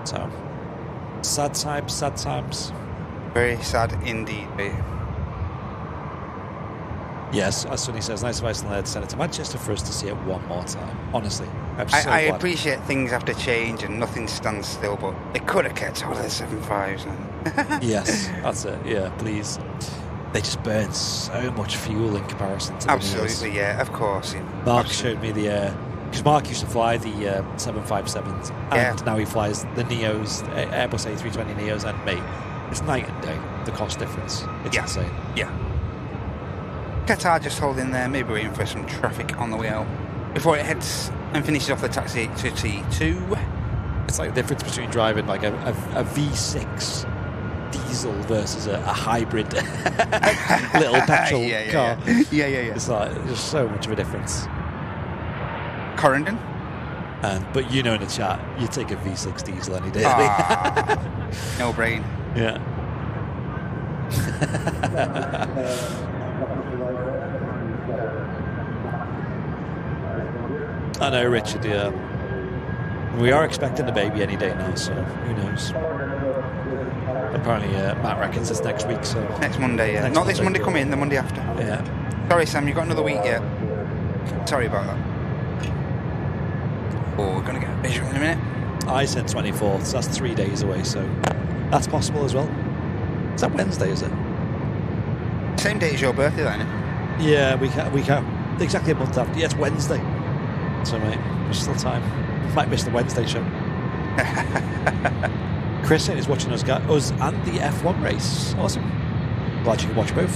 So, sad times. Very sad indeed. Yes, as Sonny says, nice of Icelandair to send it to Manchester for us to see it one more time. Honestly, I'm so I glad. appreciate things have to change and nothing stands still, but they could have kept all of the 75s. Yes, that's it. Yeah, please. They just burn so much fuel in comparison to the Absolutely, Neos. yeah, of course. Yeah. Mark showed me because Mark used to fly the 757s, and now he flies the Neos, Airbus A320 Neos, and mate, it's night and day, the cost difference. It's insane. Yeah. Qatar just holding there, maybe waiting for some traffic on the way out before it heads and finishes off the taxi to T2. It's like the difference between driving like a V6 diesel versus a hybrid little petrol car. Yeah. It's like there's so much of a difference. Corendon? But you know, in the chat, you take a V6 diesel any day. No brain. Yeah. I know, Richard, yeah. We are expecting a baby any day now, so who knows? Apparently, Matt reckons it's next week, so... Next Monday, yeah. Not this Monday coming, the Monday after. Yeah. Sorry, Sam, you've got another week yet. Sorry about that. Oh, we're going to get a visual in a minute. I said 24th, so that's 3 days away, so that's possible as well. Is that Wednesday, is it? Same day as your birthday, then, isn't it? Yeah, we can't. Exactly a month after. Yeah, it's Wednesday. So, mate, there's still time. Might miss the Wednesday show. Chris is watching us and the F1 race. Awesome. Glad you can watch both.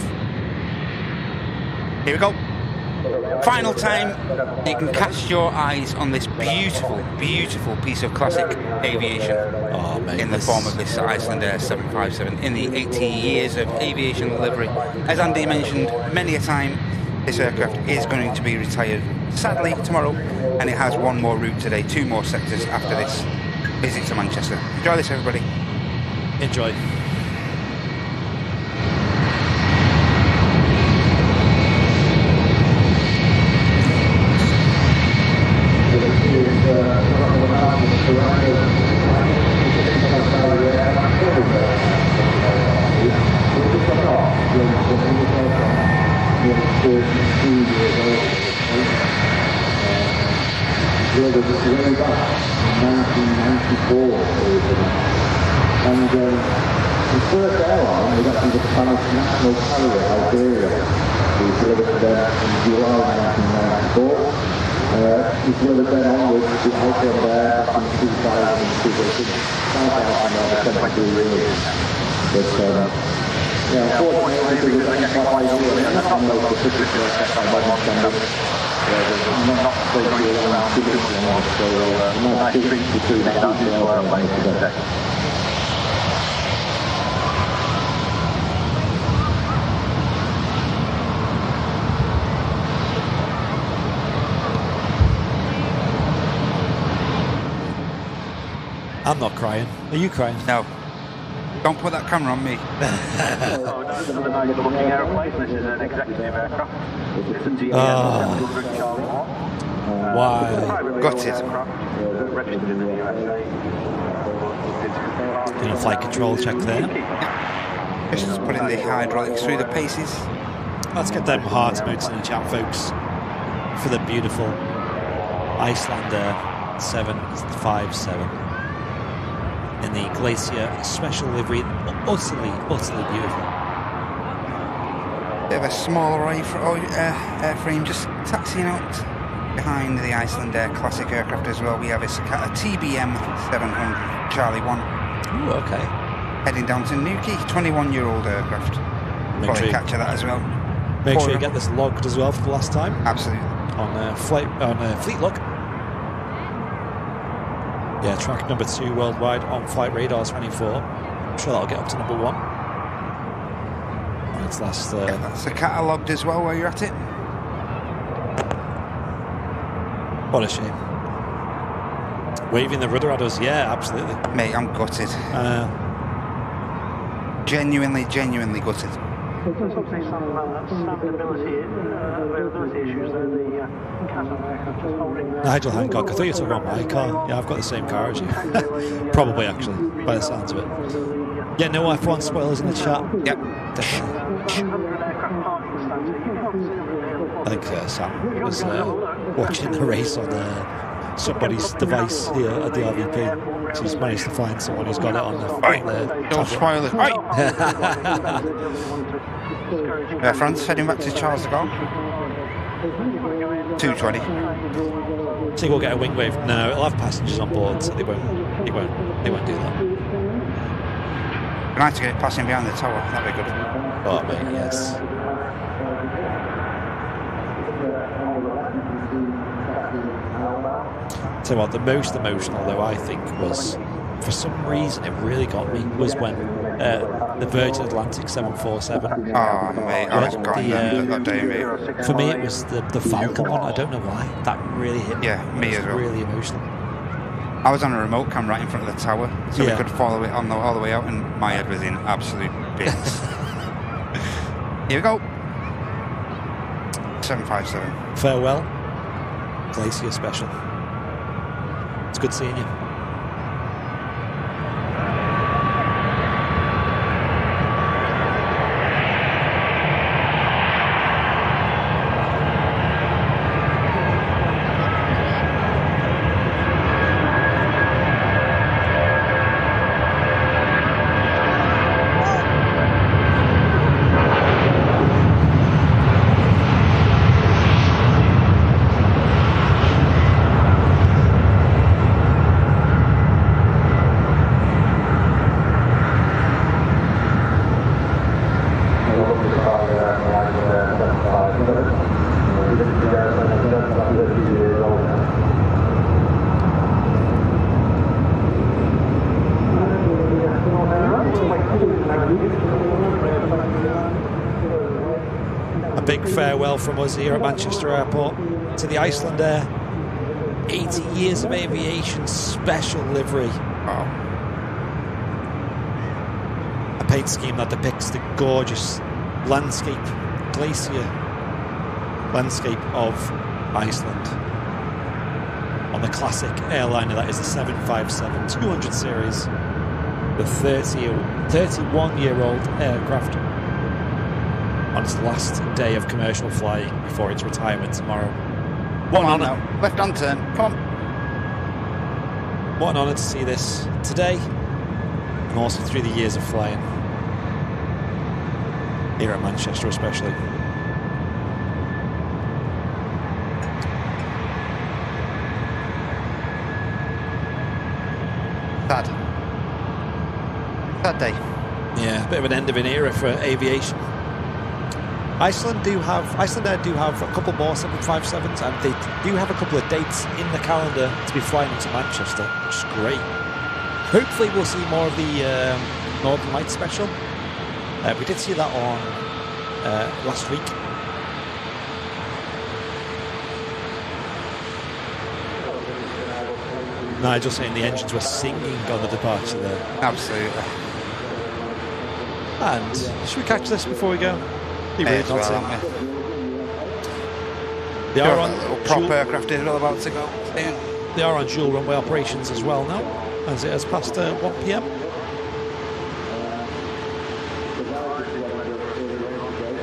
Here we go. Final time you can cast your eyes on this beautiful, beautiful piece of classic aviation in the form of this Icelandair 757 in the 80 years of aviation delivery. As Andy mentioned many a time, this aircraft is going to be retired sadly tomorrow, and it has one more route today, 2 more sectors after this visit to Manchester. Enjoy this, everybody. Enjoy. Way back in 1994, and the first airline was actually the national carrier Icelandair. We delivered to them in July 1994. We delivered then onwards to Icelandair back in 2002. South 22 years. But unfortunately, because of the quite and those specific by modern standards, not going around too much anymore, so nice difference between the two airplanes today. I'm not crying. Are you crying? No. Don't put that camera on me. This is a nice looking airplane. This is an executive aircraft. It's a TEN 700 Charlie 1. Why? Got it. Registered in the USA. Doing a flight control check there. Just putting the hydraulics through the paces. Let's get them heart emotes in the chat, folks, for the beautiful Icelandair 757. in the Glacier special livery. Utterly beautiful. Bit of a smaller airframe just taxiing out behind the Icelandair classic aircraft as well. We have a TBM 700 Charlie 1. Ooh, okay. Heading down to Newquay, 21-year-old aircraft. Probably capture that as well. Make sure you get this logged as well for the last time. Absolutely. On Fleet Log. Yeah, track number 2 worldwide on Flight Radar 24. I'm sure that'll get up to number 1. Its last. That's catalogued as well where you're at it. What a shame. Waving the rudder at us, yeah, absolutely. Mate, I'm gutted. Genuinely gutted. There's obviously some availability issues there. The Catherine aircraft just holding there. Nigel Hancock, I thought you were talking about my car. Yeah, I've got the same car as you. Probably, actually, by the sounds of it. Yeah, no F1 spoilers in the chat. Yep. Definitely. I think Sam was watching the race on somebody's device here at the RVP. So he's managed to find someone who's got it on the don't spoil it. Air France heading back to Charles de Gaulle. 220. So we'll get a wing wave. No, it'll have passengers on board, so they won't do that. I'd like to get it passing behind the tower. That'd be good. Oh, mate, yes. So what, the most emotional though I think was, for some reason it really got me, was when the Virgin Atlantic 747. Oh mate, I was gone that day, mate. For me it was the Falcon one. I don't know why. That really hit me. Yeah, me as well. Really emotional. I was on a remote cam right in front of the tower, so we could follow it all the way out, and my head was in absolute bits. Here we go. 757. Farewell, Glacier Special. It's good seeing you. Farewell from us here at Manchester Airport to the Icelandair 80 years of aviation special livery. A paint scheme that depicts the gorgeous landscape, glacier landscape of Iceland on the classic airliner that is the 757-200 series, the 31-year-old aircraft, on its last day of commercial flying before its retirement tomorrow. What an honour. Left on turn, come on. What an honour to see this today, and also through the years of flying, here at Manchester especially. Sad day. Yeah, a bit of an end of an era for aviation. Icelandair do have a couple more 757s, and they do have a couple of dates in the calendar to be flying into Manchester, which is great. Hopefully we'll see more of the Northern Lights special. We did see that on last week. Nigel saying the engines were singing on the departure there. Absolutely. And should we catch this before we go? Be rude not to. They are on prop aircraft is all about to go. They are on dual runway operations as well now, as it has passed 1 p.m.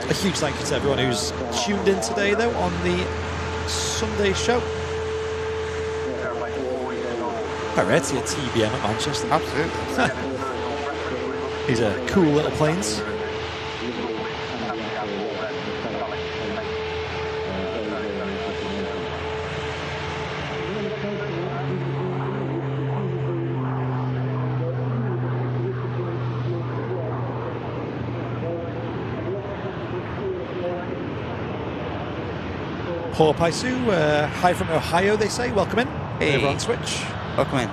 A huge thank you to everyone who's tuned in today, though, on the Sunday show. I read to your TBM at Manchester. Absolutely. These are cool little planes. Paul Paisu, hi from Ohio, they say. Welcome in. Hey. Over on Switch. Welcome in.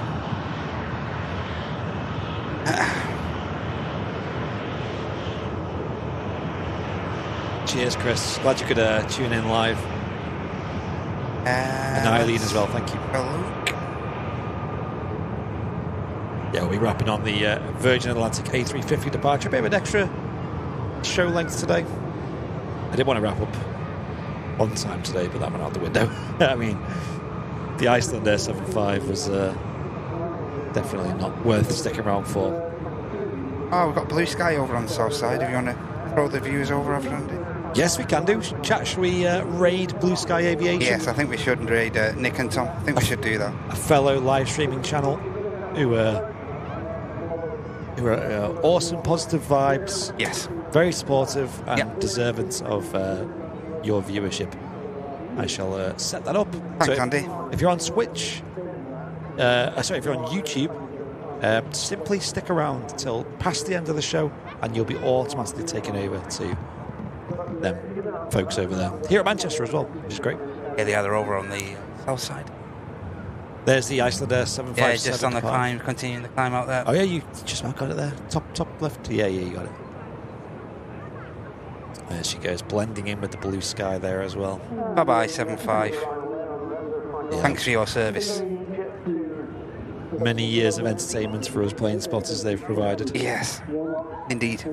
Cheers, Chris. Glad you could tune in live. And Eileen as well, thank you. Yeah, we'll be wrapping on the Virgin Atlantic A350 departure. A bit of an extra show length today. I did want to wrap up on time today, but that went out the window. I mean, the Icelandair 75 was definitely not worth sticking around for. Oh, we've got blue sky over on the south side. If you want to throw the viewers over after Andy. Yes, we can do. Chat, should we raid Blue Sky Aviation? Yes, I think we should raid Nick and Tom. I think we should do that. A fellow live streaming channel who are awesome, positive vibes. Yes. Very supportive and deserving of your viewership. I shall set that up. Thanks, Andy. If you're on Switch, if you're on YouTube, simply stick around till past the end of the show and you'll be automatically taken over to them folks over there. Here at Manchester as well, which is great. Yeah, they are over on the south side. There's the Icelandair 757. Yeah, just on the climb, continuing the climb out there. Oh yeah, you just about got it there. Top left. Yeah, you got it. There she goes, blending in with the blue sky there as well. Bye-bye, 75. Yeah. Thanks for your service. Many years of entertainment for us plane spotters they've provided. Yes, indeed.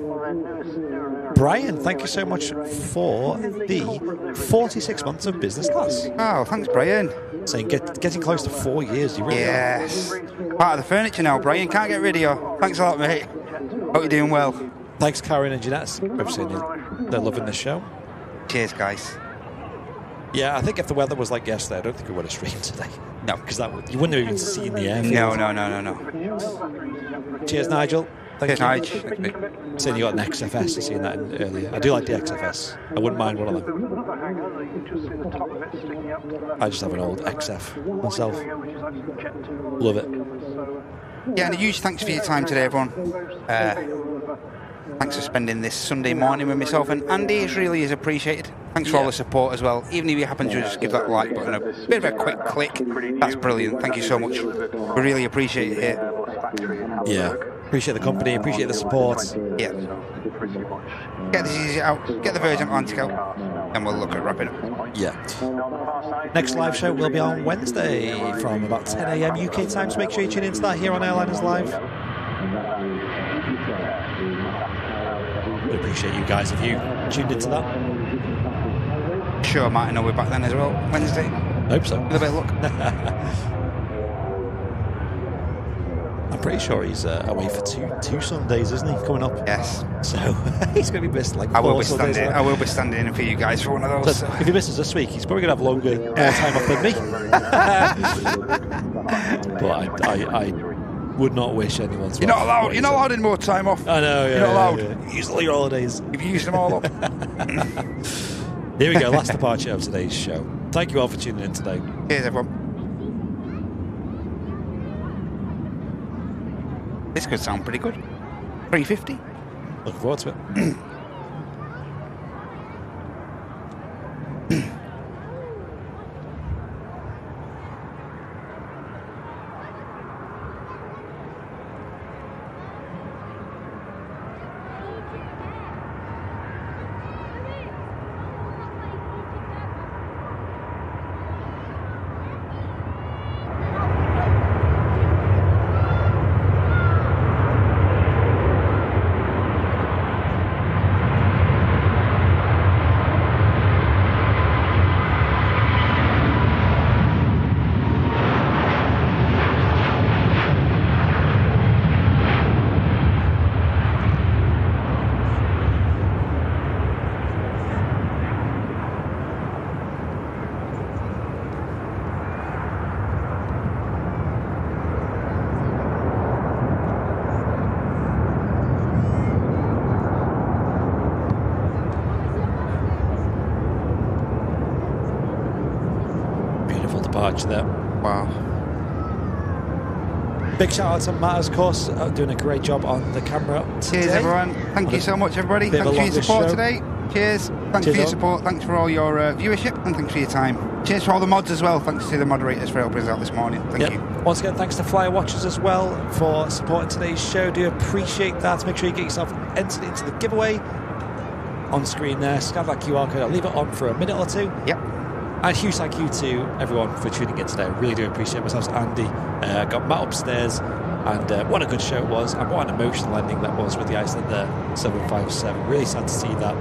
Brian, thank you so much for the 46 months of business class. Oh, thanks, Brian. Saying getting close to 4 years, you really Yes. Part of the furniture now, Brian. Can't get rid of you. Thanks a lot, mate. Hope you're doing well. Thanks, Karen and Jeanette. We've seen they're loving the show. Cheers, guys. Yeah, I think if the weather was like yesterday, I don't think we would have streamed today. No. Because you wouldn't have even seen the airfield. No. Cheers, Nigel. Cheers, Nigel. Saying you got an XFS, I seen that earlier. I do like the XFS. I wouldn't mind one of them. I just have an old XF myself. Love it. Yeah, and a huge thanks for your time today, everyone. Thanks for spending this Sunday morning with myself and Andy. It really is appreciated. Thanks for all the support as well. Even if you happen to just give that like button a bit of a quick click, that's brilliant. Thank you so much. We really appreciate it here. Yeah, appreciate the company, appreciate the support. Yeah. Get this easy out, get the Virgin Atlantic out, and we'll look at wrapping up. Yeah. Next live show will be on Wednesday from about 10 a.m. UK time, so make sure you tune into that here on Airliners Live. We appreciate you guys if you tuned into that. Sure, Martin will be back then as well, Wednesday. Hope so. With a bit of luck. I'm pretty sure he's away for two Sundays, isn't he, coming up? Yes. So he's going to be missed like I will 4 be Sundays. standing. I will be standing in for you guys for one of those. So if he misses this week, he's probably going to have more time off than me. But I would not wish anyone to. You're not allowed. You're not allowed any more time off. I know. Yeah, you're not allowed. Yeah. Use all your holidays. You've used them all up. Here we go. Last departure of today's show. Thank you all for tuning in today. Cheers, everyone. This could sound pretty good. 350. Looking forward to it. departure there. Wow. Big shout out to Matt, of course, doing a great job on the camera today. Cheers, everyone. Thank you so much, everybody. Bit of Thanks a for your longer support show. today. Cheers. Thanks Cheers for your all. support. Thanks for all your viewership, and thanks for your time. Cheers for all the mods as well. Thanks to the moderators for helping us out this morning. Thank you. Once again, thanks to Flyer Watchers as well for supporting today's show. Do appreciate that. Make sure you get yourself entered into the giveaway on screen there. Scan that QR code. I'll leave it on for a minute or two. Yep. And huge thank you to everyone for tuning in today. I really do appreciate myself. Andy got Matt upstairs, and what a good show it was, and what an emotional ending that was with the Icelandair 757. Really sad to see that.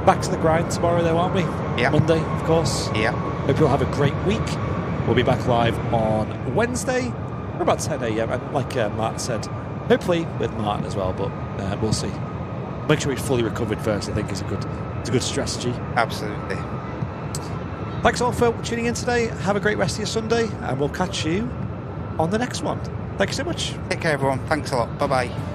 Back to the grind tomorrow, though, aren't we? Yeah. Monday, of course. Yeah. Hope you'll have a great week. We'll be back live on Wednesday for about 10 a.m. And like Matt said, hopefully with Martin as well, but we'll see. Make sure he's fully recovered first. I think is a good strategy. Absolutely. Thanks all for tuning in today. Have a great rest of your Sunday, and we'll catch you on the next one. Thank you so much. Take care, everyone. Thanks a lot. Bye-bye.